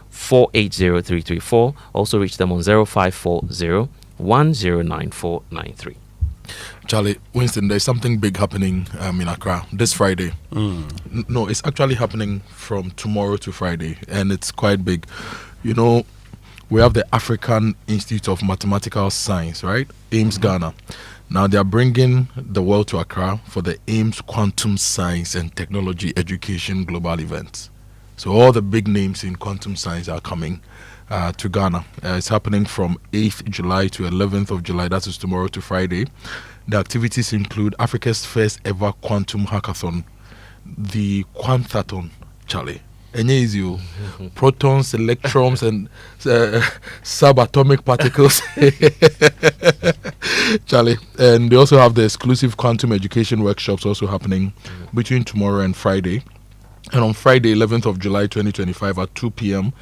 480 334. Also reach them on 0540 109493. Charlie, Winston, there's something big happening in Accra this Friday. No, it's actually happening from tomorrow to Friday, and it's quite big. You know, we have the African Institute of Mathematical Science, right? AIMS Ghana. Now they are bringing the world to Accra for the AIMS Quantum Science and Technology Education Global Event. So all the big names in quantum science are coming to Ghana. It's happening from 8th July to 11th of July. That is tomorrow to Friday. The activities include Africa's first ever quantum hackathon, the Quantathon, Charlie. Easy, protons, electrons, and subatomic particles. Charlie. And they also have the exclusive quantum education workshops also happening between tomorrow and Friday. And on Friday, 11th of July 2025 at 2 p.m.,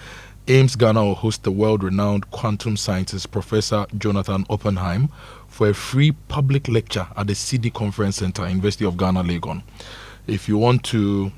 AIMS Ghana will host the world-renowned quantum scientist Professor Jonathan Oppenheim for a free public lecture at the CD Conference Center, University of Ghana, Legon. If you want to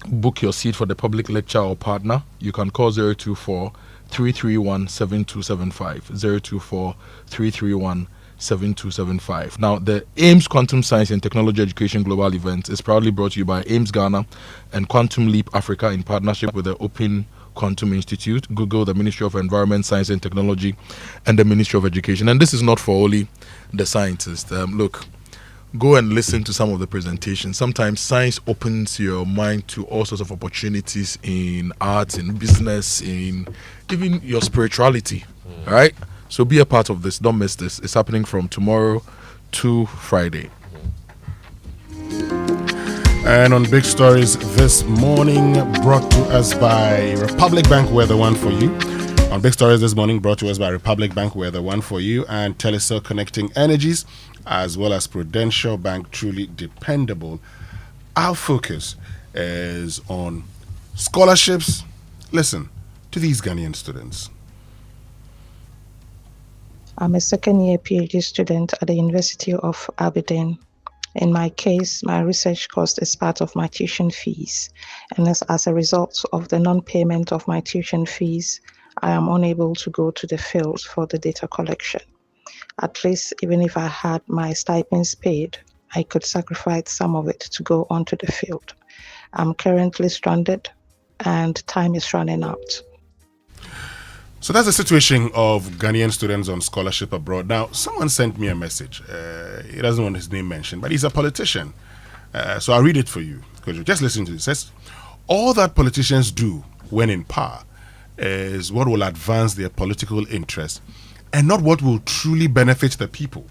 book your seat for the public lecture or partner, you can call 024 331 7275. 024 331 7275. Now, the AIMS Quantum Science and Technology Education Global Event is proudly brought to you by AIMS Ghana and Quantum Leap Africa in partnership with the Open Quantum Institute, Google, the Ministry of Environment, Science and Technology, and the Ministry of Education. And this is not for only the scientists. Look, go and listen to some of the presentations. Sometimes science opens your mind to all sorts of opportunities in arts, in business, in even your spirituality. All right? So be a part of this. Don't miss this. It's happening from tomorrow to Friday. And on Big Stories this morning, brought to us by Republic Bank, we're the one for you. On Big Stories this morning, brought to us by Republic Bank, we're the one for you, and Telecel Connecting Energies, as well as Prudential Bank, truly dependable. Our focus is on scholarships. Listen to these Ghanaian students. I'm a second-year PhD student at the University of Aberdeen. In my case, my research cost is part of my tuition fees, and as a result of the non-payment of my tuition fees, I am unable to go to the field for the data collection. At least, even if I had my stipends paid, I could sacrifice some of it to go onto the field. I'm currently stranded, and time is running out. So that's the situation of Ghanaian students on scholarship abroad. Now, someone sent me a message. He doesn't want his name mentioned, but he's a politician. So I'll read it for you. Kojo, just listen to this. It says, all that politicians do when in power is what will advance their political interests and not what will truly benefit the people.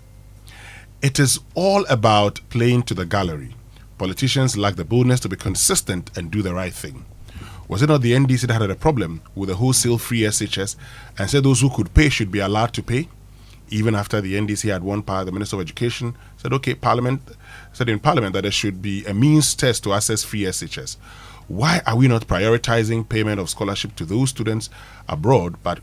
It is all about playing to the gallery. Politicians lack the boldness to be consistent and do the right thing. Was it not the NDC that had a problem with the wholesale free SHS and said those who could pay should be allowed to pay? Even after the NDC had won power, the Minister of Education said, okay, Parliament said in Parliament that there should be a means test to access free SHS. Why are we not prioritizing payment of scholarship to those students abroad but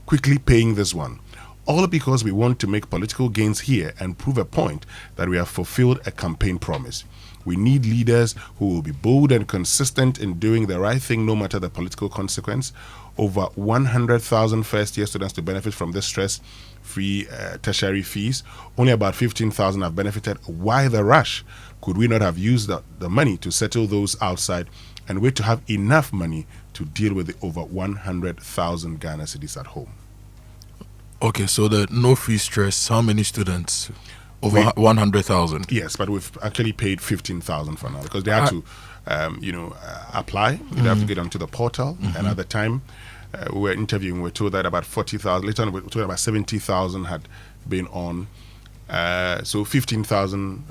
quickly paying this one? All because we want to make political gains here and prove a point that we have fulfilled a campaign promise. We need leaders who will be bold and consistent in doing the right thing no matter the political consequence. Over 100,000 first-year students to benefit from this stress-free tertiary fees. Only about 15,000 have benefited. Why the rush? Could we not have used the money to settle those outside and wait to have enough money to deal with the over 100,000 Ghana cedis at home? Okay, so the no-fee stress, how many students? Over 100,000. Yes, but we've actually paid 15,000 for now because they had to, apply. They have to get onto the portal. And at the time we were interviewing, we were told that about 40,000. Later on, we were told about 70,000 had been on. So 15,000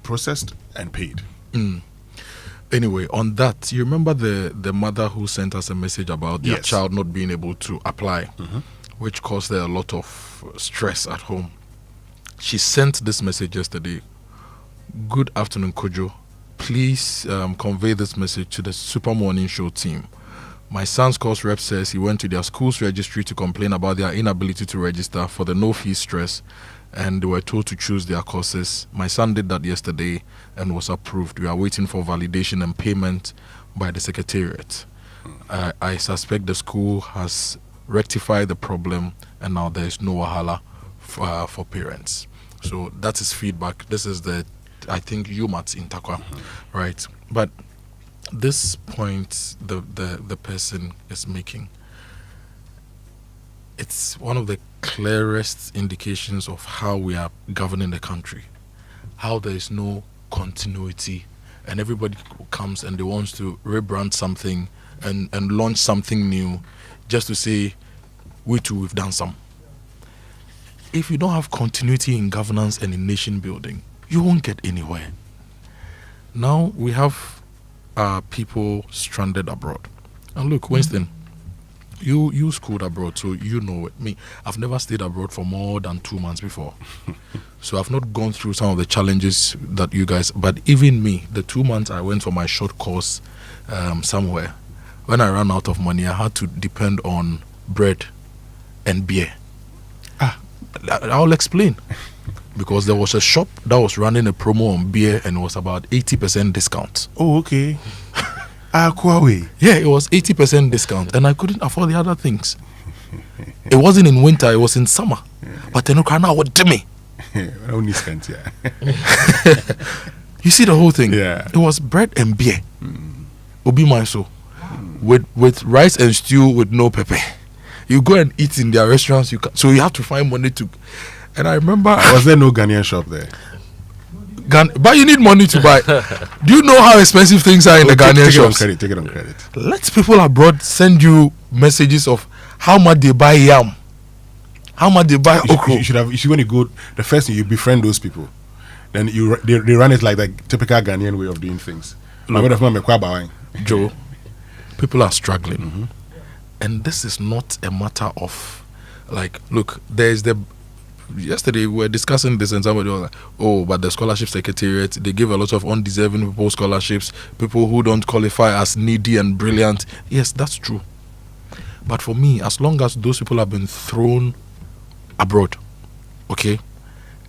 processed and paid. Anyway, on that, you remember the mother who sent us a message about their child not being able to apply, which caused her a lot of stress at home. She sent this message yesterday. Good afternoon, Kojo. Please convey this message to the Super Morning Show team. My son's course rep says he went to their school's registry to complain about their inability to register for the no-fee stress, and they were told to choose their courses. My son did that yesterday and was approved. We are waiting for validation and payment by the Secretariat. I suspect the school has rectified the problem and now there is no wahala for parents. So that is feedback. This is I think UMAT in Takwa, right? But this point the person is making, it's one of the clearest indications of how we are governing the country, how there is no continuity, and everybody comes and they wants to rebrand something and launch something new just to say, we too, we've done some. If you don't have continuity in governance and in nation building, you won't get anywhere. Now we have people stranded abroad. And look, Winston, you schooled abroad, so you know it. Me, I've never stayed abroad for more than 2 months before. So I've not gone through some of the challenges that you guys, but even me, the 2 months I went for my short course somewhere, when I ran out of money, I had to depend on bread and beer. I'll explain. Because there was a shop that was running a promo on beer and it was about 80% discount. Oh, okay. Yeah, it was 80% discount, and I couldn't afford the other things. It wasn't in winter; it was in summer. But then what do me? Only spent, yeah. You see the whole thing. Yeah. It was bread and beer. Obi Maiso, with rice and stew with no pepper. You go and eat in their restaurants. So you have to find money to. And I remember, was there no Ghanaian shop there? But you need money to buy. Do you know how expensive things are in the Ghanaian shops? Take it on credit. Let people abroad send you messages of how much they buy yam, how much they buy okra. You should when you go, the first thing you befriend those people, then they run it like the typical Ghanaian way of doing things. Joe, people are struggling, and this is not a matter of like, look, there's the. Yesterday we were discussing this and somebody was like, oh, but the scholarship secretariat, they give a lot of undeserving people scholarships, people who don't qualify as needy and brilliant. Yes, that's true. But for me, as long as those people have been thrown abroad, okay,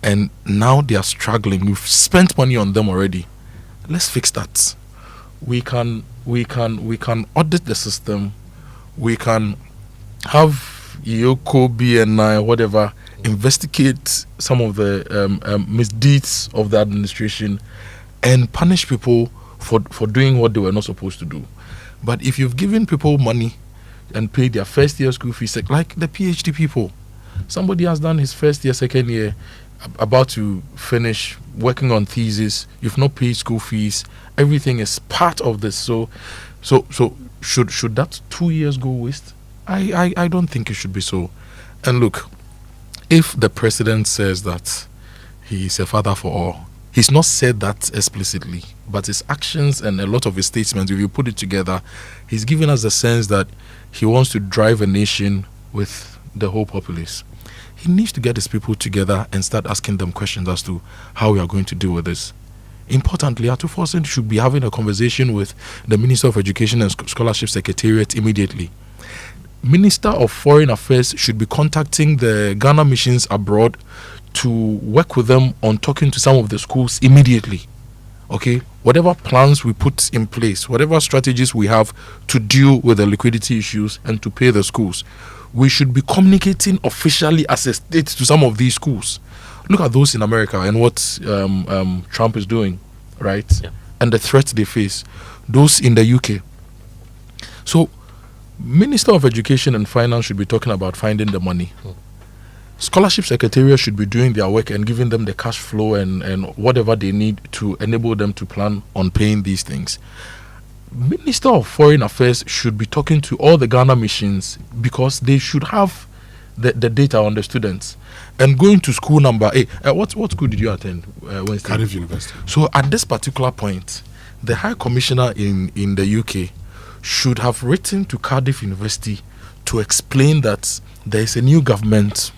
and now they are struggling, we've spent money on them already, let's fix that. We can audit the system. We can have Yoko, BNI, whatever, investigate some of the misdeeds of the administration and punish people for doing what they were not supposed to do. But if you've given people money and paid their first year school fees, like the PhD people, somebody has done his first year, second year, about to finish working on thesis, you've not paid school fees, everything is part of this. So should that 2 years go waste? I don't think it should be so. And look, if the president says that he is a father for all, he's not said that explicitly, but his actions and a lot of his statements, if you put it together, he's giving us the sense that he wants to drive a nation with the whole populace. He needs to get his people together and start asking them questions as to how we are going to deal with this. Importantly, Atufosin should be having a conversation with the Minister of Education and Scholarship Secretariat immediately. Minister of Foreign Affairs should be contacting the Ghana missions abroad to work with them on talking to some of the schools immediately. Okay, whatever plans we put in place, whatever strategies we have to deal with the liquidity issues and to pay the schools, we should be communicating officially as a state to some of these schools. Look at those in America and what Trump is doing, right? Yeah. And the threats they face. Those in the UK. So, Minister of Education and Finance should be talking about finding the money. Scholarship Secretariat should be doing their work and giving them the cash flow and whatever they need to enable them to plan on paying these things. Minister of Foreign Affairs should be talking to all the Ghana missions because they should have the data on the students. And going to school number 8, what school did you attend? Winston? Cardiff University. So at this particular point, the High Commissioner in the UK should have written to Cardiff University to explain that there is a new government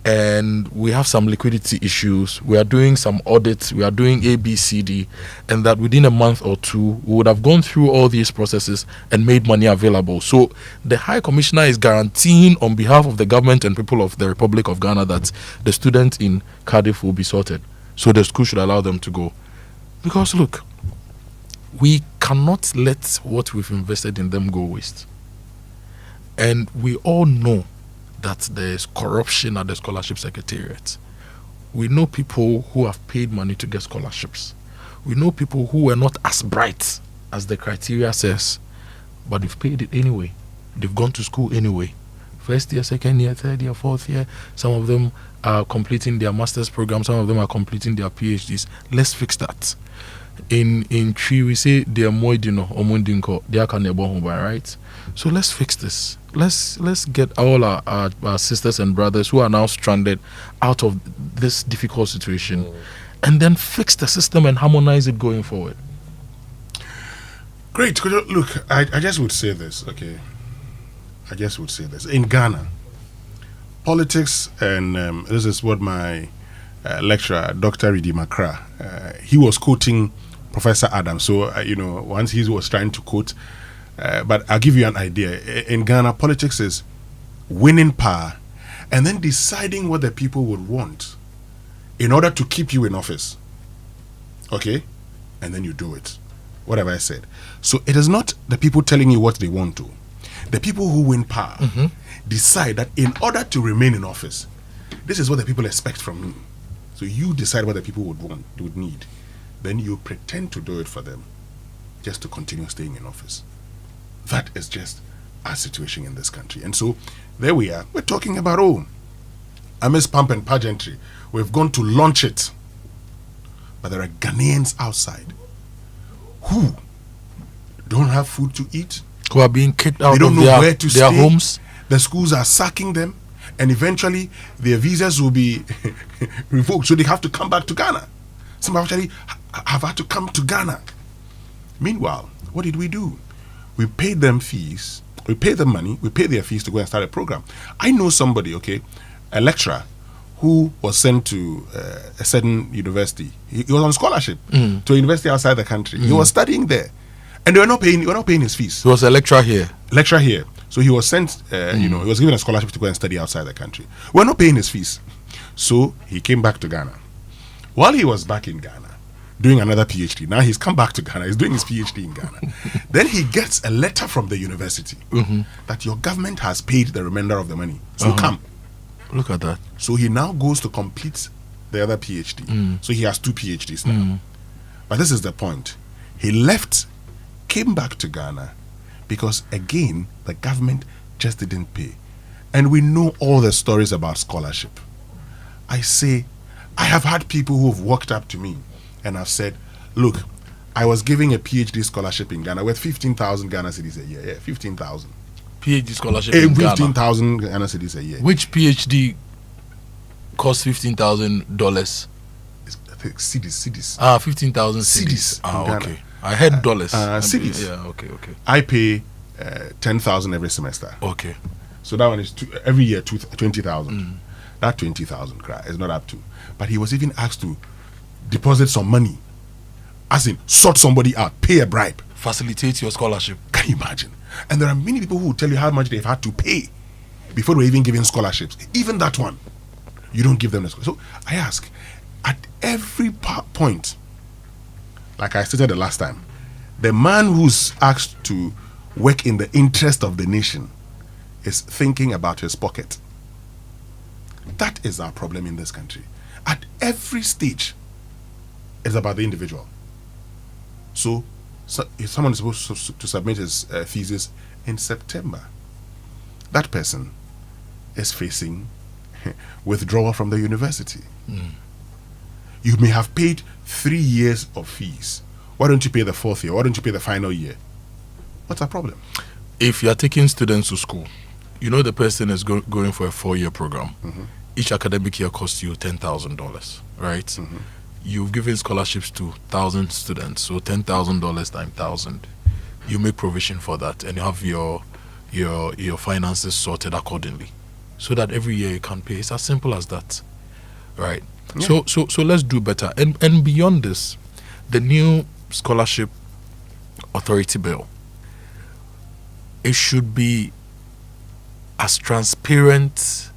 and we have some liquidity issues. We are doing some audits. We are doing ABCD, and that within a month or two, we would have gone through all these processes and made money available. So the High Commissioner is guaranteeing on behalf of the government and people of the Republic of Ghana that the students in Cardiff will be sorted. So the school should allow them to go. Because look, we cannot let what we've invested in them go waste. And we all know that there's corruption at the Scholarship Secretariat. We know people who have paid money to get scholarships. We know people who were not as bright as the criteria says, but they've paid it anyway. They've gone to school anyway. First year, second year, third year, fourth year. Some of them are completing their master's program. Some of them are completing their PhDs. Let's fix that. In Tree, we say they are moidino or mundinko. They are right? So let's fix this. Let's get all our sisters and brothers who are now stranded out of this difficult situation, and then fix the system and harmonize it going forward. Great. Kojo, look, I just would say this, okay? I just would say this. In Ghana, politics, and this is what my lecturer, Dr. Ridi Makra, he was quoting Professor Adams. So, once he was trying to quote, but I'll give you an idea. In Ghana, politics is winning power and then deciding what the people would want in order to keep you in office. Okay? And then you do it. What have I said? So it is not the people telling you what they want to. The people who win power decide that in order to remain in office, this is what the people expect from me. So you decide what the people would need. Then you pretend to do it for them just to continue staying in office. That is just our situation in this country. And so there we are. We're talking about, amidst pomp and pageantry, we've gone to launch it. But there are Ghanaians outside who don't have food to eat. Who are being kicked out they don't of know where to their stay. homes. The schools are sacking them, and eventually their visas will be revoked, so they have to come back to Ghana. Some actually have had to come to Ghana. Meanwhile, what did we do? We paid them fees. We paid them money. We paid their fees to go and start a program. I know somebody, a lecturer, who was sent to a certain university. He was on scholarship to a university outside the country. He was studying there, and they were not paying his fees. He was a lecturer here. So he was sent, he was given a scholarship to go and study outside the country. We're not paying his fees. So he came back to Ghana. While he was back in Ghana, doing another PhD, now he's come back to Ghana, he's doing his PhD in Ghana. Then he gets a letter from the university that your government has paid the remainder of the money. So come. Look at that. So he now goes to complete the other PhD. So he has 2 PhDs now. But this is the point. He left, came back to Ghana, because again, the government just didn't pay. And we know all the stories about scholarship. I say, I have had people who have walked up to me and have said, look, I was giving a PhD scholarship in Ghana worth 15,000 Ghana cedis a year. Yeah, 15,000. PhD scholarship in Ghana. 15,000 Ghana cedis a year. Which PhD costs $15,000? Cedis. 15,000 cedis. Okay. I heard dollars. Cedis. Yeah, okay. I pay 10,000 every semester. Okay. So that one is every year 20,000. That 20,000 is not up to. But he was even asked to deposit some money, as in sort somebody out, pay a bribe, facilitate your scholarship. Can you imagine? And there are many people who will tell you how much they've had to pay before they're even given scholarships. Even that one, you don't give them the scholarship. So I ask, at every point, like I stated the last time, the man who's asked to work in the interest of the nation is thinking about his pocket. That is our problem in this country. At every stage, it's about the individual. So if someone is supposed to submit his thesis in September, that person is facing withdrawal from the university. You may have paid 3 years of fees. Why don't you pay the 4th year? Why don't you pay the final year? What's our problem? If you are taking students to school, you know the person is going for a 4-year program. Each academic year costs you $10,000, right? You've given scholarships to 1,000 students, so $10,000 times 1,000. You make provision for that, and you have your finances sorted accordingly, so that every year you can pay. It's as simple as that, right? Yeah. So let's do better. And beyond this, the new scholarship authority bill, it should be as transparent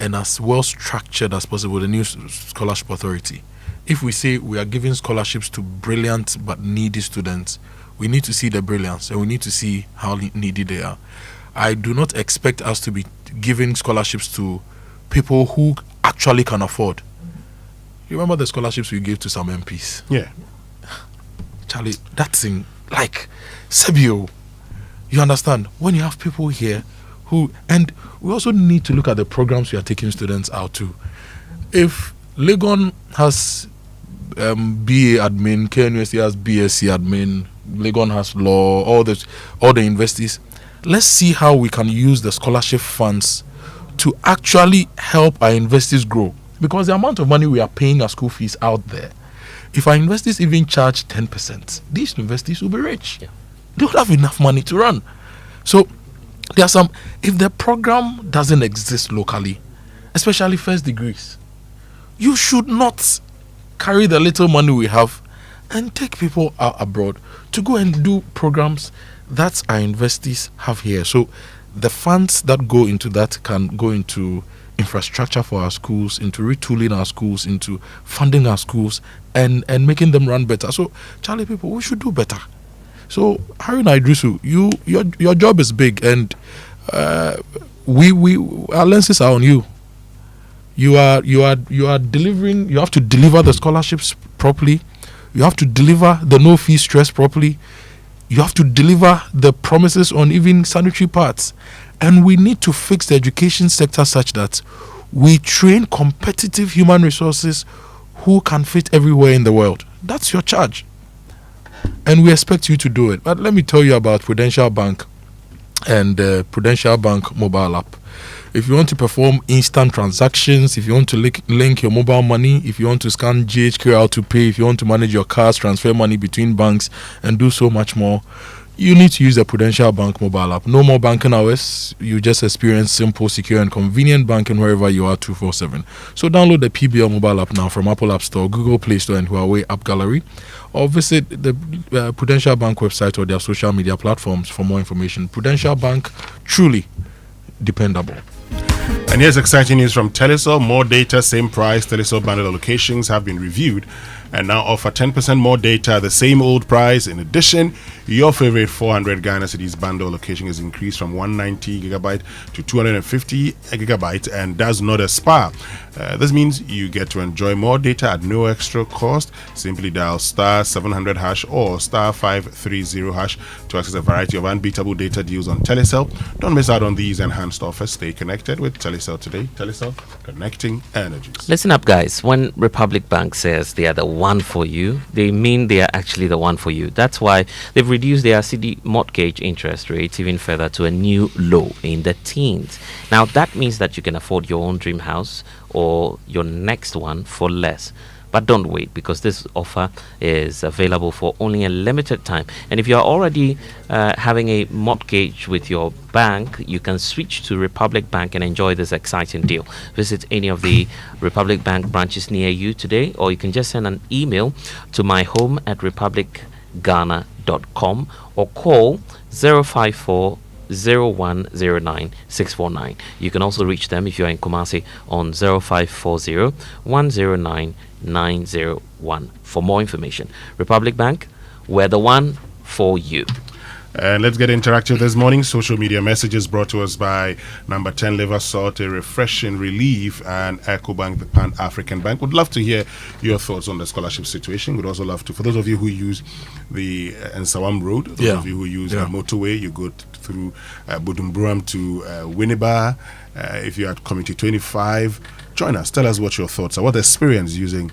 and as well structured as possible, the new scholarship authority. If we say we are giving scholarships to brilliant but needy students, we need to see the brilliance and we need to see how needy they are. I do not expect us to be giving scholarships to people who actually can afford. You remember the scholarships we gave to some MPs? Yeah. Charlie, that's in, like, Sebio. You understand? When you have people here who, and we also need to look at the programs we are taking students out to. If Legon has BA admin, KNUST has BSc admin, Legon has law, all the universities, let's see how we can use the scholarship funds to actually help our universities grow. Because the amount of money we are paying our school fees out there, if our universities even charge 10%, these universities will be rich. Yeah. They would have enough money to run. So there are some, if the program doesn't exist locally, especially first degrees, you should not carry the little money we have and take people out abroad to go and do programs that our universities have here. So the funds that go into that can go into infrastructure for our schools, into retooling our schools, into funding our schools, and making them run better. So, Charlie, people, we should do better. So, Haruna Idrisu, your job is big, and we our lenses are on you. You are delivering. You have to deliver the scholarships properly. You have to deliver the no fee stress properly. You have to deliver the promises on even sanitary parts. And we need to fix the education sector such that we train competitive human resources who can fit everywhere in the world. That's your charge. And we expect you to do it. But let me tell you about Prudential Bank and Prudential Bank mobile app. If you want to perform instant transactions, if you want to link your mobile money, if you want to scan GHQ to pay, if you want to manage your cards, transfer money between banks, and do so much more, you need to use the Prudential Bank mobile app. No more banking hours. You just experience simple, secure, and convenient banking wherever you are 24/7. So download the PBL mobile app now from Apple App Store, Google Play Store, and Huawei App Gallery, or visit the Prudential Bank website or their social media platforms for more information. Prudential Bank, truly dependable. And here's exciting news from Telecel. More data, same price. Telecel bundle allocations have been reviewed and now offer 10% more data at the same old price. In addition, your favorite 400 Ghana cedis bundle allocation is increased from 190 gigabyte to 250 gigabyte and does not expire. This means you get to enjoy more data at no extra cost. Simply dial star 700 hash or star 530 hash to access a variety of unbeatable data deals on Telecel. Don't miss out on these enhanced offers. Stay connected with Telecel today. Telecel, connecting energies. Listen up, guys. When Republic Bank says they are the one for you, they mean they are actually the one for you. That's why they've reduced their CD mortgage interest rates even further to a new low in the teens. Now, that means that you can afford your own dream house or your next one for less. But don't wait, because this offer is available for only a limited time. And if you're already having a mortgage with your bank, you can switch to Republic Bank and enjoy this exciting deal. Visit any of the Republic Bank branches near you today, or you can just send an email to myhome@republicghana.com or call 054 0109 649. You can also reach them if you're in Kumasi on 0540 109 901 for more information. Republic Bank, we're the one for you. And let's get interactive this morning. Social media messages brought to us by number 10 Liver Salt, a refreshing relief, and EcoBank, the Pan-African Bank. Would love to hear your thoughts on the scholarship situation. Would also love to, for those of you who use the Nsawam Road, those of you who use the motorway, you go through Budumbram to Winneba. If you're at Community 25, join us. Tell us what your thoughts are. What experience using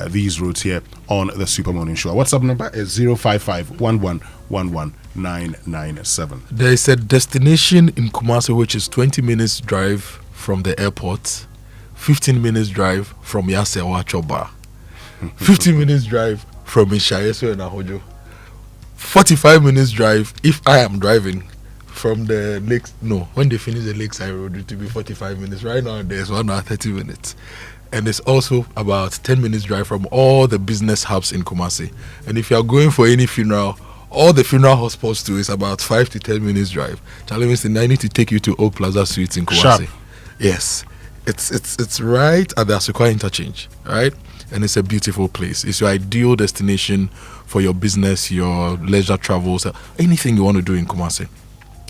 these roads here on the Super Morning Show. Our WhatsApp number is 055-1111-997. There is a destination in Kumasi which is 20 minutes drive from the airport, 15 minutes drive from Yasewa Choba, 15 minutes drive from Ishayeso and Ahojo, 45 minutes drive if I am driving from the lakes. No, when they finish the Lakeside Road, it will be 45 minutes. Right now, there's 1 hour 30 minutes. And it's also about 10 minutes drive from all the business hubs in Kumasi. And if you are going for any funeral, all the funeral hotspots too is about 5 to 10 minutes drive. Charlie Winston, I need to take you to Oak Plaza Suites in Kumasi. Sharp. Yes, it's right at the Asukwa interchange, right? And it's a beautiful place. It's your ideal destination for your business, your leisure travels, anything you want to do in Kumasi.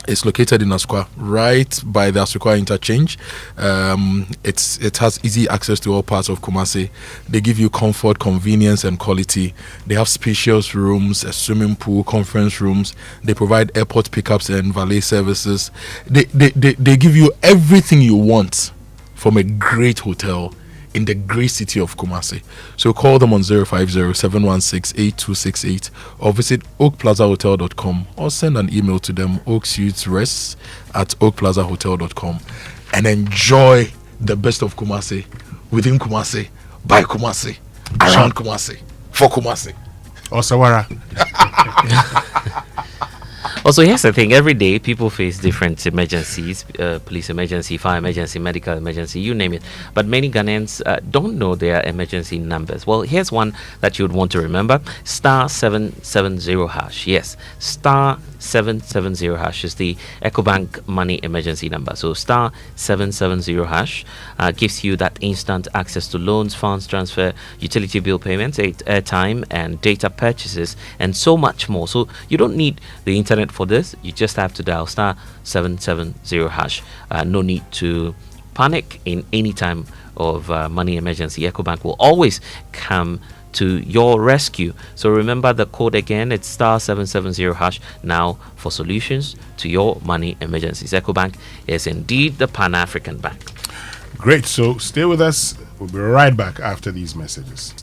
It's located in Asukwa, right by the Asukwa interchange. It has easy access to all parts of Kumasi. They give you comfort, convenience, and quality. They have spacious rooms, a swimming pool, conference rooms. They provide airport pickups and valet services. They give you everything you want from a great hotel in the great city of Kumasi. So call them on 050-716-8268 or visit oakplazahotel.com or send an email to them, oaksuitesrest@oakplazahotel.com, and enjoy the best of Kumasi within Kumasi, by Kumasi, around Kumasi, for Kumasi. Osawara. Also, here's the thing. Every day, people face different emergencies, police emergency, fire emergency, medical emergency, you name it. But many Ghanaians don't know their emergency numbers. Well, here's one that you would want to remember. *770#. Yes, *770# is the EcoBank money emergency number. So *770# gives you that instant access to loans, funds transfer, utility bill payments, airtime and data purchases, and so much more. So you don't need the internet for this. You just have to dial *770#. No need to panic in any time of money emergency. EcoBank will always come to your rescue. So remember the code again. It's *770# now for solutions to your money emergencies. EcoBank is indeed the Pan-African bank. Great. So stay with us. We'll be right back after these messages.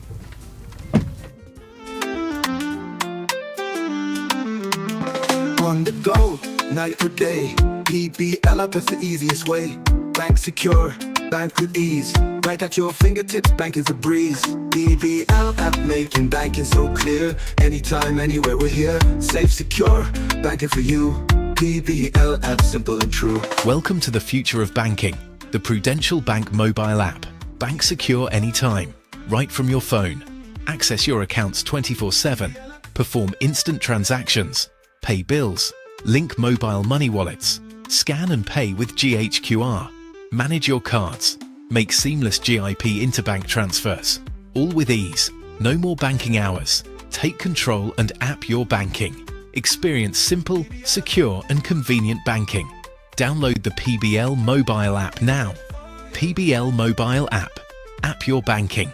On the go, night or day. PBL up is the easiest way. Bank secure, bank with ease. Right at your fingertips, bank is a breeze. PBL app making banking so clear. Anytime, anywhere, we're here. Safe, secure, banking for you. PBL app, simple and true. Welcome to the future of banking. The Prudential Bank mobile app. Bank secure anytime. Right from your phone. Access your accounts 24/7. Perform instant transactions. Pay bills. Link mobile money wallets. Scan and pay with GHQR. Manage your cards. Make seamless GIP interbank transfers. All with ease. No more banking hours. Take control and app your banking. Experience simple, secure and convenient banking. Download the PBL mobile app now. PBL mobile app. App your banking.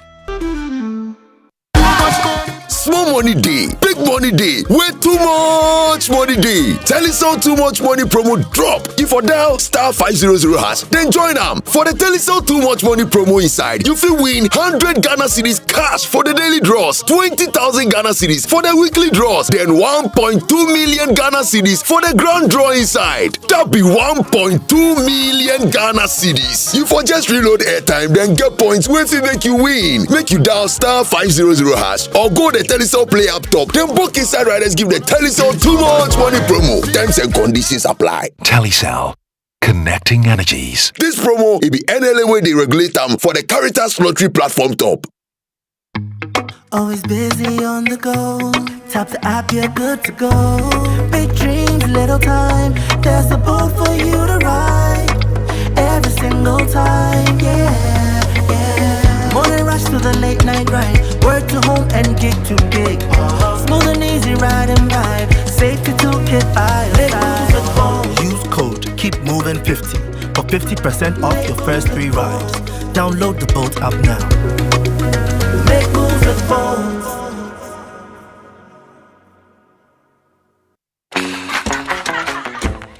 Small money day, big money day, way too much money day. Telecel too much money promo drop. If for dial *500#, then join them. For the Telecel too much money promo inside, you will win 100 Ghana cedis cash for the daily draws, 20,000 Ghana cedis for the weekly draws, then 1.2 million Ghana cedis for the grand draw inside. That be 1.2 million Ghana cedis. You for just reload airtime, then get points wey fit make you win. Make you dial *500# or go the Telecel Play app top. Then book inside riders give the Telecel too much money promo. Terms and conditions apply. Telecel. Connecting energies. This promo will be NLA way they regulate them for the Caritas Lottery platform top. Always busy on the go. Tap the app, you're good to go. Big dreams, little time. There's a boat for you to ride. Every single time, yeah. Morning rush to the late night ride. Work to home and gig to gig. Smooth and easy ride and vibe. Safety toolkit by your side. Use code Keep Moving 50 for 50% off your first 3 rides. Download the Boat app now. Make moves with phones.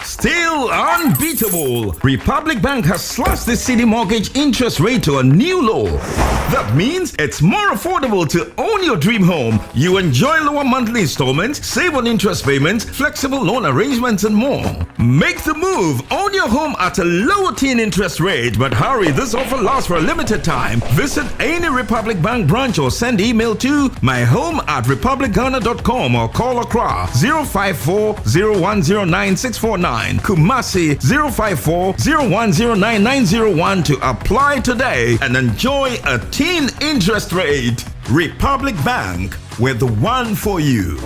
Still unbeatable. Republic Bank has slashed the city mortgage interest rate to a new low. That means it's more affordable to own your dream home. You enjoy lower monthly installments, save on interest payments, flexible loan arrangements, and more. Make the move. Own your home at a lower teen interest rate. But hurry, this offer lasts for a limited time. Visit any Republic Bank branch or send email to myhome@republicghana.com or call Accra 054-0109-649. Kumasi 054-0109-901 to apply today and enjoy a teen interest rate. Republic Bank, we're the one for you.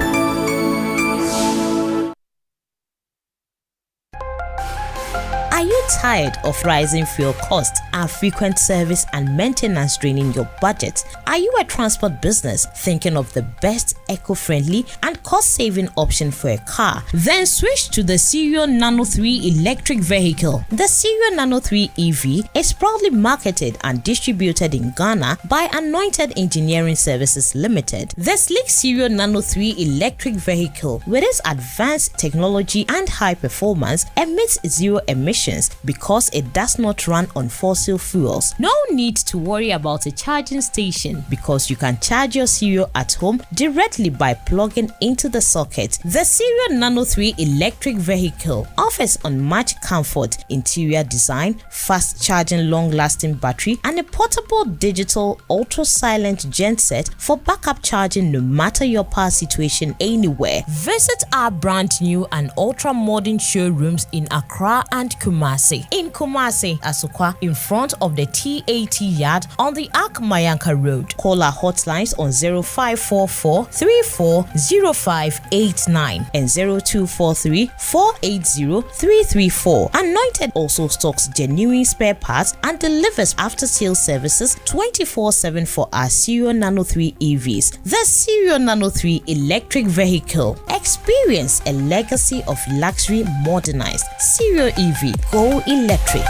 Are you tired of rising fuel costs and frequent service and maintenance draining your budget? Are you a transport business thinking of the best eco-friendly and cost-saving option for a car? Then switch to the Serial Nano 3 electric vehicle. The Serial Nano 3 EV is proudly marketed and distributed in Ghana by Anointed Engineering Services Limited. The sleek Serial Nano 3 electric vehicle, with its advanced technology and high performance, emits zero emissions because it does not run on fossil fuels. No need to worry about a charging station because you can charge your Cereal at home directly by plugging into the socket. The Cereal Nano 3 electric vehicle offers unmatched comfort, interior design, fast charging, long-lasting battery, and a portable digital ultra-silent genset for backup charging no matter your power situation anywhere. Visit our brand new and ultra-modern showrooms in Accra and Kumasi. In Kumasi, Asukwa, in front of the TAT yard on the Ak Mayanka Road. Call our hotlines on 0544 340589 and 0243 480 334. Anointed also stocks genuine spare parts and delivers after-sales services 24/7 for our Cereal Nano 3 EVs. The Cereal Nano 3 electric vehicle. Experience a legacy of luxury modernized. Cereal EV. Go electric.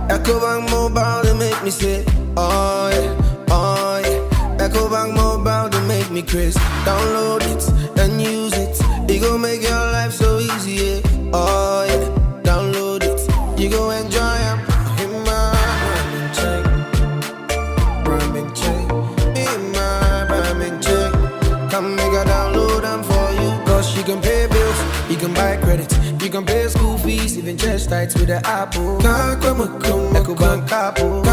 EcoBank Mobile, they make me say, oh yeah. EcoBank Mobile, they make me crazy. Download it and use it. It gon' make your life so easy, yeah. Oh yeah. Download it. You go enjoy it. In my Brahmin chain. In my Brahmin chain. Come make a download them for you. Cause you can pay bills, you can buy credit, you can pay school fees, even church tights with the Apple. EcoBank Apple.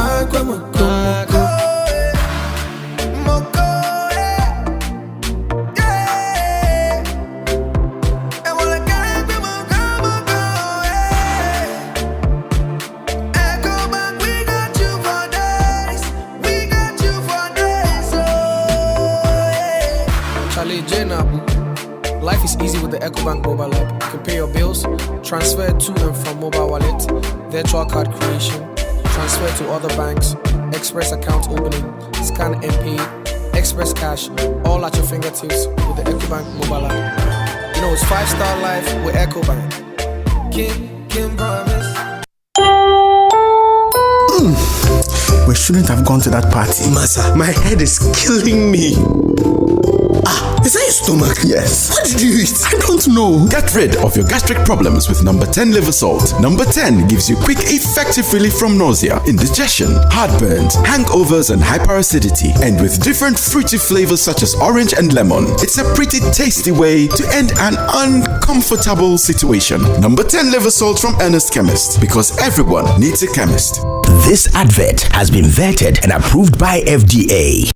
Life is easy with the EcoBank mobile app. You can pay your bills, transfer to and from mobile wallet, virtual card creation, transfer to other banks, express account opening, scan and pay, express cash, all at your fingertips with the EcoBank mobile app. You know, it's 5-star life with EcoBank. Can promise. We shouldn't have gone to that party. Masa, my head is killing me. Is that your stomach? Yes. What did you eat? I don't know. Get rid of your gastric problems with number 10 liver salt. Number 10 gives you quick, effective relief from nausea, indigestion, heartburns, hangovers, and hyperacidity. And with different fruity flavors such as orange and lemon, it's a pretty tasty way to end an uncomfortable situation. Number 10 liver salt from Ernest Chemist, because everyone needs a chemist. This advert has been vetted and approved by FDA.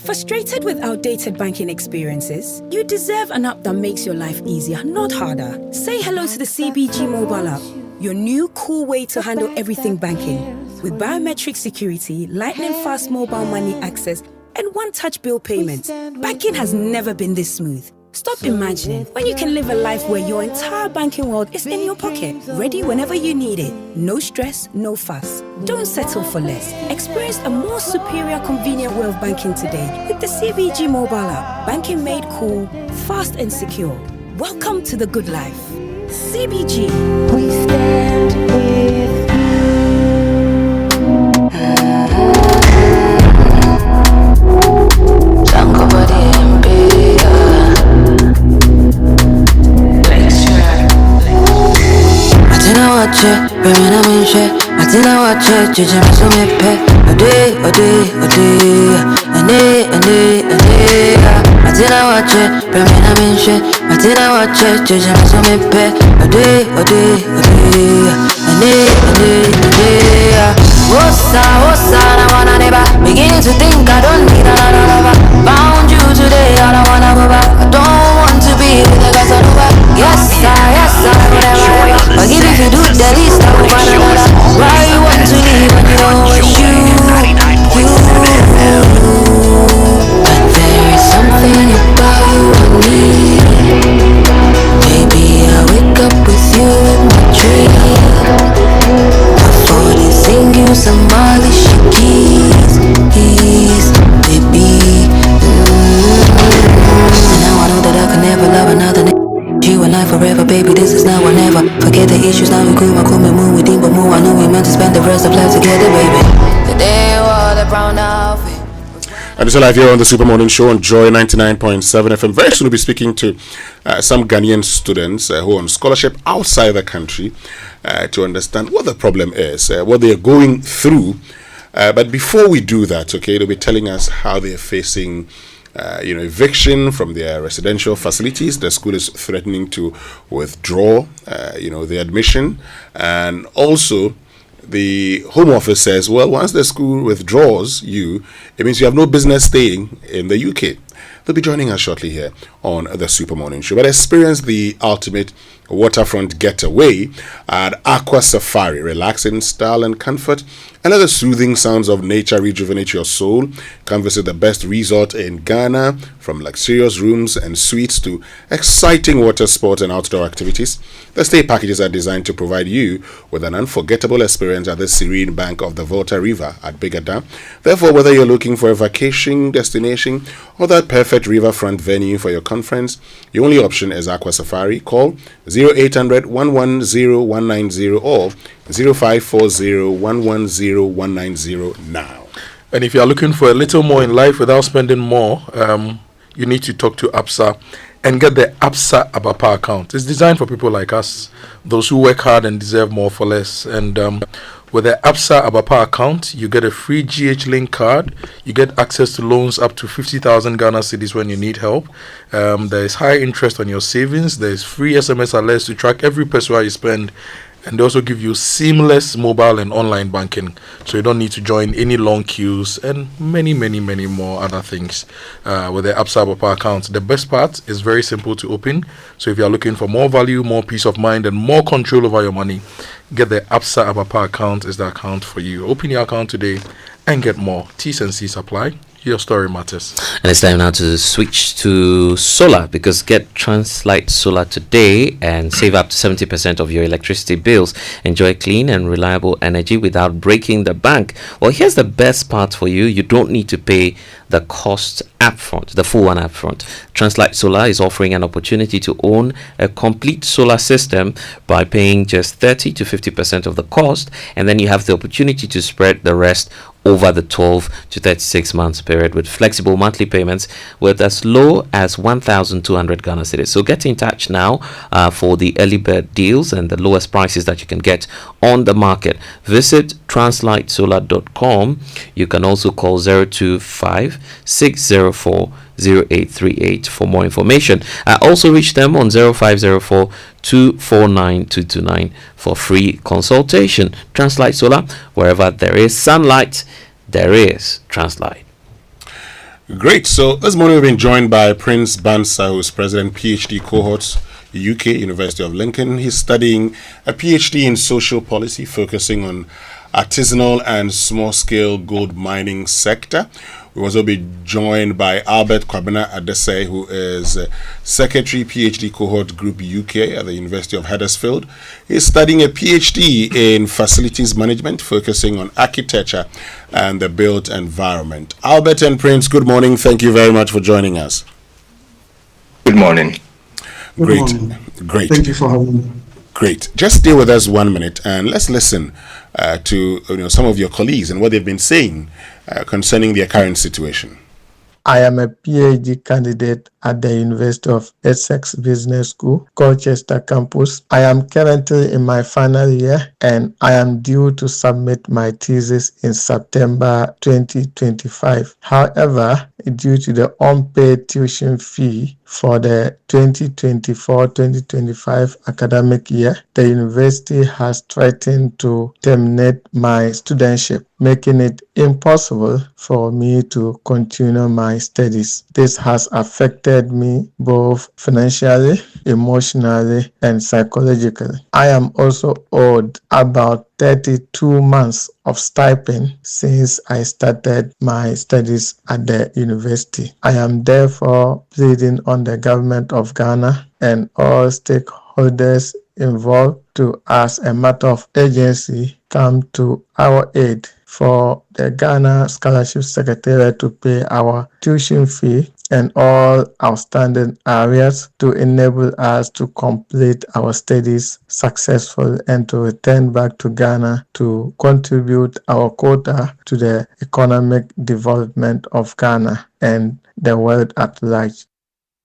Frustrated with outdated banking experiences? You deserve an app that makes your life easier, not harder. Say hello to the CBG mobile app, your new cool way to handle everything banking. With biometric security, lightning fast mobile money access, and one-touch bill payments, banking has never been this smooth. Stop imagining when you can live a life where your entire banking world is in your pocket, ready whenever you need it. No stress, no fuss. Don't settle for less. Experience a more superior, convenient way of banking today with the CBG mobile app. Banking made cool, fast and secure. Welcome to the good life. CBG. We stand with Remember me shit, I think I watch it, judge me so me pay. A day, I think I watch it, remember me shit, I think I watch it, judge me so me pay. A day, Wossa, I wanna never, beginning to think I don't need another lover. Found you today, all I wanna go back. I don't want to be with a Casanova. Yes, I, whatever. Forgive if you do the least, I will find another. Why you want to leave when you know it's you? But there is something about you I need. Maybe I wake up with you in my dream. I fall and sing you some Mali shakis, baby. And now I know that I can never love another nigga. You and I forever, baby, this is now or never. Forget the issues, now we cool, I come and move with him, but move. I know we meant to spend the rest of life together, baby. Today, what a brown outfit. And it's live here on the Super Morning Show on Joy 99.7 FM. Very soon we'll be speaking to some Ghanaian students who are on scholarship outside the country to understand what the problem is, what they are going through. But before we do that, okay, they'll be telling us how they are facing eviction from their residential facilities. The school is threatening to withdraw, the admission. And also, the Home Office says, well, once the school withdraws you, it means you have no business staying in the UK. They'll be joining us shortly here on the Super Morning Show. But experience the ultimate waterfront getaway at Aqua Safari. Relax in style and comfort, and let the soothing sounds of nature rejuvenate your soul. Come visit the best resort in Ghana, from luxurious rooms and suites to exciting water sports and outdoor activities. The stay packages are designed to provide you with an unforgettable experience at the serene bank of the Volta River at Bigada. Therefore, whether you're looking for a vacation destination or that perfect riverfront venue for your conference, your only option is Aqua Safari. Call 0800 110 190 or 0540 110 190 now. And if you are looking for a little more in life without spending more, you need to talk to ABSA and get the ABSA Abapa account. It's designed for people like us, those who work hard and deserve more for less. And with the ABSA Abapa account, you get a free GH Link card. You get access to loans up to 50,000 Ghana cedis when you need help. There is high interest on your savings. There is free SMS alerts to track every peso you spend. And they also give you seamless mobile and online banking, so you don't need to join any long queues and many more other things with the ABSA Abapa account. The best part is very simple to open, so if you are looking for more value, more peace of mind, and more control over your money, get the ABSA Abapa account. Is the account for you. Open your account today and get more. T's and C's apply. Your story matters. And it's time now to switch to solar, because get Translight Solar today and save up to 70% of your electricity bills. Enjoy clean and reliable energy without breaking the bank. Well, here's the best part for you. You don't need to pay the cost upfront, the full one upfront. Translight Solar is offering an opportunity to own a complete solar system by paying just 30 to 50% of the cost, and then you have the opportunity to spread the rest over the 12 to 36 months period with flexible monthly payments with as low as 1,200 Ghana cedis. So get in touch now for the early bird deals and the lowest prices that you can get on the market. Visit translightsolar.com. You can also call 025 604 0838 for more information. Also reach them on 0504 249 229 for free consultation. Translight Solar, wherever there is sunlight, there is Translight. Great. So this morning we've been joined by Prince Bansa, who's President PhD Cohorts, UK, University of Lincoln. He's studying a PhD in social policy, focusing on artisanal and small-scale gold mining sector. We'll also be joined by Albert Kwabena Adese, who is Secretary PhD Cohort Group UK at the University of Huddersfield. He's studying a PhD in facilities management, focusing on architecture and the built environment. Albert and Prince, good morning. Thank you very much for joining us. Good morning. Great. Great. Thank you for having me. Great. Just stay with us 1 minute and let's listen to some of your colleagues and what they've been saying concerning their current situation. I am a PhD candidate at the University of Essex Business School, Colchester campus. I am currently in my final year and I am due to submit my thesis in September 2025. However, due to the unpaid tuition fee for the 2024-2025 academic year, the university has threatened to terminate my studentship, making it impossible for me to continue my studies. This has affected me both financially, emotionally, and psychologically. I am also owed about 32 months of stipend since I started my studies at the university. I am therefore pleading on the government of Ghana and all stakeholders involved to, as a matter of urgency, come to our aid for the Ghana Scholarship Secretariat to pay our tuition fee and all outstanding areas to enable us to complete our studies successfully and to return back to Ghana to contribute our quota to the economic development of Ghana and the world at large.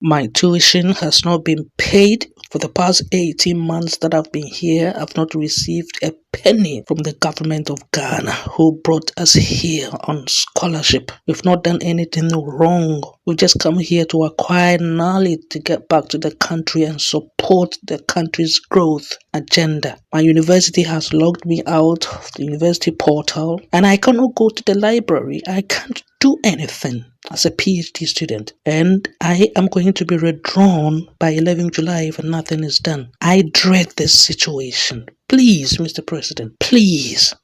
My tuition has not been paid. For the past 18 months that I've been here, I've not received a penny from the government of Ghana, who brought us here on scholarship. We've not done anything wrong. We've just come here to acquire knowledge to get back to the country and support the country's growth agenda. My university has logged me out of the university portal, and I cannot go to the library. I can't do anything as a PhD student, and I am going to be withdrawn by 11 July if nothing is done. I dread this situation. Please, Mr. President, please,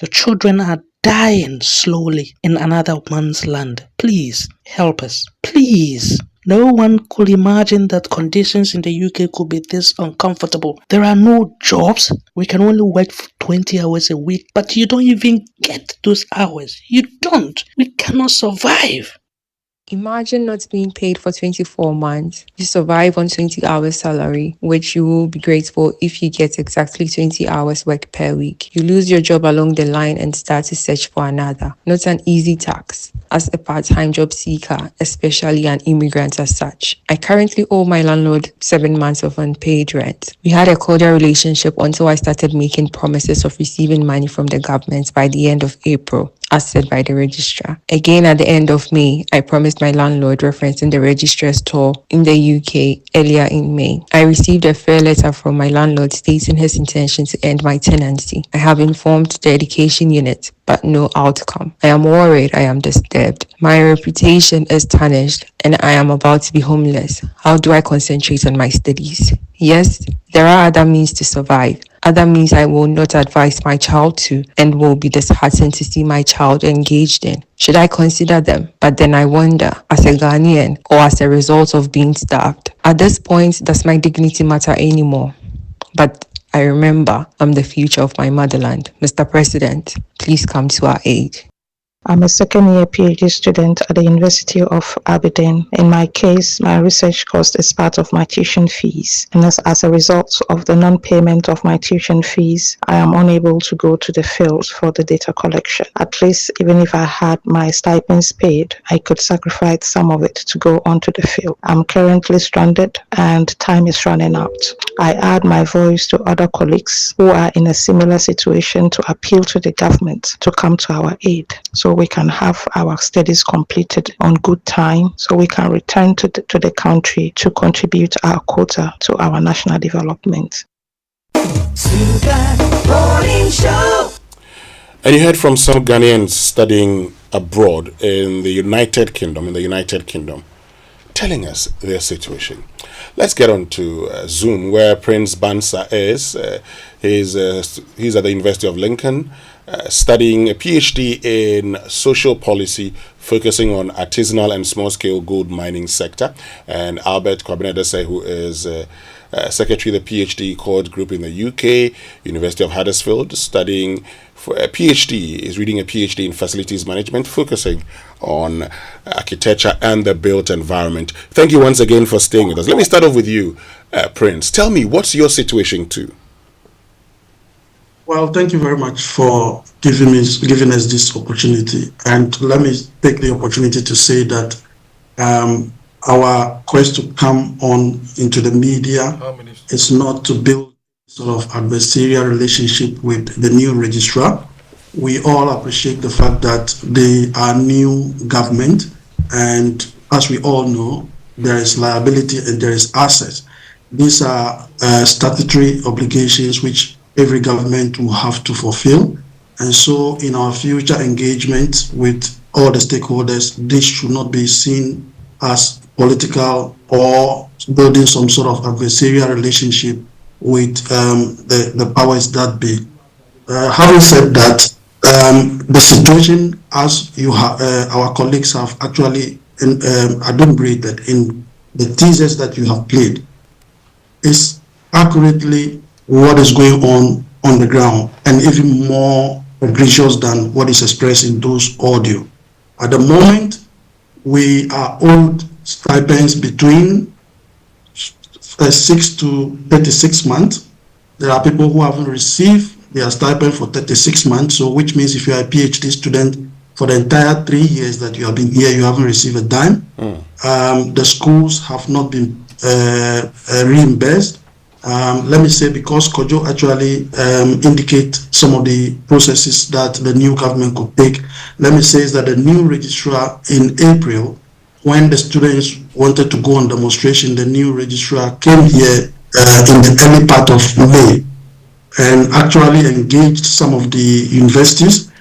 your children are dying slowly in another man's land. Please, help us. Please. No one could imagine that conditions in the UK could be this uncomfortable. There are no jobs. We can only work for 20 hours a week, but you don't even get those hours. You don't. We cannot survive. Imagine not being paid for 24 months. You survive on 20 hours salary, which you will be grateful if you get exactly 20 hours work per week. You lose your job along the line and start to search for another. Not an easy task as a part-time job seeker, especially an immigrant as such. I currently owe my landlord 7 months of unpaid rent. We had a cordial relationship until I started making promises of receiving money from the government by the end of April, as said by the registrar. Again, at the end of May, I promised my landlord, referencing the registrar's tour in the UK earlier in May. I received a fair letter from my landlord stating his intention to end my tenancy. I have informed the education unit, but no outcome. I am worried, I am disturbed. My reputation is tarnished and I am about to be homeless. How do I concentrate on my studies? Yes, there are other means to survive. Other means I will not advise my child to and will be disheartened to see my child engaged in. Should I consider them? But then I wonder, as a Ghanaian or as a result of being starved, at this point, does my dignity matter anymore? But I remember I'm the future of my motherland. Mr. President, please come to our aid. I'm a second-year PhD student at the University of Aberdeen. In my case, my research cost is part of my tuition fees, and as a result of the non-payment of my tuition fees, I am unable to go to the field for the data collection. At least, even if I had my stipends paid, I could sacrifice some of it to go onto the field. I'm currently stranded, and time is running out. I add my voice to other colleagues who are in a similar situation to appeal to the government to come to our aid, so we can have our studies completed on good time, so we can return to the country to contribute our quota to our national development. And you heard from some Ghanaians studying abroad in the United Kingdom, telling us their situation. Let's get on to Zoom, where Prince Bansa is. He's at the University of Lincoln, studying a PhD in social policy, focusing on artisanal and small-scale gold mining sector. And Albert Kwabinedese, who is secretary of the PhD Cord Group in the UK, University of Huddersfield, studying for a PhD, is reading a PhD in facilities management, focusing on architecture and the built environment. Thank you once again for staying with us. Let me start off with you, Prince. Tell me, what's your situation too? Well, thank you very much for giving us this opportunity. And let me take the opportunity to say that our quest to come on into the media is not to build sort of adversarial relationship with the new registrar. We all appreciate the fact that they are new government, and as we all know, there is liability and there is assets. These are statutory obligations which every government will have to fulfill. And so in our future engagement with all the stakeholders, this should not be seen as political or building some sort of adversarial relationship with the powers that be. Having said that, the situation, as our colleagues have actually adumbrated in the thesis that you have played, is accurately what is going on the ground, and even more egregious than what is expressed in those audio. At the moment, we are owed stipends between 6 to 36 months. There are people who haven't received their stipend for 36 months. So which means if you are a PhD student for the entire 3 years that you have been here, you haven't received a dime. The schools have not been reimbursed. Let me say, because Kojo actually indicate some of the processes that the new government could take. Let me say is that the new registrar in April, when the students wanted to go on demonstration, the new registrar came here in the early part of May and actually engaged some of the universities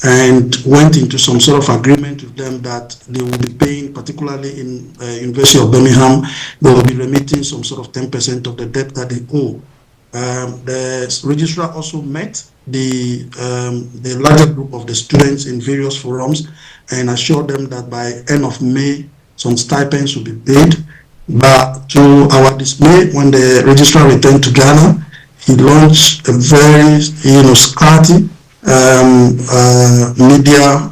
and went into some sort of agreement with them that they will be paying, particularly in University of Birmingham, they will be remitting some sort of 10% of the debt that they owe. The registrar also met the larger group of the students in various forums and assured them that by end of May, some stipends will be paid. But to our dismay, when the registrar returned to Ghana, he launched a very, scatty media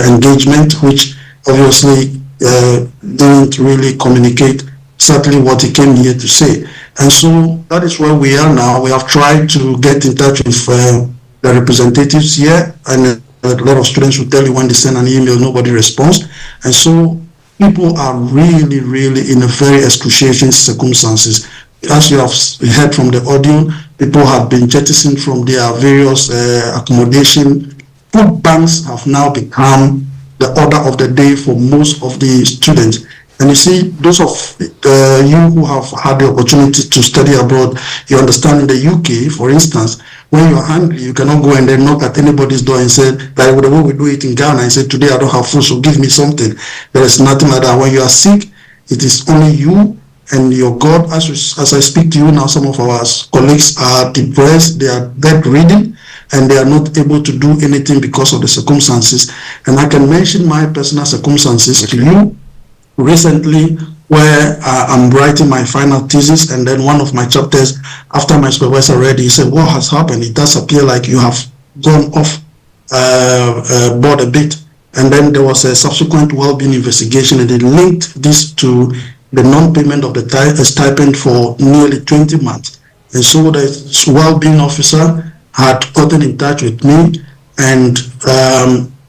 engagement, which obviously didn't really communicate exactly what he came here to say. And so that is where we are now. We have tried to get in touch with the representatives here, and a lot of students will tell you when they send an email, nobody responds. And so people are really, really in a very excruciating circumstances. As you have heard from the audio, people have been jettisoned from their various accommodation. Food banks have now become the order of the day for most of the students. And you see, those of you who have had the opportunity to study abroad, you understand in the UK, for instance, when you're hungry, you cannot go and then knock at anybody's door and say, like the way we do it in Ghana, and say, today I don't have food, so give me something. There is nothing like that. When you are sick, it is only you and your God. As I speak to you now, some of our colleagues are depressed, they are bedridden, and they are not able to do anything because of the circumstances. And I can mention my personal circumstances to you. Recently, where I'm writing my final thesis, and then one of my chapters, after my supervisor read, he said, what has happened? It does appear like you have gone off board a bit. And then there was a subsequent well-being investigation, and they linked this to the non-payment of the stipend for nearly 20 months. And so the well-being officer had gotten in touch with me, and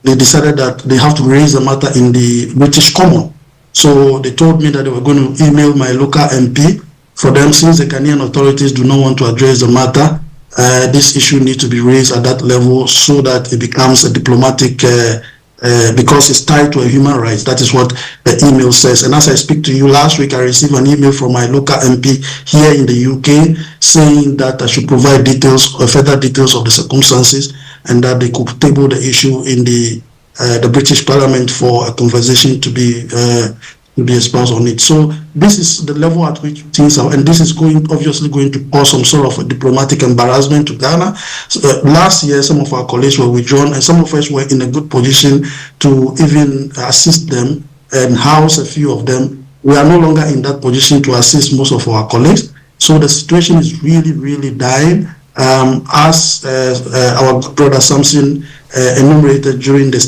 they decided that they have to raise the matter in the British Common. So they told me that they were going to email my local MP. For them, since the Ghanaian authorities do not want to address the matter, this issue needs to be raised at that level so that it becomes a diplomatic, because it's tied to a human rights. That is what the email says. And as I speak to you, last week I received an email from my local MP here in the UK saying that I should provide details or further details of the circumstances, and that they could table the issue in the British Parliament for a conversation to be espoused on it. So this is the level at which things are, and this is obviously going to cause some sort of a diplomatic embarrassment to Ghana. Last year, some of our colleagues were withdrawn, and some of us were in a good position to even assist them and house a few of them. We are no longer in that position to assist most of our colleagues. So the situation is really, really dire. As our brother Samson enumerated during the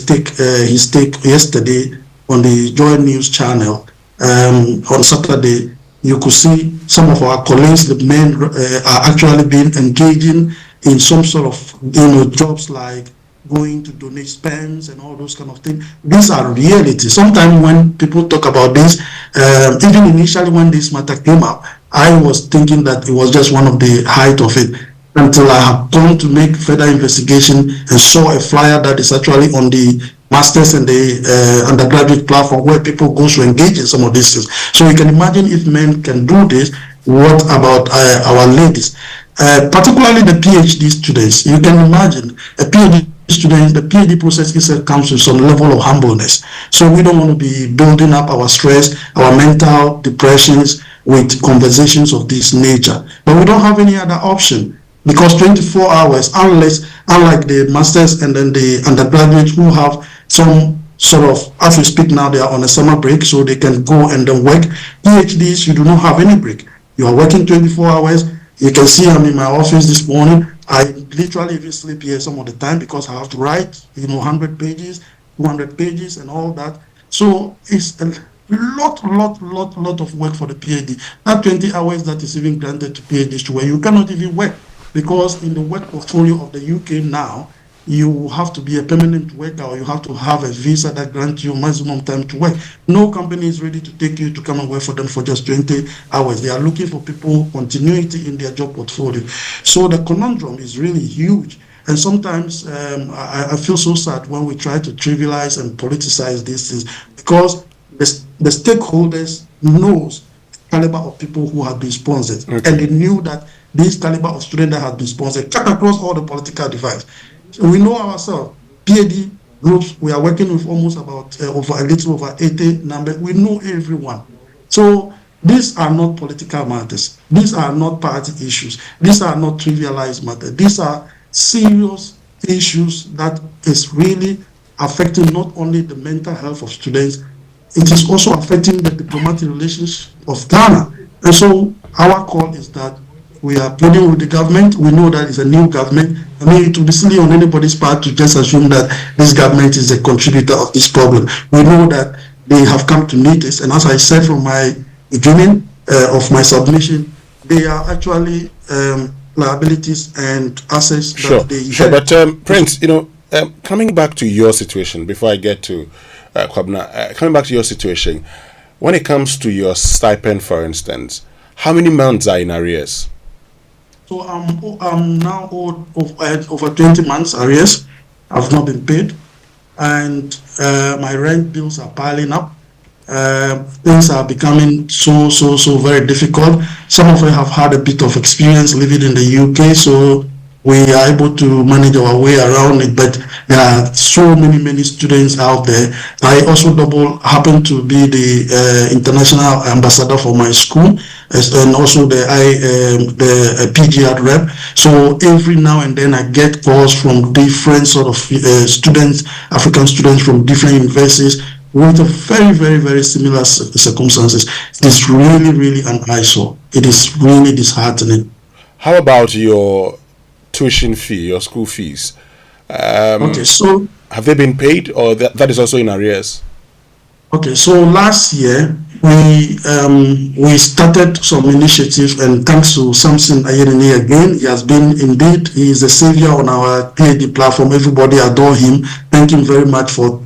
his take yesterday on the Joy News channel on Saturday, you could see some of our colleagues, the men, are actually being engaging in some sort of jobs like going to donate sperms and all those kind of things. These are reality. Sometimes when people talk about this, even initially when this matter came up, I was thinking that it was just one of the height of it, until I have gone to make further investigation and saw a flyer that is actually on the master's and the undergraduate platform where people go to engage in some of these things. So you can imagine if men can do this, what about our ladies? Particularly the PhD students. You can imagine a PhD student, the PhD process itself comes with some level of humbleness. So we don't want to be building up our stress, our mental depressions with conversations of this nature. But we don't have any other option. Because 24 hours, unlike the masters and then the undergraduates who have some sort of, as we speak now, they are on a summer break, so they can go and then work. PhDs, you do not have any break. You are working 24 hours. You can see I'm in my office this morning. I literally even sleep here some of the time because I have to write, 100 pages, 200 pages and all that. So it's a lot of work for the PhD. That 20 hours that is even granted to PhD students, you cannot even work, because in the work portfolio of the UK now, you have to be a permanent worker, or you have to have a visa that grants you maximum time to work. No company is ready to take you to come and work for them for just 20 hours. They are looking for people, continuity in their job portfolio. So the conundrum is really huge. And sometimes I feel so sad when we try to trivialize and politicize these things, because the stakeholders knows the caliber of people who have been sponsored, and they knew that this caliber of student that has been sponsored cut across all the political divides. So we know ourselves, PhD groups, we are working with almost about a little over 80 numbers. We know everyone. So these are not political matters. These are not party issues. These are not trivialized matters. These are serious issues that is really affecting not only the mental health of students, it is also affecting the diplomatic relations of Ghana. And so our call is that we are pleading with the government. We know that it's a new government. I mean, it would be silly on anybody's part to just assume that this government is a contributor of this problem. We know that they have come to meet us, and as I said from my beginning of my submission, they are actually liabilities and assets that they Sure, but Prince, coming back to your situation before I get to Kwabena, coming back to your situation, when it comes to your stipend, for instance, how many months are in arrears? So I'm now owed over 20 months arrears. I've not been paid, and my rent bills are piling up. Things are becoming so very difficult. Some of us have had a bit of experience living in the UK, so we are able to manage our way around it, but there are so many students out there. I also happen to be the international ambassador for my school, and also the PGR rep. So every now and then I get calls from different sort of students, African students from different universities, with very similar circumstances. It is really an eyesore. It is really disheartening. How about your tuition fee, your school fees? Okay, so have they been paid, or that is also in arrears? Okay, so last year we started some initiative, and thanks to Samson Ayeni again, he is a savior on our PhD platform. Everybody adore him. Thank him very much for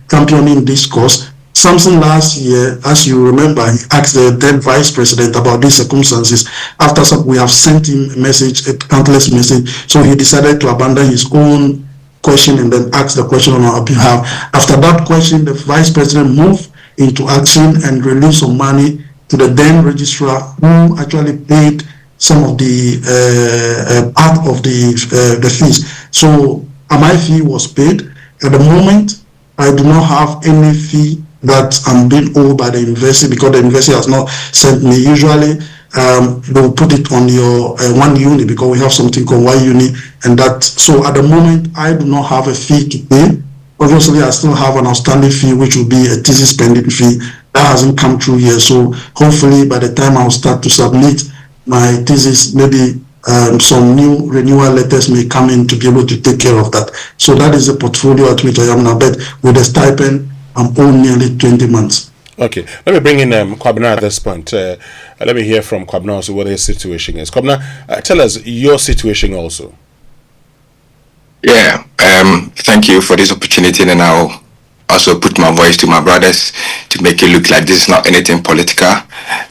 championing this cause. Samson last year, as you remember, he asked the then vice president about these circumstances. After we have sent him a countless message, so he decided to abandon his own question and then ask the question on our behalf. After that question, the vice president moved into action and released some money to the then registrar, who actually paid some of the part of the fees. So my fee was paid. At the moment, I do not have any fee that I'm being owed by the university, because the university has not sent me. Usually they'll put it on your one uni, because we have something called one uni, and that. So at the moment I do not have a fee to pay. Obviously I still have an outstanding fee, which will be a thesis pending fee that hasn't come through yet. So hopefully by the time I'll start to submit my thesis, maybe some new renewal letters may come in to be able to take care of that. So that is the portfolio at which I am now. But with the stipend, I'm owed nearly 20 months. Okay, let me bring in Kwabena at this point. Let me hear from Kwabena also what his situation is. Kwabena, tell us your situation also. Yeah, thank you for this opportunity, and I'll also put my voice to my brothers to make it look like this is not anything political,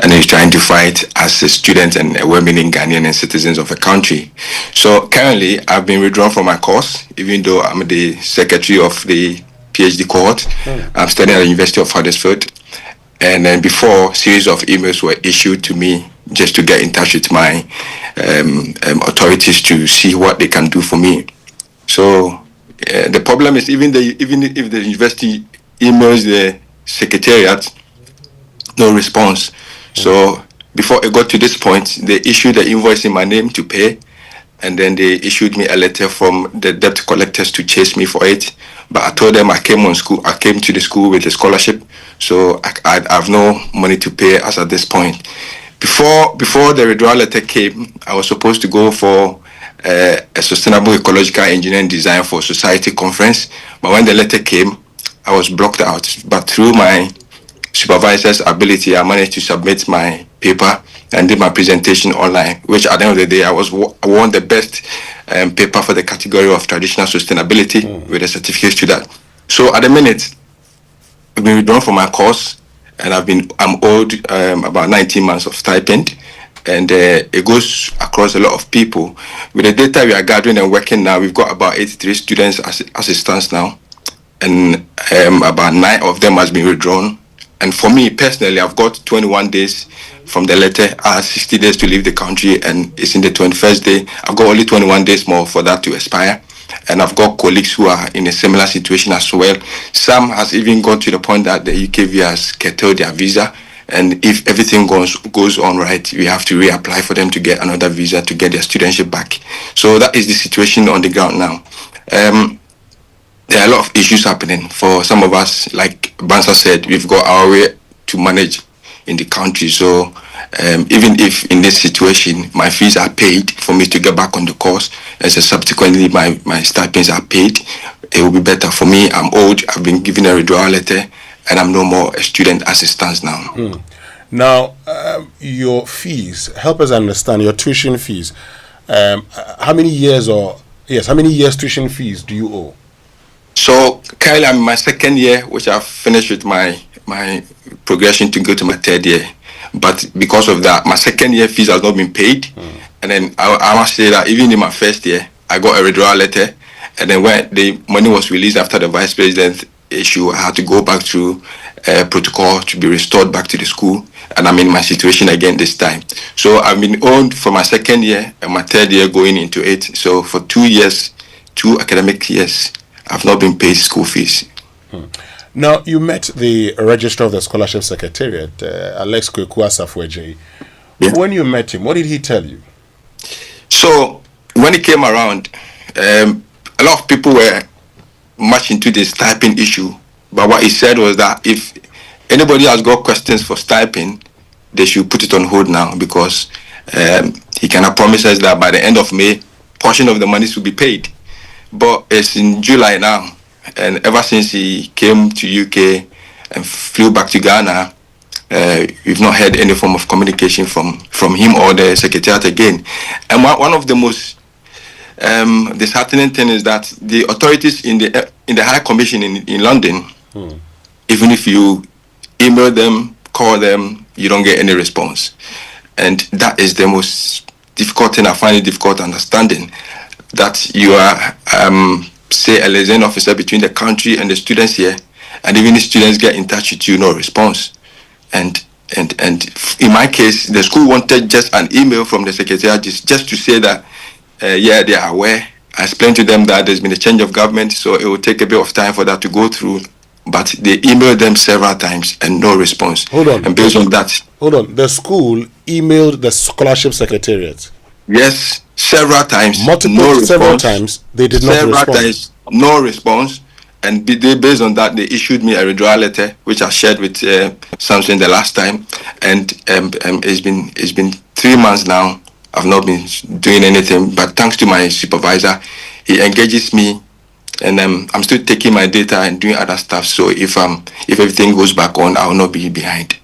and he's trying to fight as a student and a well-meaning Ghanaian and citizens of a country. So currently, I've been withdrawn from my course, even though I'm the secretary of the PhD cohort. I'm studying at the University of Huddersfield. And then before, series of emails were issued to me just to get in touch with my authorities to see what they can do for me. So the problem is even if the university emails the secretariat, no response. So before it got to this point, they issued the invoice in my name to pay, and then they issued me a letter from the debt collectors to chase me for it. But I told them I came to the school with a scholarship, so I have no money to pay as at this point. Before the withdrawal letter came, I was supposed to go for a sustainable ecological engineering design for society conference. But when the letter came, I was blocked out. But through my supervisor's ability, I managed to submit my paper and did my presentation online, which at the end of the day, I won the best paper for the category of traditional sustainability with a certificate to that. So at the minute, I've been withdrawn from my course, and I'm owed about 19 months of stipend, and it goes across a lot of people. With the data we are gathering and working now, we've got about 83 students as it stands now, and about 9 of them has been withdrawn. And for me personally, I've got 21 days from the letter. I have 60 days to leave the country, and it's in the 21st day. I've got only 21 days more for that to expire. And I've got colleagues who are in a similar situation as well. Some has even gone to the point that the UKV has curtailed their visa. And if everything goes on right, we have to reapply for them to get another visa to get their studentship back. So that is the situation on the ground now. There are a lot of issues happening for some of us. Like Bansa said, we've got our way to manage in the country. So even if in this situation my fees are paid for me to get back on the course, and so subsequently my stipends are paid, it will be better for me. I'm old, I've been given a withdrawal letter, and I'm no more a student as it stands now. Now, your fees, help us understand your tuition fees. How many years tuition fees do you owe? So currently I'm in my second year, which I've finished with my progression to go to my third year. But because of that, my second year fees has not been paid. And then I must say that even in my first year, I got a withdrawal letter. And then when the money was released after the vice president issue, I had to go back through protocol to be restored back to the school. And I'm in my situation again this time. So I've been owed for my second year and my third year going into it. So for 2 academic years, I've not been paid school fees. Now, you met the registrar of the scholarship secretariat, Alex Kwekwa. Yeah. When you met him, what did he tell you? So when he came around, a lot of people were much into this stipend issue. But what he said was that if anybody has got questions for stipend, they should put it on hold now, because he cannot promise us that by the end of May, portion of the monies will be paid. But it's in July now, and ever since he came to UK and flew back to Ghana, we've not had any form of communication from him or the secretariat again. And one of the most disheartening thing is that the authorities in the High Commission in London, even if you email them, call them, you don't get any response. And that is the most difficult thing. I find it difficult understanding that you are, say, a liaison officer between the country and the students here, and even the students get in touch with you, no response. And in my case, the school wanted just an email from the secretariat just to say that, yeah, they are aware. I explained to them that there's been a change of government, so it will take a bit of time for that to go through. But they emailed them several times and no response. Hold on. And based on that... Hold on. The school emailed the scholarship secretariat. Yes, several times. Several times. They did not respond. Several times, no response. And based on that, they issued me a withdrawal letter, which I shared with Samson the last time. And it's been 3 months now. I've not been doing anything. But thanks to my supervisor, he engages me. And I'm still taking my data and doing other stuff. So if everything goes back on, I will not be behind.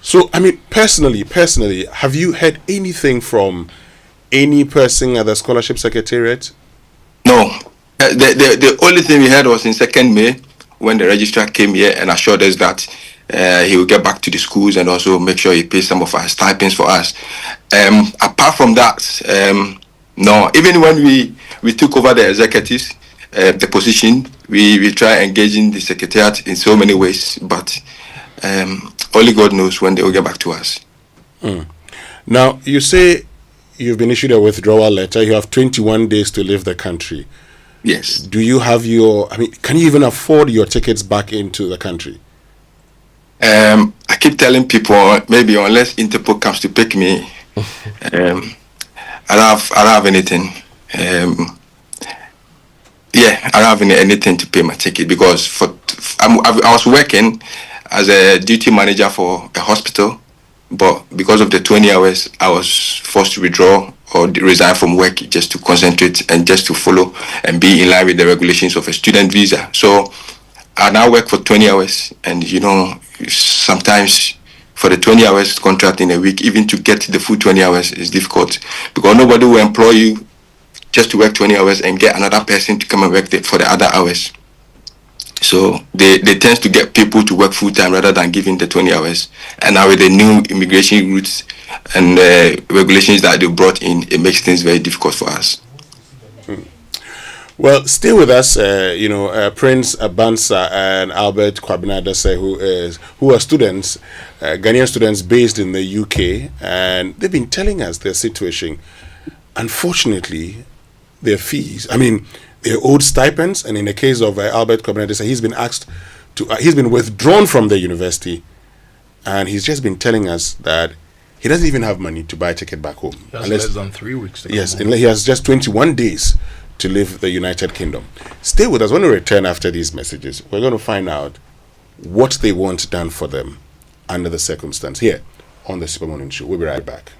So, I mean, personally, have you heard anything from any person at the scholarship secretariat? No. The only thing we heard was in 2nd May when the registrar came here and assured us that he will get back to the schools and also make sure he pays some of our stipends for us. Apart from that, no. Even when we took over the executives, the position, we try engaging the secretariat in so many ways, but only God knows when they will get back to us. Now, you say you've been issued a withdrawal letter. You have 21 days to leave the country. Yes. Do you have can you even afford your tickets back into the country? I keep telling people, maybe unless Interpol comes to pick me, I don't have anything. I don't have anything to pay my ticket, because I was working as a duty manager for a hospital, But because of the 20 hours, I was forced to withdraw or resign from work just to concentrate and just to follow and be in line with the regulations of a student visa. So I now work for 20 hours, and sometimes for the 20 hours contract in a week, even to get the full 20 hours is difficult, because nobody will employ you just to work 20 hours and get another person to come and work for the other hours. So they tend to get people to work full time rather than giving the 20 hours. And now with the new immigration routes and regulations that they brought in, it makes things very difficult for us. Well, stay with us. Prince Abansa and Albert Kwabinadase, who are students, Ghanaian students based in the UK, and they've been telling us their situation. Unfortunately, their fees. Their owed stipends, and in the case of Albert Kwabinadase, he's been withdrawn from the university, and he's just been telling us that he doesn't even have money to buy a ticket back home. That's less than 3 weeks to Yes, come home. he has just 21 days to leave the United Kingdom. Stay with us. When we return after these messages, we're going to find out what they want done for them under the circumstance here on the Super Morning Show. We'll be right back.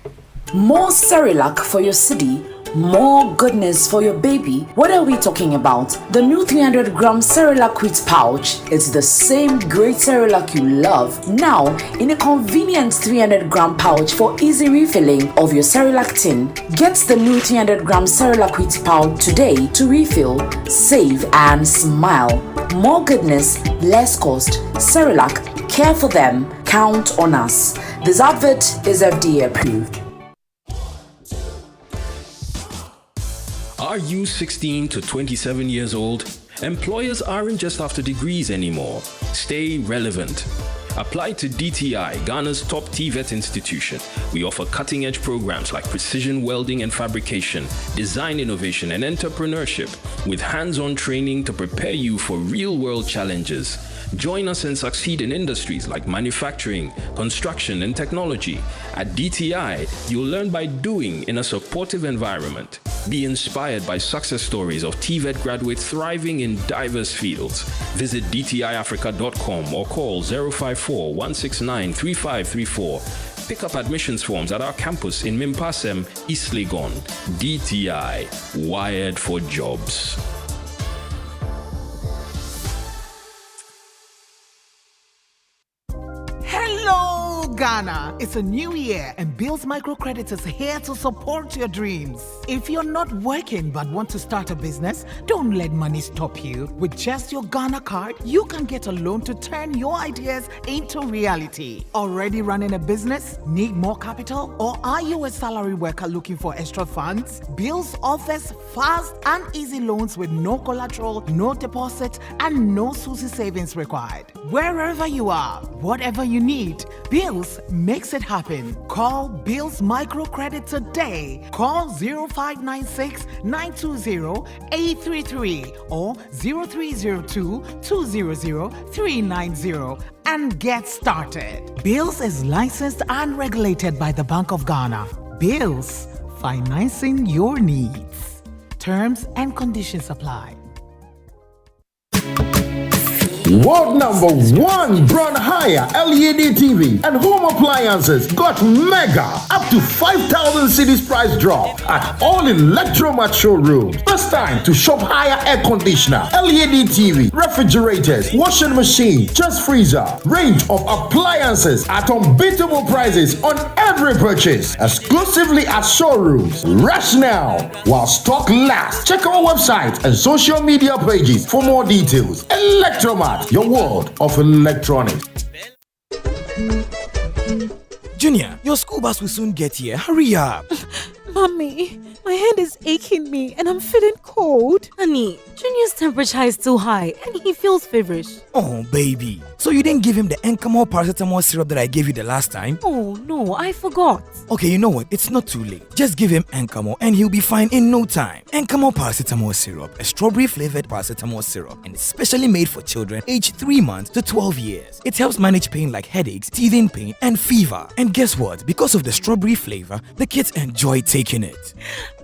More Cerelac for your city, more goodness for your baby. What are we talking about? The new 300-gram Cerelac wheat pouch is the same great Cerelac you love, now in a convenient 300-gram pouch for easy refilling of your Cerelac tin. Get the new 300-gram Cerelac wheat pouch today to refill, save, and smile. More goodness, less cost. Cerelac, care for them, count on us. This advert is FDA approved. Are you 16 to 27 years old? Employers aren't just after degrees anymore. Stay relevant. Apply to DTI, Ghana's top TVET institution. We offer cutting-edge programs like precision welding and fabrication, design innovation and entrepreneurship, with hands-on training to prepare you for real-world challenges. Join us and succeed in industries like manufacturing, construction, and technology. At DTI, you'll learn by doing in a supportive environment. Be inspired by success stories of TVET graduates thriving in diverse fields. Visit dtiafrica.com or call 054-169-3534. Pick up admissions forms at our campus in Mimpasem, East Legon. DTI, wired for jobs. Hello, Ghana. It's a new year and Bill's Microcredit is here to support your dreams. If you're not working but want to start a business, don't let money stop you. With just your Ghana card, you can get a loan to turn your ideas into reality. Already running a business? Need more capital? Or are you a salary worker looking for extra funds? Bills offers fast and easy loans with no collateral, no deposit, and no SUSI savings required. Wherever you are, whatever you need, Bills makes it happen. Call Bills Microcredit today. Call 0596 920 833 or 0302 200 390 and get started. Bills is licensed and regulated by the Bank of Ghana. Bills, financing your needs. Terms and conditions apply. World number one brand hire LED TV and home appliances got mega up to 5,000 cedis price drop at all Electral showrooms. First time to shop higher air conditioner, LED TV, refrigerators, washing machine, chest freezer, range of appliances at unbeatable prices on every purchase. Exclusively at showrooms. Rush now while stock lasts. Check our website and social media pages for more details. Electromat, your world of electronics. Junior, your school bus will soon get here. Hurry up. Mommy, my head is aching me and I'm feeling cold. Honey, Junior's temperature is too high and he feels feverish. Oh, baby. So you didn't give him the Encamo paracetamol syrup that I gave you the last time? Oh, no, I forgot. Okay, you know what? It's not too late. Just give him Encamo and he'll be fine in no time. Encamo paracetamol syrup, a strawberry-flavored paracetamol syrup, and it's specially made for children aged 3 months to 12 years. It helps manage pain like headaches, teething pain, and fever. And guess what? Because of the strawberry flavor, the kids enjoy taking it.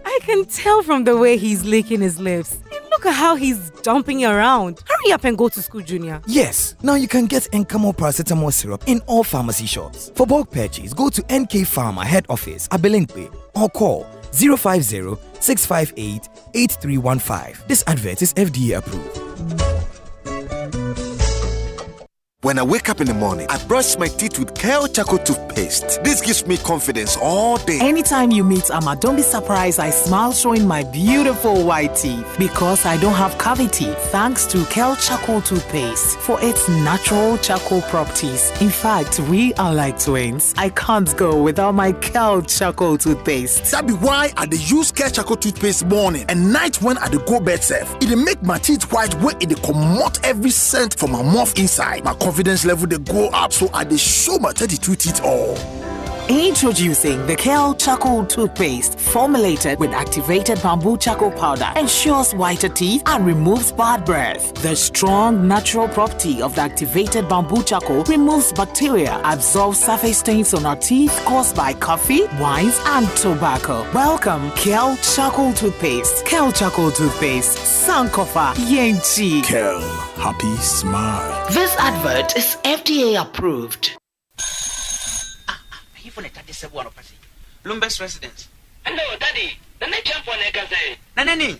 I can tell from the way he's licking his lips. It looks Look at how he's dumping you around. Hurry up and go to school, Junior. Yes, now you can get Encamo paracetamol syrup in all pharmacy shops. For bulk purchase, go to NK Pharma head office, Abelinkwe, or call 050-658-8315. This advert is FDA approved. When I wake up in the morning, I brush my teeth with Kale Charcoal toothpaste. This gives me confidence all day. Anytime you meet Amma, don't be surprised I smile showing my beautiful white teeth because I don't have cavity thanks to Kale Charcoal toothpaste for its natural charcoal properties. In fact, we are like twins. I can't go without my Kale Charcoal toothpaste. That be why I dey use Kale Charcoal toothpaste morning and night when I dey go bed safe. It dey make my teeth white when it dey comot every scent from my mouth inside. My confidence level they go up, so I dey show my 32 teeth all. Introducing the Kale Charcoal toothpaste, formulated with activated bamboo charcoal powder, ensures whiter teeth and removes bad breath. The strong natural property of the activated bamboo charcoal removes bacteria, absorbs surface stains on our teeth caused by coffee, wines, and tobacco. Welcome, Kale Charcoal toothpaste. Kale Charcoal toothpaste, Sankofa Yenchi. Kale, happy smile. This advert is FDA approved. Lumbus residence. Hello, Daddy. The next jump on a gazette. Nanani.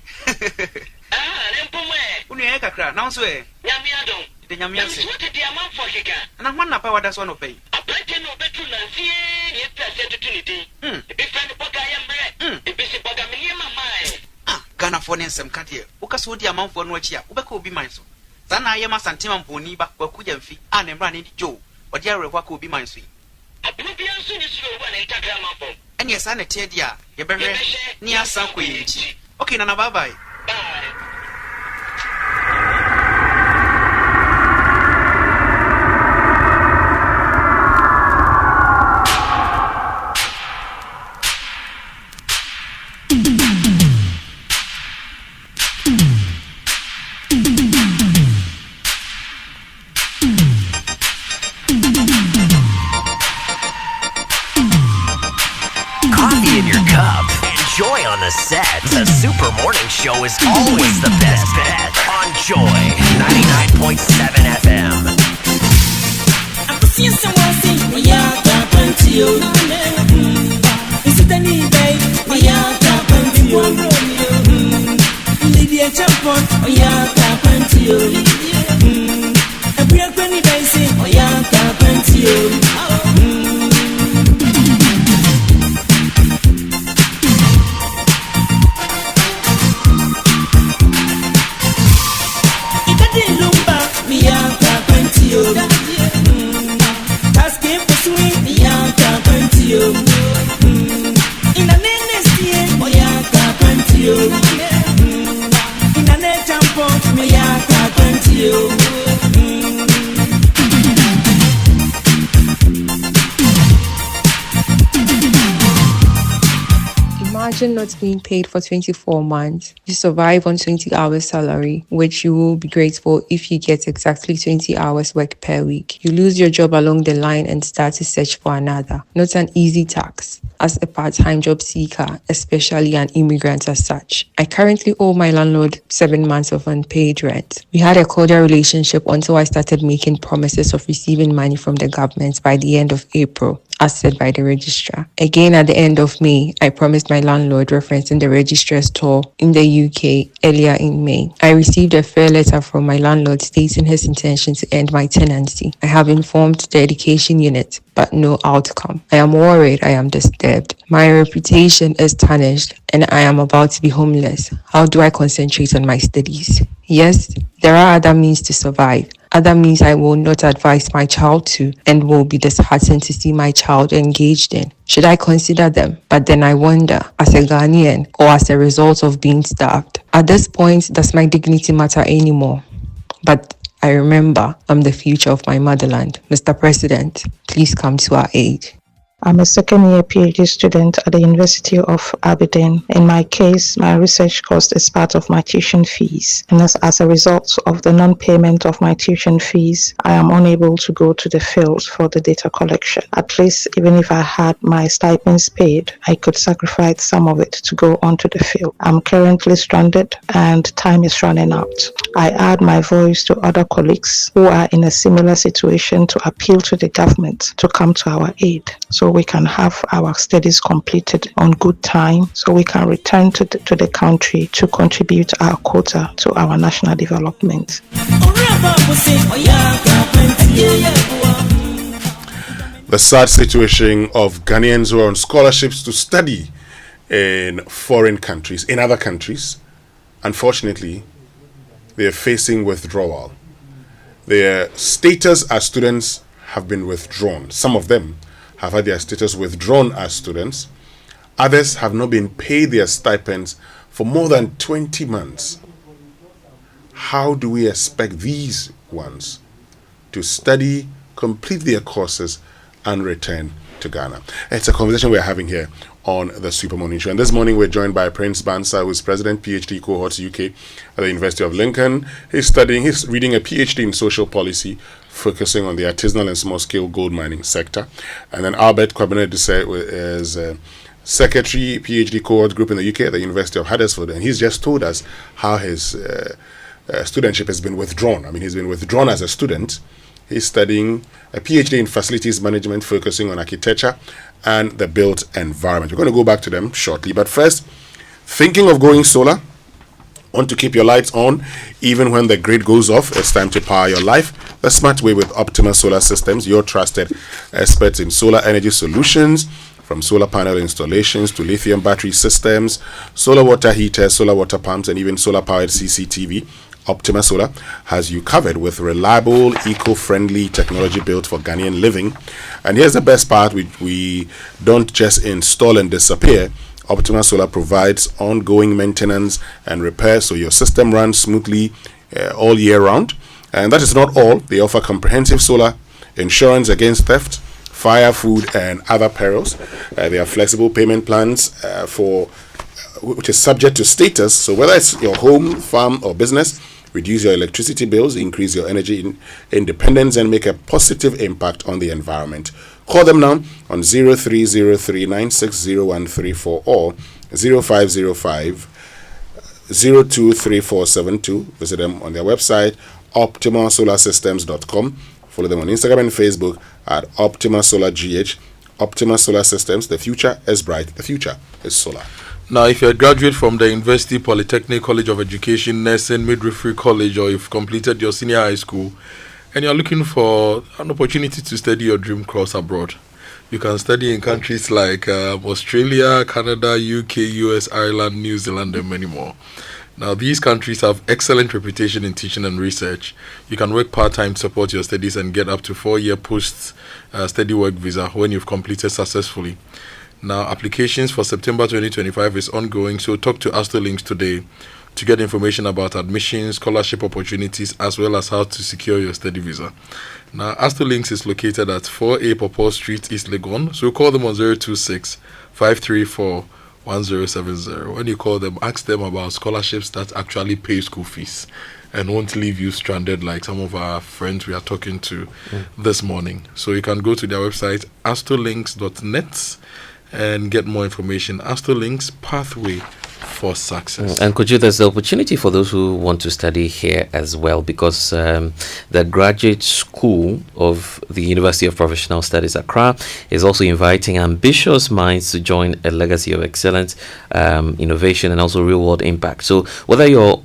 Nempume. Uniaka cra, now swear. Yamiadon. The Yamias. What did the amount for Hika? And I want to pay what that's one of pay. A plantain of bedroom and see it as opportunity. A big fan of Bogayam, a busy Bogamia, my. Ghana for some cut here. Ukas would the amount for Noachia, Ubako be mine so. Sana Yama Santima Poniba, Wakuja Fee, and running Joe. What your Wako be mine sweet. And yes, I'm a tedia. You better near some queen. Okay, Nana, bye bye. In your cup. Enjoy on the set. The Super Morning Show is always the best bet on Joy 99.7 FM. Imagine not being paid for 24 months. You survive on 20 hours salary, which you will be grateful if you get exactly 20 hours work per week. You lose your job along the line and start to search for another. Not an easy task as a part-time job seeker, especially an immigrant as such. I currently owe my landlord 7 months of unpaid rent. We had a cordial relationship until I started making promises of receiving money from the government by the end of April, as said by the registrar. Again, at the end of May, I promised my landlord, referencing the registrar's tour in the UK earlier in May. I received a fair letter from my landlord stating his intention to end my tenancy. I have informed the education unit, but no outcome. I am worried, I am disturbed. My reputation is tarnished and I am about to be homeless. How do I concentrate on my studies? Yes, there are other means to survive. Other means I will not advise my child to and will be disheartened to see my child engaged in. Should I consider them? But then I wonder, as a Ghanaian or as a result of being starved, at this point, does my dignity matter anymore? But I remember I'm the future of my motherland. Mr. President, please come to our aid. I'm a second-year PhD student at the University of Aberdeen. In my case, my research cost is part of my tuition fees, and as a result of the non-payment of my tuition fees, I am unable to go to the field for the data collection. At least, even if I had my stipends paid, I could sacrifice some of it to go onto the field. I'm currently stranded, and time is running out. I add my voice to other colleagues who are in a similar situation to appeal to the government to come to our aid, so we can have our studies completed on good time, so we can return to the country to contribute our quota to our national development. The sad situation of Ghanaians who are on scholarships to study in foreign countries, in other countries. Unfortunately, they are facing withdrawal. Their status as students have been withdrawn. Some of them have had their status withdrawn as students. Others have not been paid their stipends for more than 20 months. How do we expect these ones to study, complete their courses, and return to Ghana? It's a conversation we're having here on the Super Morning Show. And this morning we're joined by Prince Bansa, who is President, PhD Cohorts UK at the University of Lincoln. He's reading a PhD in social policy, focusing on the artisanal and small-scale gold mining sector. And then Albert Kwabena is Secretary, PhD Cohort Group in the UK at the University of Huddersfield. And he's just told us how his studentship has been withdrawn. I mean, he's been withdrawn as a student. He's studying a PhD in facilities management, focusing on architecture and the built environment. We're going to go back to them shortly. But first, thinking of going solar? Want to keep your lights on even when the grid goes off? It's time to power your life the smart way with Optima Solar Systems, your trusted experts in solar energy solutions. From solar panel installations to lithium battery systems, solar water heaters, solar water pumps, and even solar-powered CCTV, Optima Solar has you covered with reliable, eco-friendly technology built for Ghanaian living. And here's the best part: we don't just install and disappear. Optima Solar provides ongoing maintenance and repair, so your system runs smoothly all year round. And that is not all. They offer comprehensive solar insurance against theft, fire, food, and other perils. They have flexible payment plans which is subject to status. So whether it's your home, farm, or business, reduce your electricity bills, increase your energy independence, and make a positive impact on the environment. Call them now on 0303-960-134 or 0505-023472. Visit them on their website, optimasolarsystems.com. Follow them on Instagram and Facebook at Optima Solar GH. Optima Solar Systems, the future is bright, the future is solar. Now, if you're a graduate from the University Polytechnic College of Education, Nursing, Midwifery College, or you've completed your senior high school, and you're looking for an opportunity to study your dream course abroad, you can study in countries like Australia, Canada, UK, US, Ireland, New Zealand, and many more. Now, these countries have excellent reputation in teaching and research. You can work part-time to support your studies and get up to 4-year post-study work visa when you've completed successfully. Now, applications for September 2025 is ongoing, so talk to Astrolinks today to get information about admissions, scholarship opportunities, as well as how to secure your study visa. Now, Astrolinks is located at 4A Popol Street, East Legon, so call them on 026-534-1070. When you call them, ask them about scholarships that actually pay school fees and won't leave you stranded like some of our friends we are talking to this morning. So you can go to their website, astrolinks.net, and get more information. Astrolinks, pathway for success. And Kojo, there's the opportunity for those who want to study here as well, because the graduate school of the University of Professional Studies Accra is also inviting ambitious minds to join a legacy of excellence, innovation, and also real-world impact. So whether you're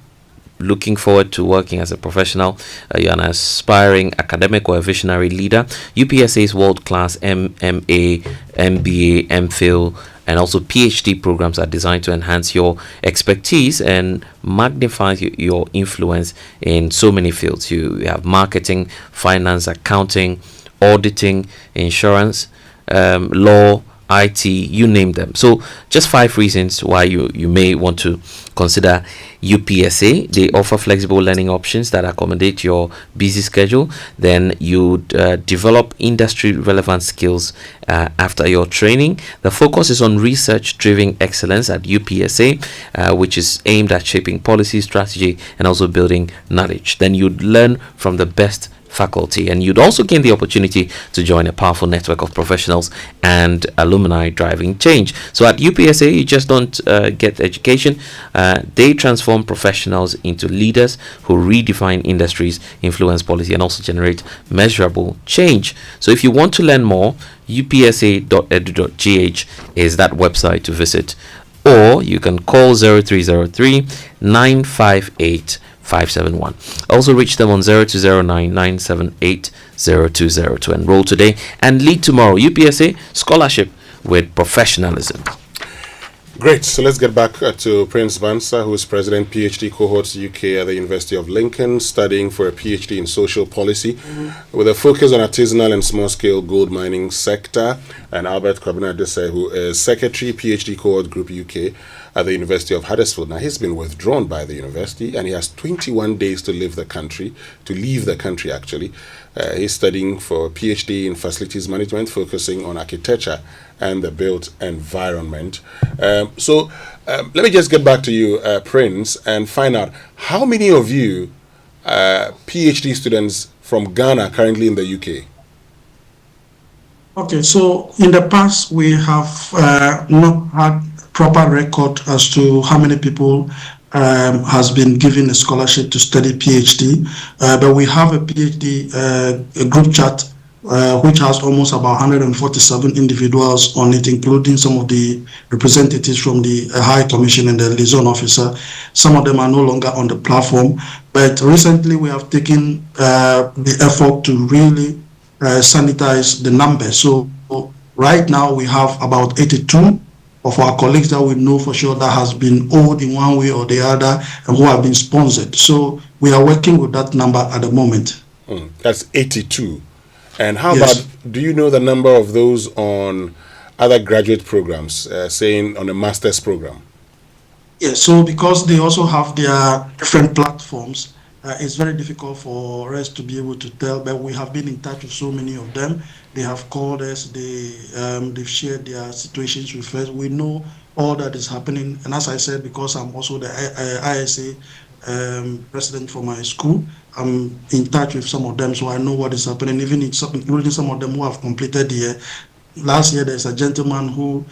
looking forward to working as a professional, you're an aspiring academic or a visionary leader, UPSA's world-class MMA, MBA, MPhil, and also PhD programs are designed to enhance your expertise and magnify your influence in so many fields. You have marketing, finance, accounting, auditing, insurance, law, IT, you name them. So just 5 reasons why you may want to consider UPSA. They offer flexible learning options that accommodate your busy schedule. Then you develop industry relevant skills after your training. The focus is on research driven excellence at UPSA, which is aimed at shaping policy, strategy, and also building knowledge. Then you'd learn from the best faculty, and you'd also gain the opportunity to join a powerful network of professionals and alumni driving change. So at UPSA, you just don't get education, they transform professionals into leaders who redefine industries, influence policy, and also generate measurable change. So if you want to learn more, upsa.edu.gh is that website to visit, or you can call 0303 958 571. Also reach them on 0209 978 0202 to enroll today and lead tomorrow. UPSA scholarship with professionalism. Great. So let's get back to Prince Bansa, who is President PhD Cohorts UK at the University of Lincoln, studying for a PhD in social policy with a focus on artisanal and small-scale gold mining sector, and Albert Kwabena Adesai, who is Secretary PhD Cohort Group UK at the University of Huddersfield. Now, he's been withdrawn by the university, and he has 21 days to leave the country, actually. He's studying for a PhD in facilities management, focusing on architecture and the built environment. So let me just get back to you, Prince, and find out how many of you PhD students from Ghana currently in the UK? Okay, so in the past we have not had proper record as to how many people has been given a scholarship to study PhD, but we have a PhD a group chat which has almost about 147 individuals on it, including some of the representatives from the High Commission and the liaison officer. Some of them are no longer on the platform, but recently we have taken the effort to really sanitize the numbers. So right now we have about 82 of our colleagues that we know for sure that has been owed in one way or the other and who have been sponsored. So we are working with that number at the moment. That's 82. And how about, do you know the number of those on other graduate programs, saying on a master's program? Yes, so because they also have their different platforms, it's very difficult for us to be able to tell, but we have been in touch with so many of them. They have called us, they've shared their situations with us. We know all that is happening. And as I said, because I'm also the ISA president for my school, I'm in touch with some of them, so I know what is happening, even including some of them who have completed the year. Last year, there's a gentleman who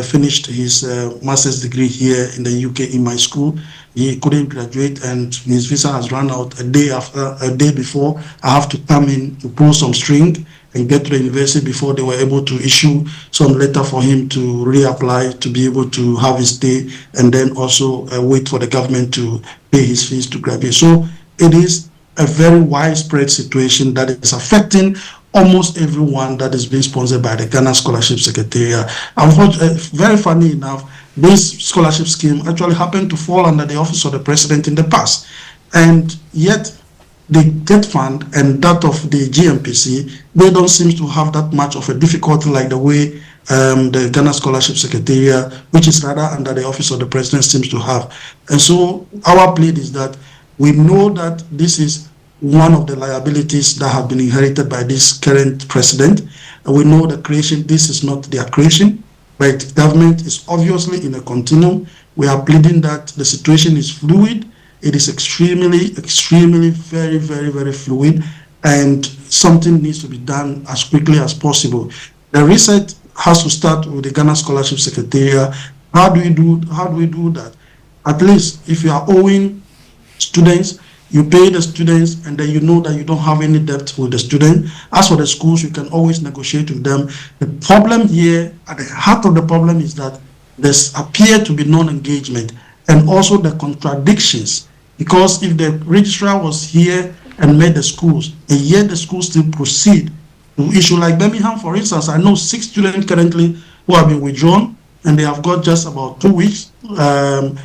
finished his master's degree here in the UK in my school. He couldn't graduate, and his visa has run out a day before. I have to come in to pull some string and get to the university before they were able to issue some letter for him to reapply to be able to have his stay, and then also wait for the government to pay his fees to graduate. So it is a very widespread situation that is affecting almost everyone that is being sponsored by the Ghana Scholarship Secretariat. Unfortunately, very funny enough, this scholarship scheme actually happened to fall under the office of the president in the past. And yet, the GET Fund and that of the GMPC, they don't seem to have that much of a difficulty like the way the Ghana Scholarship Secretariat, which is rather under the office of the president, seems to have. And so our plea is that we know that this is one of the liabilities that have been inherited by this current president. And we know the creation, this is not their creation, but government is obviously in a continuum. We are pleading that the situation is fluid. It is extremely, very, very, very fluid, and something needs to be done as quickly as possible. The research has to start with the Ghana Scholarship Secretariat. How do we do that? At least if you are owing students, you pay the students, and then you know that you don't have any debt with the student. As for the schools, you can always negotiate with them. The problem here, at the heart of the problem, is that there's appear to be non-engagement and also the contradictions. Because if the registrar was here and met the schools, and yet the schools still proceed to issue, like Birmingham, for instance, I know 6 students currently who have been withdrawn, and they have got just about 2 weeks to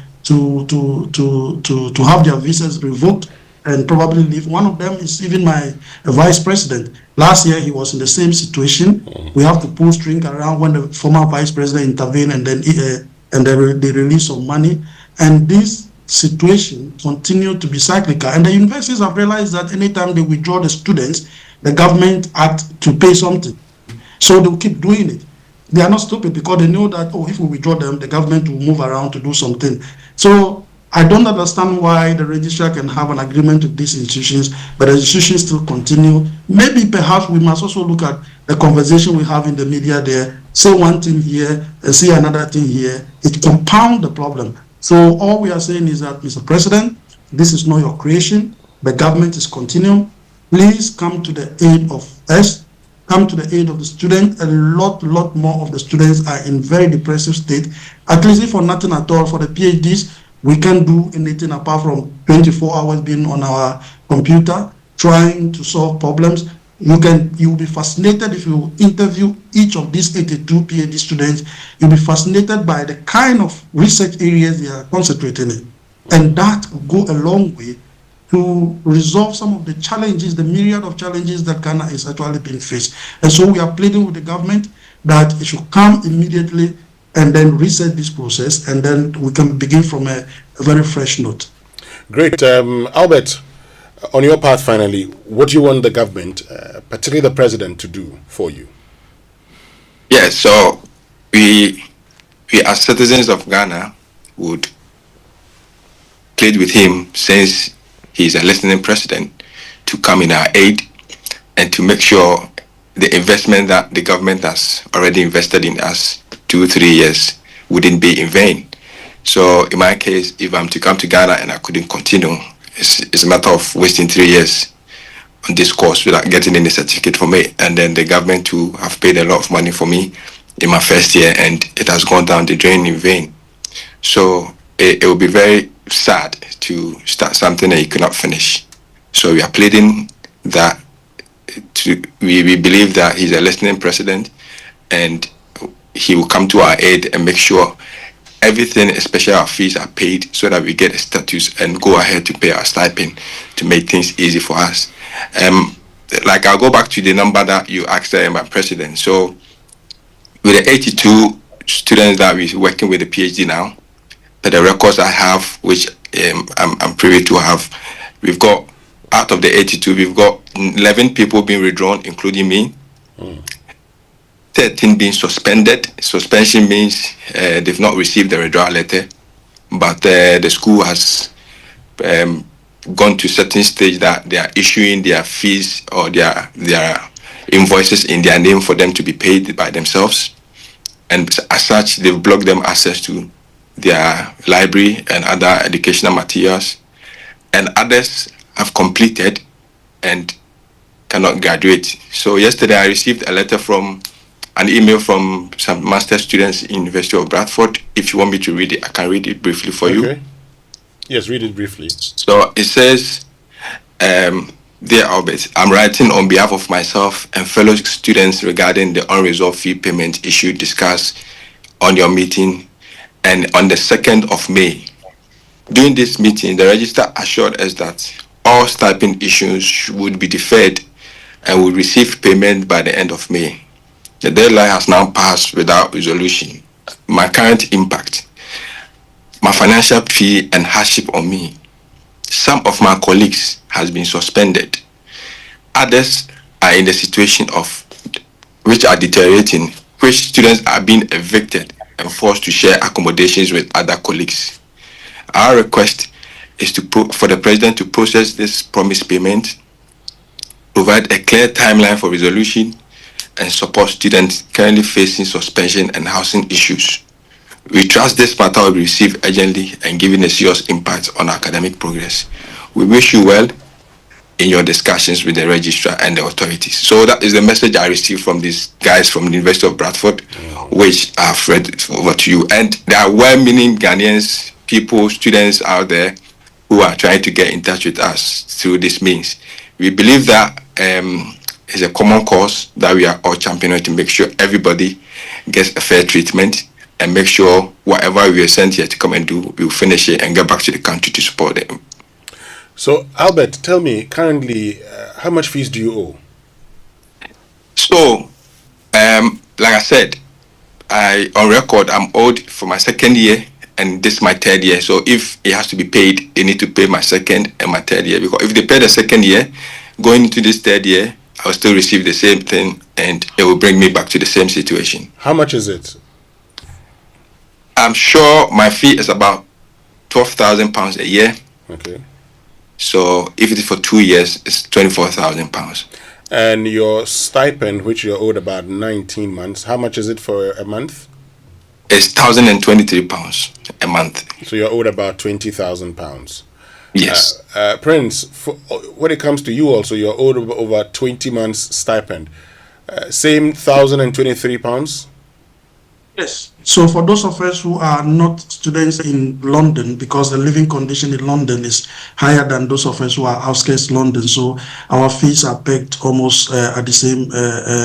have their visas revoked and probably leave. One of them is even my vice president. Last year, he was in the same situation. We have to pull string around when the former vice president intervened and then the release of money. And this situation continued to be cyclical. And the universities have realized that anytime they withdraw the students, the government act to pay something. So they'll keep doing it. They are not stupid because they know that, if we withdraw them, the government will move around to do something. So I don't understand why the registrar can have an agreement with these institutions, but the institutions still continue. Maybe perhaps we must also look at the conversation we have in the media there, say one thing here and say another thing here. It compounds the problem. So all we are saying is that, Mr. President, this is not your creation. The government is continuing. Please come to the aid of us. Come to the aid of the student. A lot more of the students are in very depressive state. At least if for nothing at all, for the PhDs, we can't do anything apart from 24 hours being on our computer, trying to solve problems. You'll be fascinated if you interview each of these 82 PhD students. You'll be fascinated by the kind of research areas they are concentrating in. And that will go a long way to resolve some of the challenges, the myriad of challenges that Ghana is actually being faced. And so we are pleading with the government that it should come immediately and then reset this process, and then we can begin from a very fresh note. Great. Albert, on your part, finally, what do you want the government, particularly the president, to do for you? Yes, so we as citizens of Ghana would plead with him, since he is a listening president, to come in our aid and to make sure the investment that the government has already invested in us 2-3 years wouldn't be in vain. So in my case, if I'm to come to Ghana and I couldn't continue, it's a matter of wasting 3 years on this course without getting any certificate for me. And then the government too have paid a lot of money for me in my first year, and it has gone down the drain in vain. So it will be very sad to start something that you cannot finish. So we are pleading that we believe that he's a listening president, and he will come to our aid and make sure everything, especially our fees, are paid so that we get a status and go ahead to pay our stipend to make things easy for us. I'll go back to the number that you asked, my president. So with the 82 students that we're working with the PhD now, the records I have, which I'm privy to have, we've got, out of the 82, we've got 11 people being withdrawn, including me. 13 being suspended. Suspension means they've not received the withdrawal letter, but the school has gone to a certain stage that they are issuing their fees or their invoices in their name for them to be paid by themselves. And as such, they've blocked them access to their library and other educational materials. And others have completed and cannot graduate. So yesterday I received an email from some master students in University of Bradford. If you want me to read it, I can read it briefly for you. Yes, read it briefly. So it says, Dear Albert, I'm writing on behalf of myself and fellow students regarding the unresolved fee payment issue discussed on your meeting and on the 2nd of May. During this meeting, the registrar assured us that all stipend issues would be deferred and would receive payment by the end of May. The deadline has now passed without resolution. My current impact, my financial fee and hardship on me. Some of my colleagues has been suspended. Others are in the situation of which are deteriorating, which students are being evicted and forced to share accommodations with other colleagues. Our request is for the president to process this promised payment, provide a clear timeline for resolution, and support students currently facing suspension and housing issues. We trust this matter will be received urgently and given a serious impact on academic progress. We wish you well in your discussions with the registrar and the authorities. So that is the message I received from these guys from the University of Bradford, which I've read over to you. And there are well-meaning Ghanaians, people, students out there who are trying to get in touch with us through this means. We believe that it's a common cause that we are all championing to make sure everybody gets a fair treatment and make sure whatever we are sent here to come and do, we'll finish it and get back to the country to support them. So, Albert, tell me, currently, how much fees do you owe? So, like I said, on record, I'm owed for my second year, and this is my third year. So if it has to be paid, they need to pay my second and my third year. Because if they pay the second year, going into this third year, I'll still receive the same thing, and it will bring me back to the same situation. How much is it? I'm sure my fee is about £12,000 a year. Okay. So if it is for 2 years, it's £24,000. And your stipend, which you're owed about 19 months, how much is it for a month? It's £1,023 a month. So you're owed about £20,000. Yes. Prince, when it comes to you also, you're owed over 20 months stipend. Same £1,023? Yes. So for those of us who are not students in London, because the living condition in London is higher than those of us who are outskirts London, so our fees are pegged almost at the same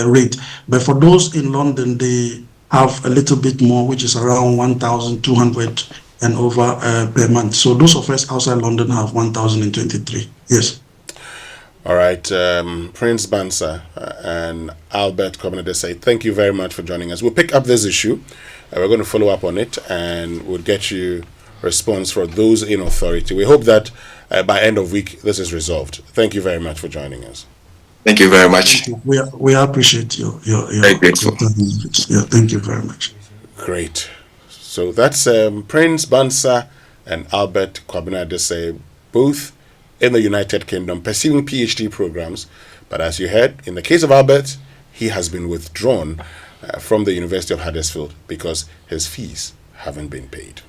rate. But for those in London, they have a little bit more, which is around 1,200 and over per month. So those of us outside London have 1,023. Yes. All right, Prince Bansa and Albert Kobina say thank you very much for joining us. We'll pick up this issue. We're going to follow up on it, and we'll get you a response for those in authority. We hope that by end of week this is resolved. Thank you very much for joining us. Thank you very much. We appreciate your very grateful. Yeah, thank you very much. Great. So that's Prince Bansa and Albert Kobina say, both in the United Kingdom pursuing PhD programs, but as you heard, in the case of Albert, he has been withdrawn from the University of Huddersfield because his fees haven't been paid.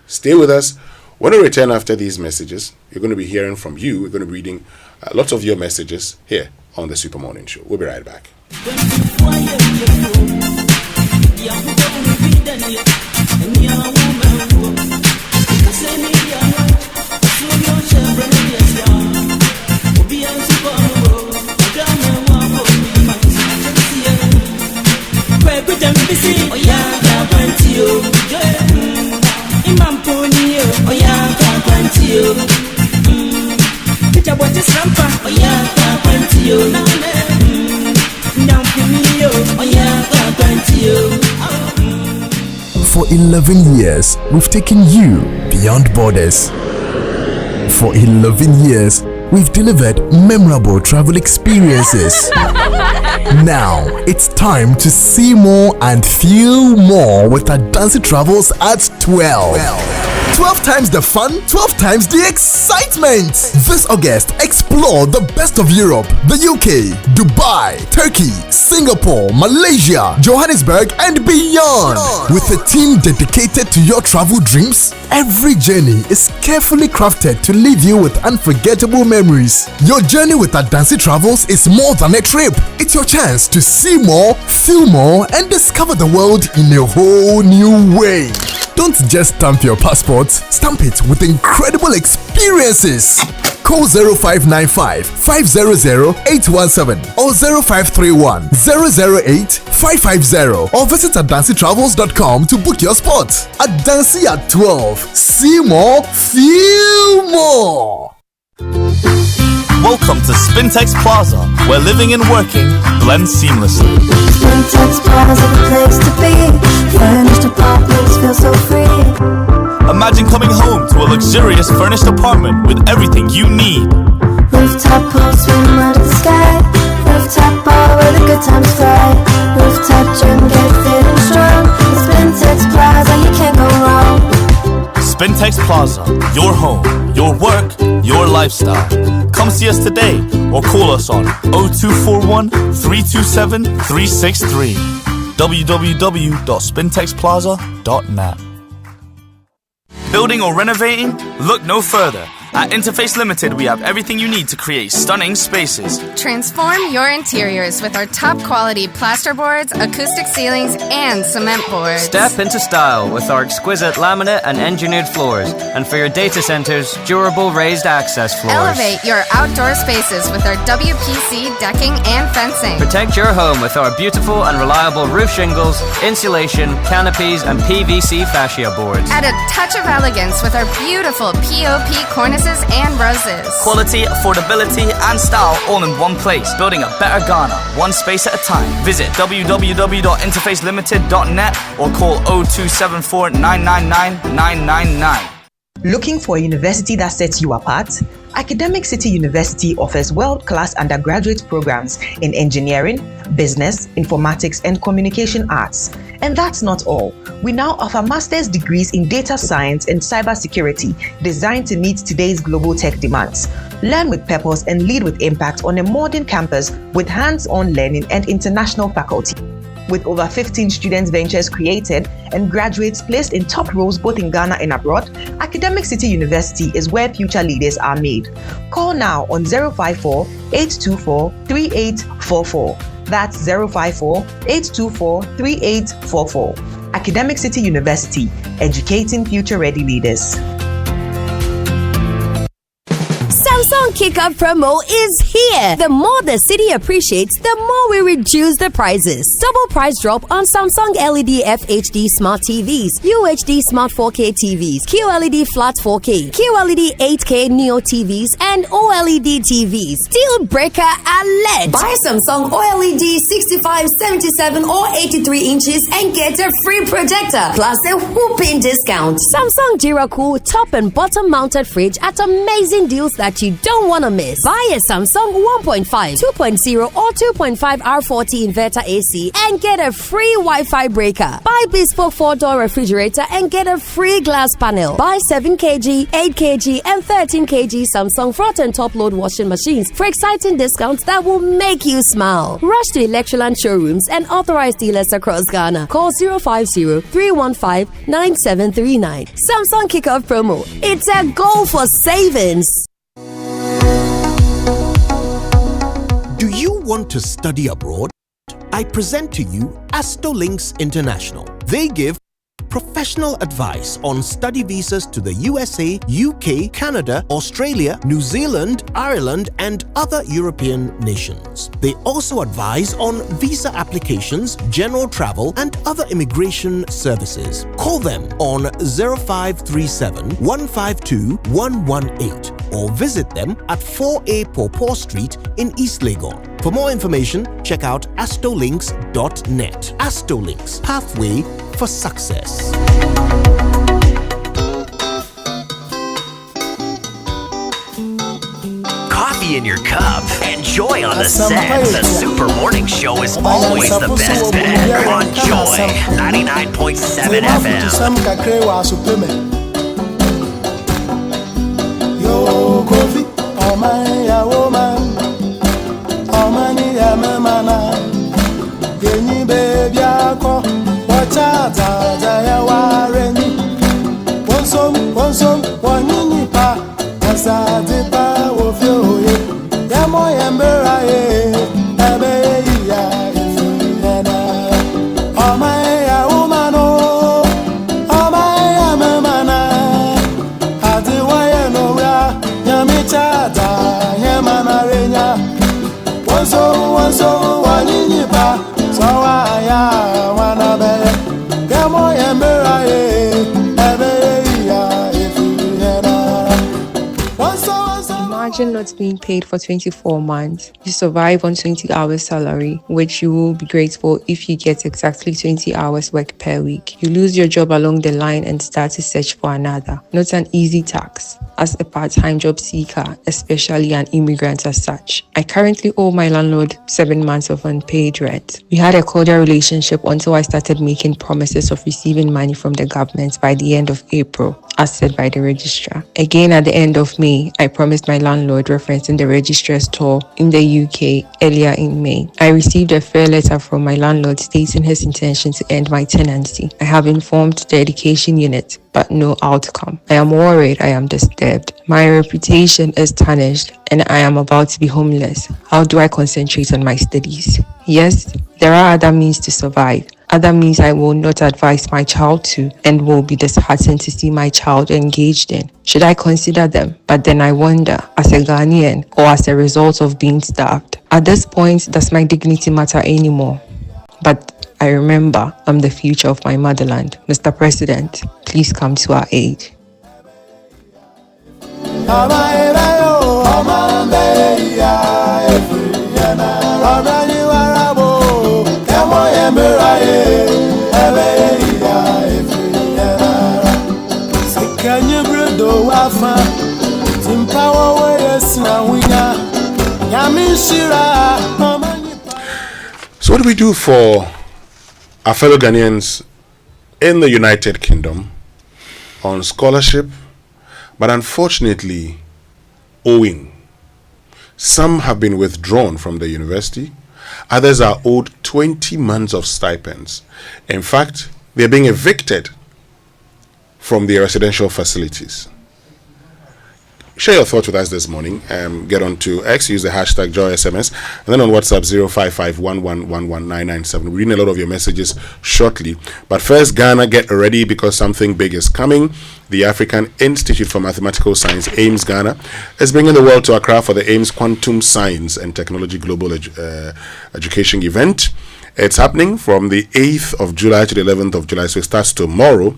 Stay with us. When we return after these messages, you're going to be hearing from you. We're going to be reading lots of your messages here on the Super Morning Show. We'll be right back. For 11 years, we've taken you beyond borders. For 11 years, we've delivered memorable travel experiences. Now, it's time to see more and feel more with Adansi Travels at 12. 12 times the fun, 12 times the excitement. This August, explore the best of Europe, the UK, Dubai, Turkey, Singapore, Malaysia, Johannesburg, and beyond. With a team dedicated to your travel dreams, every journey is carefully crafted to leave you with unforgettable memories. Your journey with Adansi Travels is more than a trip. It's your chance to see more, feel more, and discover the world in a whole new way. Don't just stamp your passport, stamp it with incredible experiences. Call 0595 500 817 or 0531 008 550 or visit AdansiTravels.com to book your spot. Adansi at 12. See more, feel more. Welcome to Spintex Plaza, where living and working blend seamlessly. Spintex Plaza, the place to be. Furnished apartments feel so free. Imagine coming home to a luxurious furnished apartment with everything you need. Rooftop pool, swim under the sky. Rooftop bar where the good times fly. Rooftop gym, get fit and strong. It's Spintex Plaza, you can't go wrong. Spintex Plaza, your home, your work, your lifestyle. Come see us today or call us on 0241 327 363. www.spintexplaza.net. Building or renovating? Look no further. At Interface Limited, we have everything you need to create stunning spaces. Transform your interiors with our top quality plasterboards, acoustic ceilings, and cement boards. Step into style with our exquisite laminate and engineered floors. And for your data centers, durable raised access floors. Elevate your outdoor spaces with our WPC decking and fencing. Protect your home with our beautiful and reliable roof shingles, insulation, canopies, and PVC fascia boards. Add a touch of elegance with our beautiful POP cornice roses and roses. Quality, affordability, and style all in one place. Building a better Ghana, one space at a time. Visit www.interfacelimited.net or call 0274 999 999. Looking for a university that sets you apart? Academic City University offers world-class undergraduate programs in engineering, business, informatics, and communication arts. And that's not all. We now offer master's degrees in data science and cybersecurity designed to meet today's global tech demands. Learn with purpose and lead with impact on a modern campus with hands-on learning and international faculty. With over 15 student ventures created and graduates placed in top roles both in Ghana and abroad, Academic City University is where future leaders are made. Call now on 054-824-3844. That's 054-824-3844. Academic City University, educating future-ready leaders. Samsung Kick-Up promo is here. The more the city appreciates, the more we reduce the prices. Double price drop on Samsung LED FHD Smart TVs, UHD Smart 4K TVs, QLED Flat 4K, QLED 8K Neo TVs, and OLED TVs. Deal breaker alert! Buy Samsung OLED 65, 77, or 83 inches and get a free projector plus a whooping discount. Samsung Duracool top and bottom mounted fridge at amazing deals that you don't want to miss. Buy a Samsung 1.5, 2.0 or 2.5 R40 inverter AC and get a free Wi-Fi breaker. Buy bespoke 4-door refrigerator and get a free glass panel. Buy 7 kg, 8 kg and 13 kg Samsung front and top load washing machines for exciting discounts that will make you smile. Rush to Electoral showrooms and authorized dealers across Ghana. Call 050-315-9739. Samsung Kickoff promo. It's a goal for savings. Do you want to study abroad? I present to you Astolinks International. They give professional advice on study visas to the USA, UK, Canada, Australia, New Zealand, Ireland, and other European nations. They also advise on visa applications, general travel, and other immigration services. Call them on 0537 152 118 or visit them at 4A Pawpaw Street in East Legon. For more information, check out astolinks.net. Astolinks, pathway for success. Coffee in your cup. Enjoy on the set. The Super Morning Show is always the best bet. On Joy 99.7 FM. Yo, coffee, oh my woman, oh many mana, Geni baby, watch out, I warren. One some, one nipa, as I dip of you, Yamo Yambera, oh my woman, oh my mana. Chata, Yamana Renya, one so, one in Yipa, so I wanna be Gamo Yambera, if you had Imagine not being paid for 24 months. You survive on 20 hours salary, which you will be grateful if you get exactly 20 hours work per week. You lose your job along the line and start to search for another. Not an easy task as a part-time job seeker, especially an immigrant as such. I currently owe my landlord 7 months of unpaid rent. We had a cordial relationship until I started making promises of receiving money from the government by the end of April, as said by the registrar. Again, at the end of May, I promised my landlord, referencing the registrar's tour in the UK earlier in May. I received a fair letter from my landlord stating his intention to end my tenancy. I have informed the education unit, but no outcome. I am worried, I am disturbed. My reputation is tarnished and I am about to be homeless. How do I concentrate on my studies? Yes, there are other means to survive. Other means I will not advise my child to and will be disheartened to see my child engaged in. Should I consider them? But then I wonder, as a Ghanaian or as a result of being starved, at this point, does my dignity matter anymore? But I remember I'm the future of my motherland. Mr. President, please come to our aid. So what do we do for our fellow Ghanaians in the United Kingdom on scholarship, but unfortunately owing? Some have been withdrawn from the university. Others are owed 20 months of stipends. In fact, they're being evicted from their residential facilities. Share your thoughts with us this morning. Get on to X, use the hashtag JoySMS, and then on WhatsApp 05511119997. We're reading a lot of your messages shortly. But first, Ghana, get ready because something big is coming. The African Institute for Mathematical Science, AIMS Ghana, is bringing the world to Accra for the AIMS Quantum Science and Technology Global Education event. It's happening from the 8th of July to the 11th of July, so it starts tomorrow.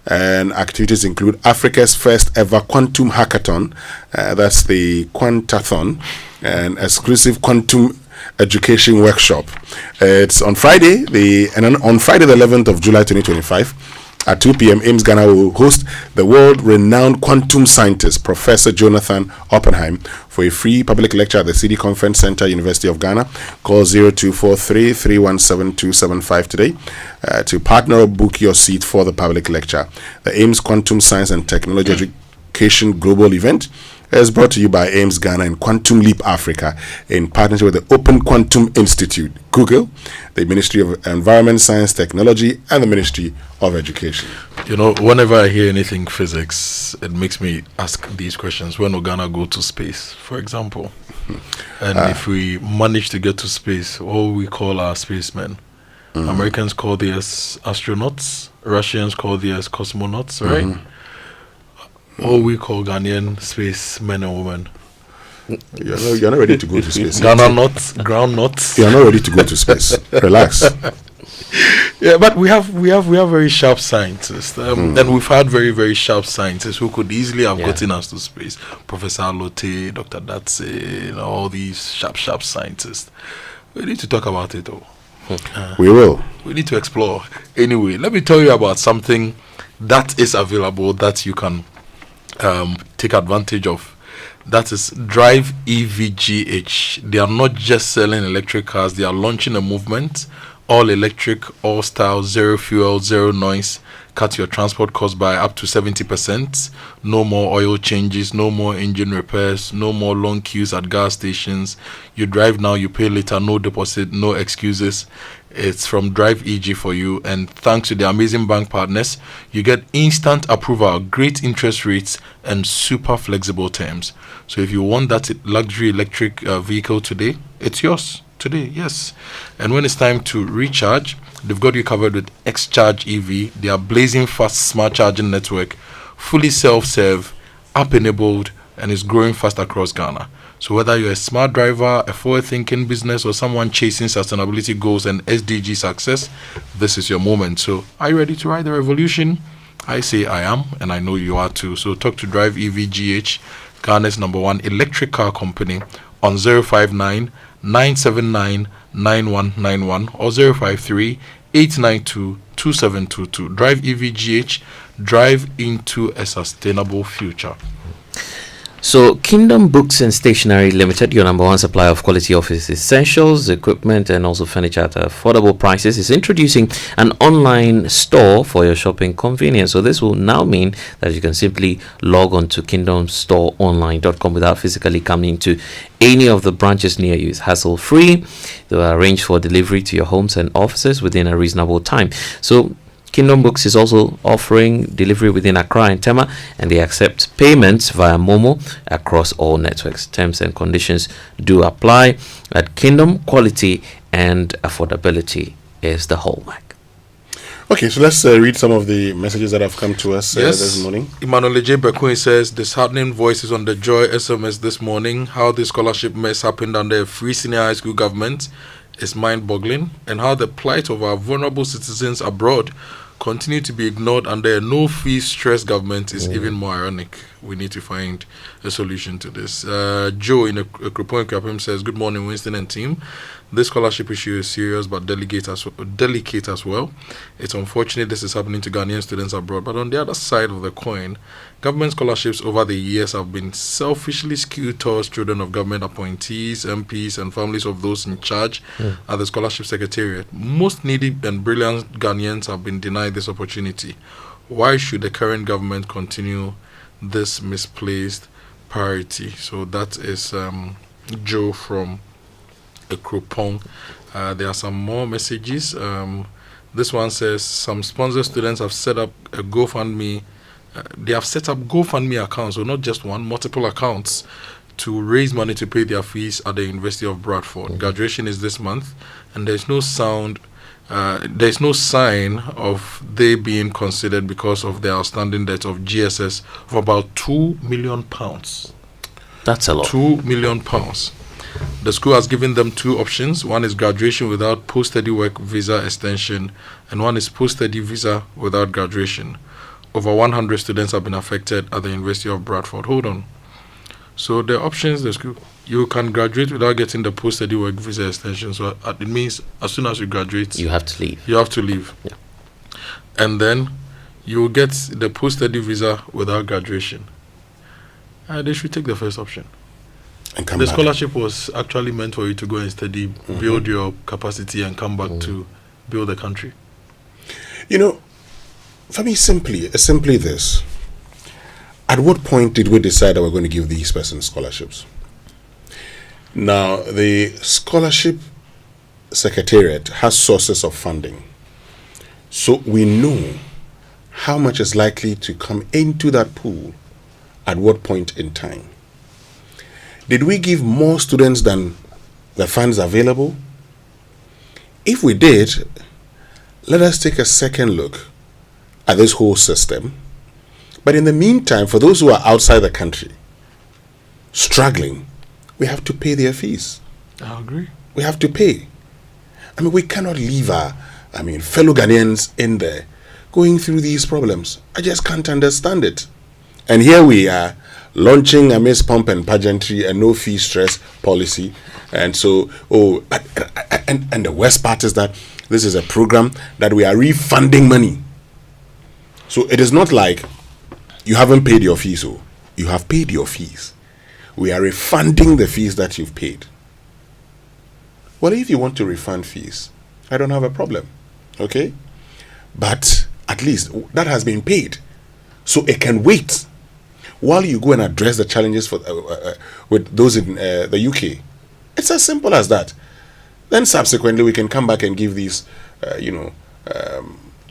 And activities include Africa's first ever quantum hackathon, that's the Quantathon, an exclusive quantum education workshop. It's on Friday, the 11th of July 2025 at 2 p.m. AIMS Ghana will host the world-renowned quantum scientist Professor Jonathan Oppenheim for a free public lecture at the City Conference Center, University of Ghana. Call 0243-317-275 today to partner or book your seat for the public lecture. The AIMS Quantum Science and Technology Education Global Event is brought to you by AIMS Ghana and Quantum Leap Africa in partnership with the Open Quantum Institute, Google, the Ministry of Environment, Science, Technology, and the Ministry of Education. You know, whenever I hear anything physics, it makes me ask these questions. When will Ghana go to space, for example? And if we manage to get to space, what will we call our spacemen? Americans call theirs astronauts, Russians call theirs cosmonauts, right? Or we call Ghanaian space men and women. You're not ready to go to space. Ghana nuts, ground nuts. You're not ready to go to space. Relax. Yeah, but we have very sharp scientists, and we've had very, very sharp scientists who could easily have gotten us to space. Professor Lotte, Dr. Datse, all these sharp scientists. We need to talk about it, though. We will. We need to explore. Anyway, let me tell you about something that is available that you can take advantage of. That is Drive EVGH. They are not just selling electric cars, they are launching a movement. All electric, all style, zero fuel, zero noise. Cut your transport cost by up to 70%. No more oil changes, no more engine repairs, no more long queues at gas stations. You drive now, you pay later, no deposit, no excuses. It's from Drive EG for you, and thanks to the amazing bank partners, you get instant approval, great interest rates, and super flexible terms. So if you want that luxury electric vehicle today, it's yours today, yes. And when it's time to recharge, they've got you covered with X-Charge EV. They are blazing fast smart charging network, fully self-serve, app-enabled, and is growing fast across Ghana. So whether you're a smart driver, a forward-thinking business, or someone chasing sustainability goals and SDG success, this is your moment. So are you ready to ride the revolution? I say I am, and I know you are too. So talk to Drive EVGH, Ghana's #1 electric car company, on 059-979-9191 or 053-892-2722. Drive EVGH, drive into a sustainable future. So, Kingdom Books and Stationery Limited, your #1 supplier of quality office essentials, equipment, and also furniture at affordable prices, is introducing an online store for your shopping convenience. So, this will now mean that you can simply log on to kingdomstoreonline.com without physically coming to any of the branches near you. It's hassle-free. They will arrange for delivery to your homes and offices within a reasonable time. So, Kingdom Books is also offering delivery within Accra and Tema, and they accept payments via Momo across all networks. Terms and conditions do apply. At Kingdom, quality and affordability is the hallmark. Okay, so let's read some of the messages that have come to us this morning. Emmanuel J. Bekun says, disheartening voices on the Joy SMS this morning. How the scholarship mess happened under a free senior high school government is mind-boggling, and how the plight of our vulnerable citizens abroad continue to be ignored under a no-fee stress government is even more ironic. we need to find a solution to this. Joe in Krupon says, "Good morning, Winston and team. This scholarship issue is serious but delicate as well. It's unfortunate this is happening to Ghanaian students abroad, but on the other side of the coin, government scholarships over the years have been selfishly skewed towards children of government appointees, MPs, and families of those in charge at the scholarship secretariat. Most needy and brilliant Ghanaians have been denied this opportunity. Why should the current government continue this misplaced priority?" So that is Joe from Akropong. There are some more messages. This one says, "Some sponsored students have set up a GoFundMe. They have set up GoFundMe accounts, so not just one, multiple accounts, to raise money to pay their fees at the University of Bradford. Graduation is this month, and there's no sign of they being considered because of their outstanding debt of GSS of about £2 million. That's a lot. £2 million. The school has given them two options. One is graduation without post-study work visa extension, and one is post-study visa without graduation. Over 100 students have been affected at the University of Bradford." Hold on. So the options, the school, you can graduate without getting the post-study work visa extension. So it means as soon as you graduate, you have to leave. You have to leave. Yeah. And then you will get the post-study visa without graduation. They should take the first option. And come the back. Scholarship was actually meant for you to go and study, build your capacity, and come back to build the country. You know, for me, simply this. At what point did we decide that we're going to give these persons scholarships? Now, the scholarship secretariat has sources of funding. So we know how much is likely to come into that pool at what point in time. Did we give more students than the funds available? If we did, let us take a second look at this whole system. But in the meantime, for those who are outside the country, struggling, we have to pay their fees. I agree. We have to pay. I mean, we cannot leave our, fellow Ghanaians in there going through these problems. I just can't understand it. And here we are, launching a Miss Pomp and Pageantry and no fee stress policy. And so, and the worst part is that this is a program that we are refunding money. So it is not like you haven't paid your fees, so you have paid your fees. We are refunding the fees that you've paid. Well, if you want to refund fees, I don't have a problem, okay? But at least that has been paid, so it can wait while you go and address the challenges for with those in the UK. It's as simple as that. Then subsequently we can come back and give these,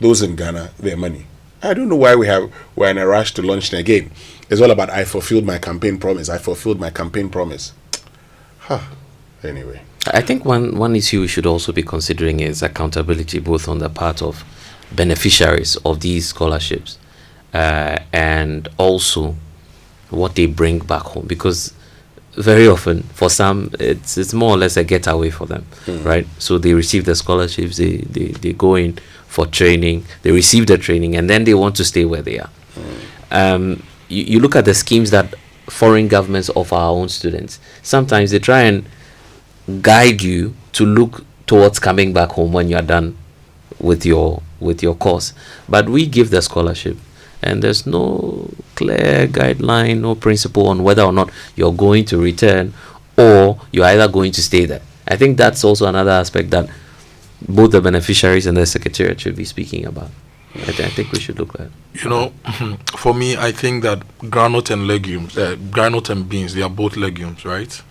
those in Ghana their money. I don't know why we're in a rush to launch it again. It's all about I fulfilled my campaign promise. I fulfilled my campaign promise. Anyway. I think one issue we should also be considering is accountability, both on the part of beneficiaries of these scholarships and also what they bring back home. Because very often, for some, it's more or less a getaway for them, right? So they receive the scholarships, they go in for training, they receive the training, and then they want to stay where they are. You look at the schemes that foreign governments offer our own students. Sometimes they try and guide you to look towards coming back home when you are done with your course. But we give the scholarship, and there's no clear guideline, no principle on whether or not you're going to return or you're either going to stay there. I think that's also another aspect that both the beneficiaries and the secretariat should be speaking about. I think we should look at it. For me, I think that groundnut and legumes, groundnut and beans, they are both legumes, right?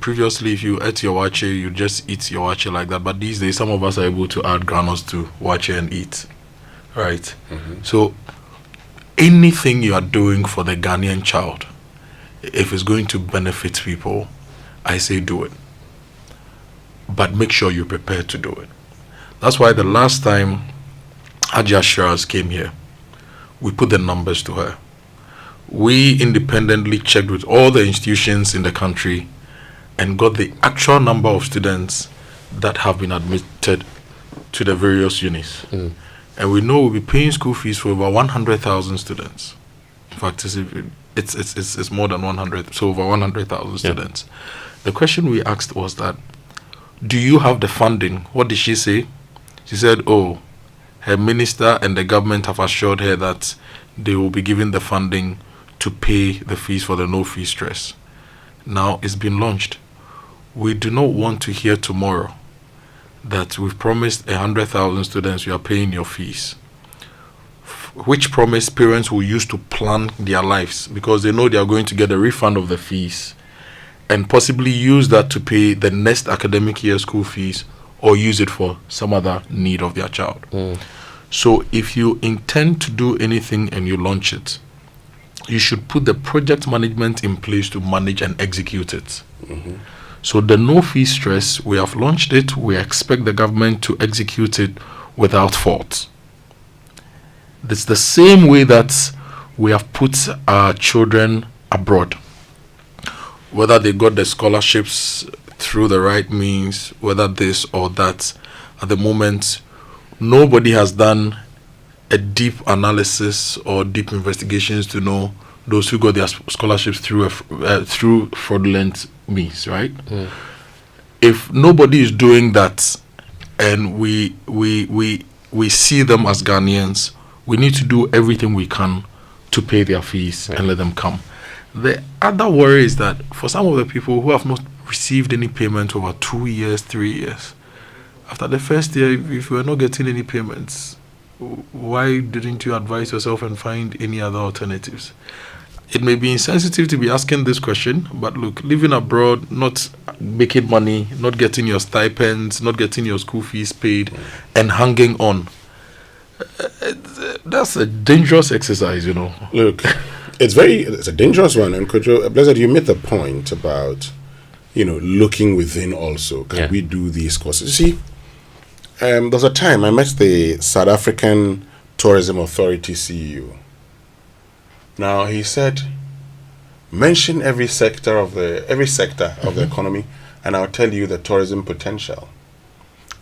Previously, if you ate your wache, you just eat your wache like that. But these days, some of us are able to add granules to wache and eat, right? So anything you are doing for the Ghanaian child, if it's going to benefit people, I say do it. But make sure you're prepared to do it. That's why the last time Hajiya Shiraz came here, we put the numbers to her. We independently checked with all the institutions in the country and got the actual number of students that have been admitted to the various unis. And we know we'll be paying school fees for over 100,000 students. In fact, it's more than 100, so over 100,000 students. The question we asked was that, do you have the funding? What did she say? She said, oh, her minister and the government have assured her that they will be giving the funding to pay the fees for the no-fee stress. Now it's been launched. We do not want to hear tomorrow that we've promised 100,000 students we are paying your fees, which promise parents will use to plan their lives because they know they are going to get a refund of the fees and possibly use that to pay the next academic year school fees or use it for some other need of their child. So if you intend to do anything and you launch it, you should put the project management in place to manage and execute it. So the no fee stress, we have launched it. We expect the government to execute it without fault. It's the same way that we have put our children abroad, whether they got the scholarships through the right means, whether this or that. At the moment, nobody has done a deep analysis or deep investigations to know those who got their scholarships through through fraudulent means, right? If nobody is doing that, and we see them as Ghanaians, we need to do everything we can to pay their fees and let them come. The other worry is that for some of the people who have not received any payment over 2 years, 3 years, after the first year, if you are not getting any payments, why didn't you advise yourself and find any other alternatives? It may be insensitive to be asking this question, but look, living abroad, not making money, not getting your stipends, not getting your school fees paid, and hanging on, that's a dangerous exercise, you know. Look, it's a dangerous one. And Kojo, Blessed, you made the point about, looking within also. Can we do these courses? You see, there was a time I met the South African Tourism Authority CEO. Now he said, mention every sector of the economy, and I'll tell you the tourism potential.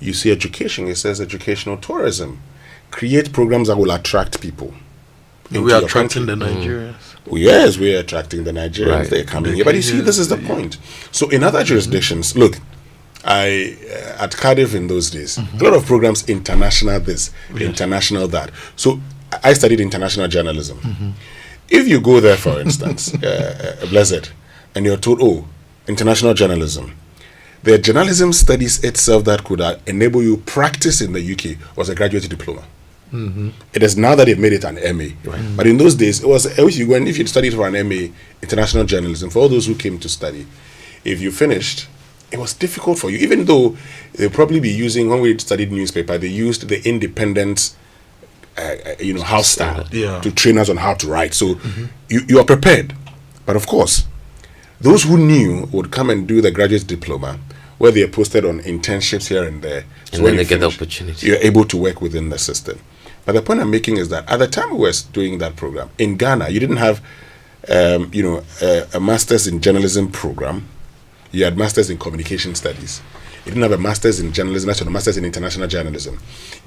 You see, education. It says educational tourism. Create programs that will attract people. We are attracting the Nigerians. Yes, we are attracting the Nigerians. Right. They're coming here. But you see, this is the point. So in other jurisdictions, look, at Cardiff in those days, a lot of programs, international this, international that. So I studied international journalism. If you go there, for instance, Blessed, and you're told, international journalism, the journalism studies itself that could enable you practice in the UK was a graduate diploma. It is now that they've made it an MA. But in those days, it was if you studied for an MA, international journalism, for all those who came to study, if you finished, it was difficult for you, even though they'll probably be using, when we studied newspaper, they used the independent house style to train us on how to write. So you are prepared. But of course, those who knew would come and do the graduate diploma, where they are posted on internships here and there. So and then they get the opportunity. You're able to work within the system. But the point I'm making is that at the time we were doing that program, in Ghana, you didn't have, a master's in journalism program. You had masters in communication studies. You didn't have a master's in journalism, that's a master's in international journalism.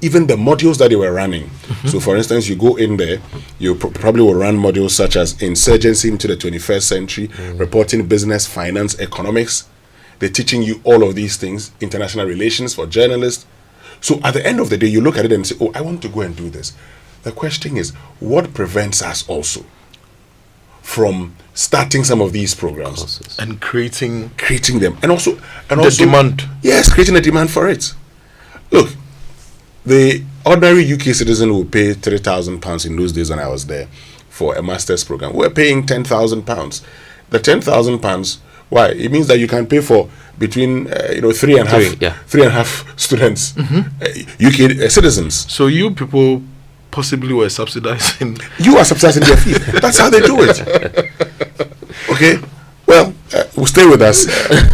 Even the modules that they were running. So for instance, you go in there, you probably will run modules such as insurgency into the 21st century, reporting business, finance, economics. They're teaching you all of these things, international relations for journalists. So at the end of the day, you look at it and say, I want to go and do this. The question is, what prevents us also from starting some of these programs and creating them, and also the demand? Yes, creating a demand for it. Look, the ordinary UK citizen will pay £3,000 in those days when I was there for a master's program. We're paying £10,000. The £10,000, why? It means that you can pay for between three and a half students, UK citizens. So you people possibly were subsidizing. You are subsidizing their fee. That's how they do it. Okay. Well, we'll stay with us.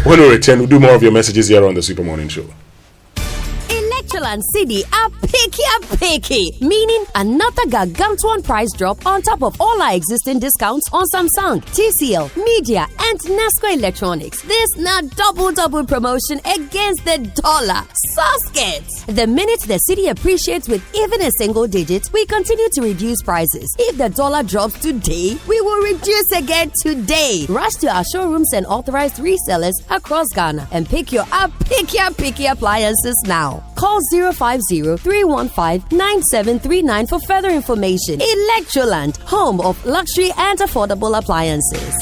When we return, we'll do more of your messages here on the Super Morning Show. Electoral and CD are picky, meaning another gargantuan price drop on top of all our existing discounts on Samsung, TCL, Media, and Nasco Electronics. This not double promotion against the dollar. Soskets! The minute the city appreciates with even a single digit, we continue to reduce prices. If the dollar drops today, we will reduce again today. Rush to our showrooms and authorized resellers across Ghana and pick your picky appliances now. Call 050-315-9739 for further information. Electroland, home of luxury and affordable appliances.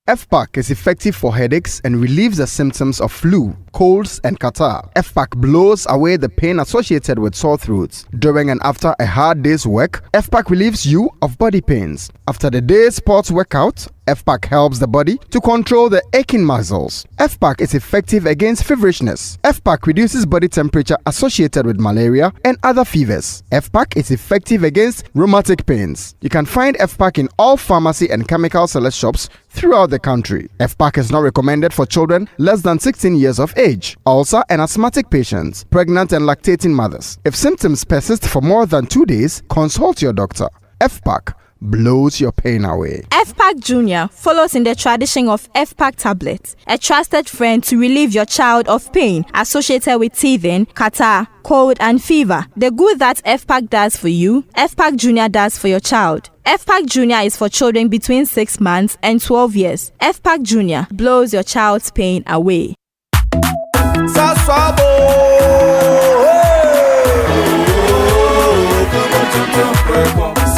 FPAC is effective for headaches and relieves the symptoms of flu, colds, and catarrh. FPAC blows away the pain associated with sore throats. During and after a hard day's work, FPAC relieves you of body pains. After the day's sports workout, FPAC helps the body to control the aching muscles. FPAC is effective against feverishness. FPAC reduces body temperature associated with malaria and other fevers. FPAC is effective against rheumatic pains. You can find FPAC in all pharmacy and chemical seller shops throughout the country. FPAC is not recommended for children less than 16 years of age, ulcer and asthmatic patients, pregnant and lactating mothers. If symptoms persist for more than 2 days, consult your doctor. FPAC blows your pain away. FPAC Junior follows in the tradition of FPAC tablets, a trusted friend to relieve your child of pain associated with teething, catarrh, cold, and fever. The good that FPAC does for you, FPAC Junior does for your child. FPAC Junior is for children between 6 months and 12 years. FPAC Junior blows your child's pain away.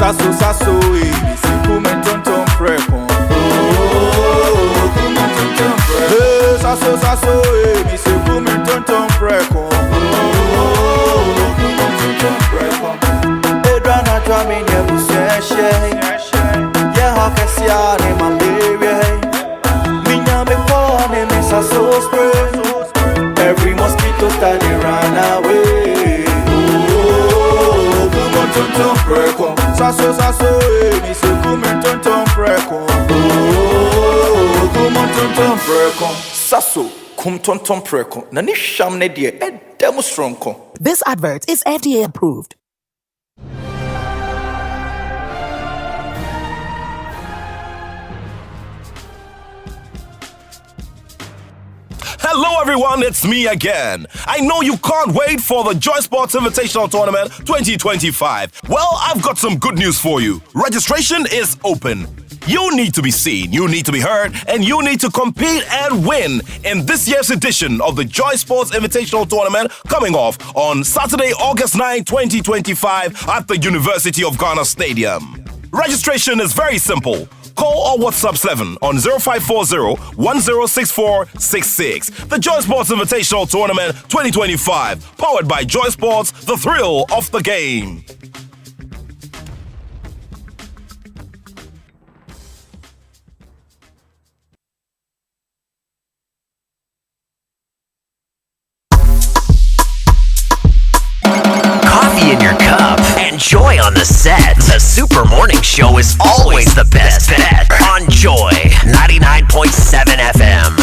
Sasso, si come tonton preko. Sasso, si come tonton preko. Edwana drami ne buseshe. Ye hakesia ne malaria. Minya me kone me sasso spray. Every mosquito study run away. Tonton preko. Sasso, mi se come tonton preko. Come tonton preko. Sasso, come tonton preko. Nani shamne die e demo strongko. This advert is FDA approved. Hello everyone, it's me again. I know you can't wait for the Joy Sports Invitational Tournament 2025. Well, I've got some good news for you. Registration is open. You need to be seen, you need to be heard, and you need to compete and win in this year's edition of the Joy Sports Invitational Tournament coming off on Saturday, August 9, 2025 at the University of Ghana Stadium. Registration is very simple. Call or WhatsApp 7 on 0540-106466. The Joy Sports Invitational Tournament 2025, powered by Joy Sports, the thrill of the game. Coffee in your cup. Enjoy on the set. The Super Morning Show is always the best bet on Joy 99.7 FM.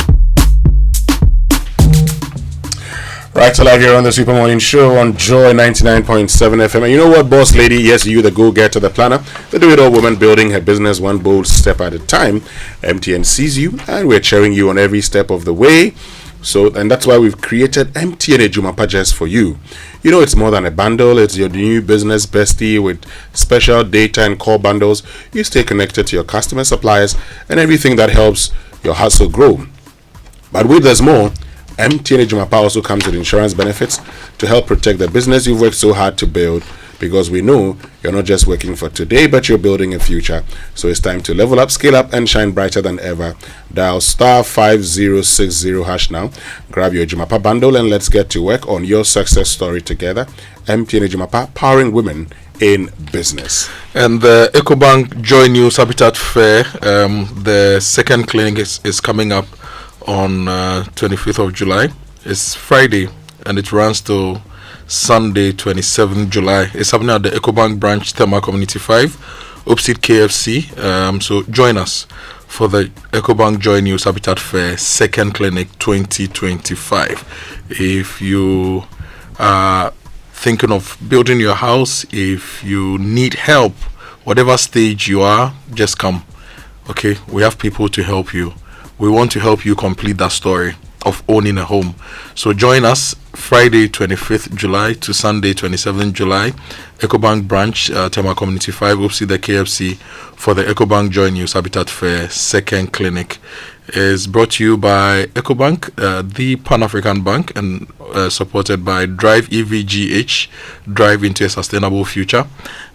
Right, so live here on the Super Morning Show on Joy 99.7 FM. And you know what, boss lady? Yes, you, the go-getter, the planner, the do-it-all woman building her business one bold step at a time. MTN sees you, and we're cheering you on every step of the way. So, and that's why we've created MTN Ejumapa just for you. You know, it's more than a bundle. It's your new business bestie with special data and core bundles. You stay connected to your customer, suppliers, and everything that helps your hustle grow. But with there's more, MTN Ejumapa also comes with insurance benefits to help protect the business you've worked so hard to build, because we know you're not just working for today, but you're building a future. So it's time to level up, scale up, and shine brighter than ever. Dial *5060# now. Grab your Ejumapa bundle and let's get to work on your success story together. MTN Ejumapa, powering women in business. And the EcoBank Joy News Habitat Fair, the second clinic is coming up on 25th of July. It's Friday and it runs to Sunday 27th July. It's happening at the EcoBank branch, Tema Community 5, opposite KFC. So join us for the EcoBank Joy News Habitat Fair Second Clinic 2025. If you are thinking of building your house, if you need help, whatever stage you are, just come. Okay, we have people to help you. We want to help you complete that story of owning a home. So join us Friday 25th July to Sunday 27th July, EcoBank branch, Tema Community 5, opposite the KFC, for the EcoBank Joy News Habitat Fair Second Clinic. Is brought to you by EcoBank, the Pan-African Bank, and supported by Drive EVGH, Drive into a Sustainable Future,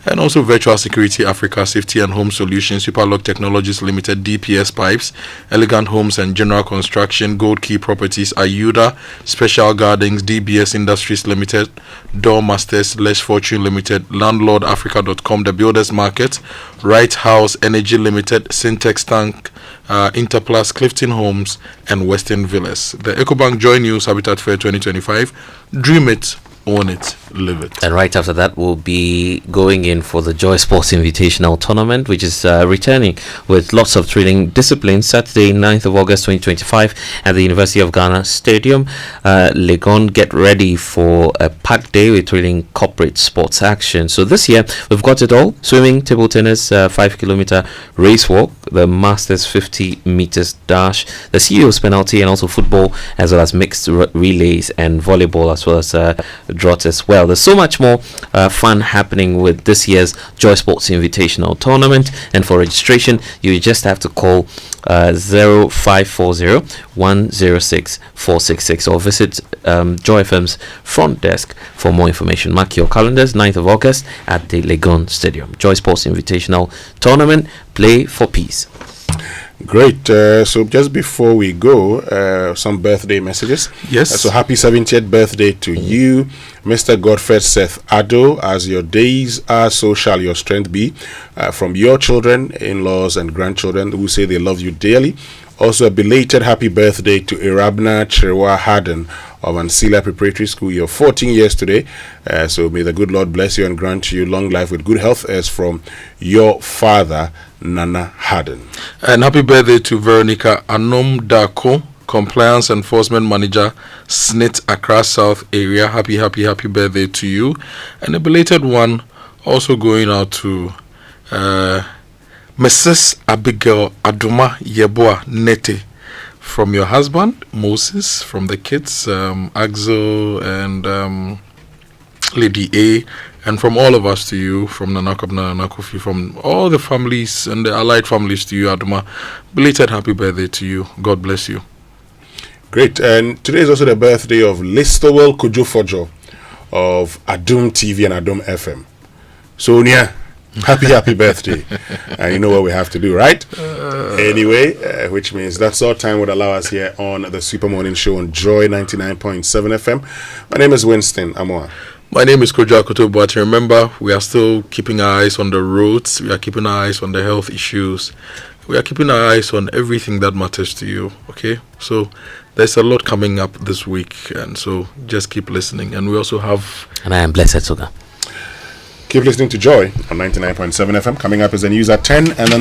and also Virtual Security Africa, Safety and Home Solutions, Superlock Technologies Limited, DPS Pipes, Elegant Homes and General Construction, Gold Key Properties, Ayuda, Special Gardens, DBS Industries Limited, Doormasters, Less Fortune Limited, LandlordAfrica.com, The Builders Market, Right House Energy Limited, Syntex Tank, Interplus, Clifton Homes, and Western Villas. The EcoBank Joy News Habitat Fair 2025. Dream it, own it, live it. And right after that, we'll be going in for the Joy Sports Invitational Tournament, which is returning with lots of thrilling disciplines. Saturday, 9th of August 2025 at the University of Ghana Stadium. Legon, get ready for a packed day with thrilling corporate sports action. So this year, we've got it all. Swimming, table tennis, 5-kilometer race walk, the Masters 50 meters dash, the CEO's penalty, and also football, as well as mixed relays and volleyball, as well as draught as well. There's so much more fun happening with this year's Joy Sports Invitational Tournament, and for registration you just have to call 0540 106 466 or visit Joy FM's front desk for more information. Mark your calendars, 9th of August at the Legon Stadium. Joy Sports Invitational Tournament, play for peace. Great. So just before we go, some birthday messages. Yes. So happy 70th birthday to you, Mr. Godfrey Seth Ado. As your days are, so shall your strength be. From your children, in-laws, and grandchildren who say they love you dearly. Also, a belated happy birthday to Irabna Chirwa Harden of Ansila Preparatory School. You're 14 years today. So may the good Lord bless you and grant you long life with good health, as from your father, Nana Harden. And happy birthday to Veronica Anom Dako, Compliance Enforcement Manager, SNIT Accra South Area. Happy birthday to you. And a belated one also going out to Mrs. Abigail Aduma Yeboah Nete, from your husband Moses, from the kids Axel and Lady A, and from all of us to you, from Nana Kofi, from all the families and the allied families to you, Aduma. Belated happy birthday to you. God bless you. Great. And today is also the birthday of Listowell Kojo Fojo of Adum TV and Adum FM. Sonia, happy birthday. And you know what we have to do, right? Anyway, which means that's all time would allow us here on the Super Morning Show on Joy 99.7 FM. My name is Winston Amoah. My name is Kojo Akoto, but remember, we are still keeping our eyes on the roads. We are keeping our eyes on the health issues. We are keeping our eyes on everything that matters to you, okay? So there's a lot coming up this week, and so just keep listening. And we also have... And I am Blessed Sogah. Keep listening to Joy on 99.7 FM. Coming up is the news at 10, and then the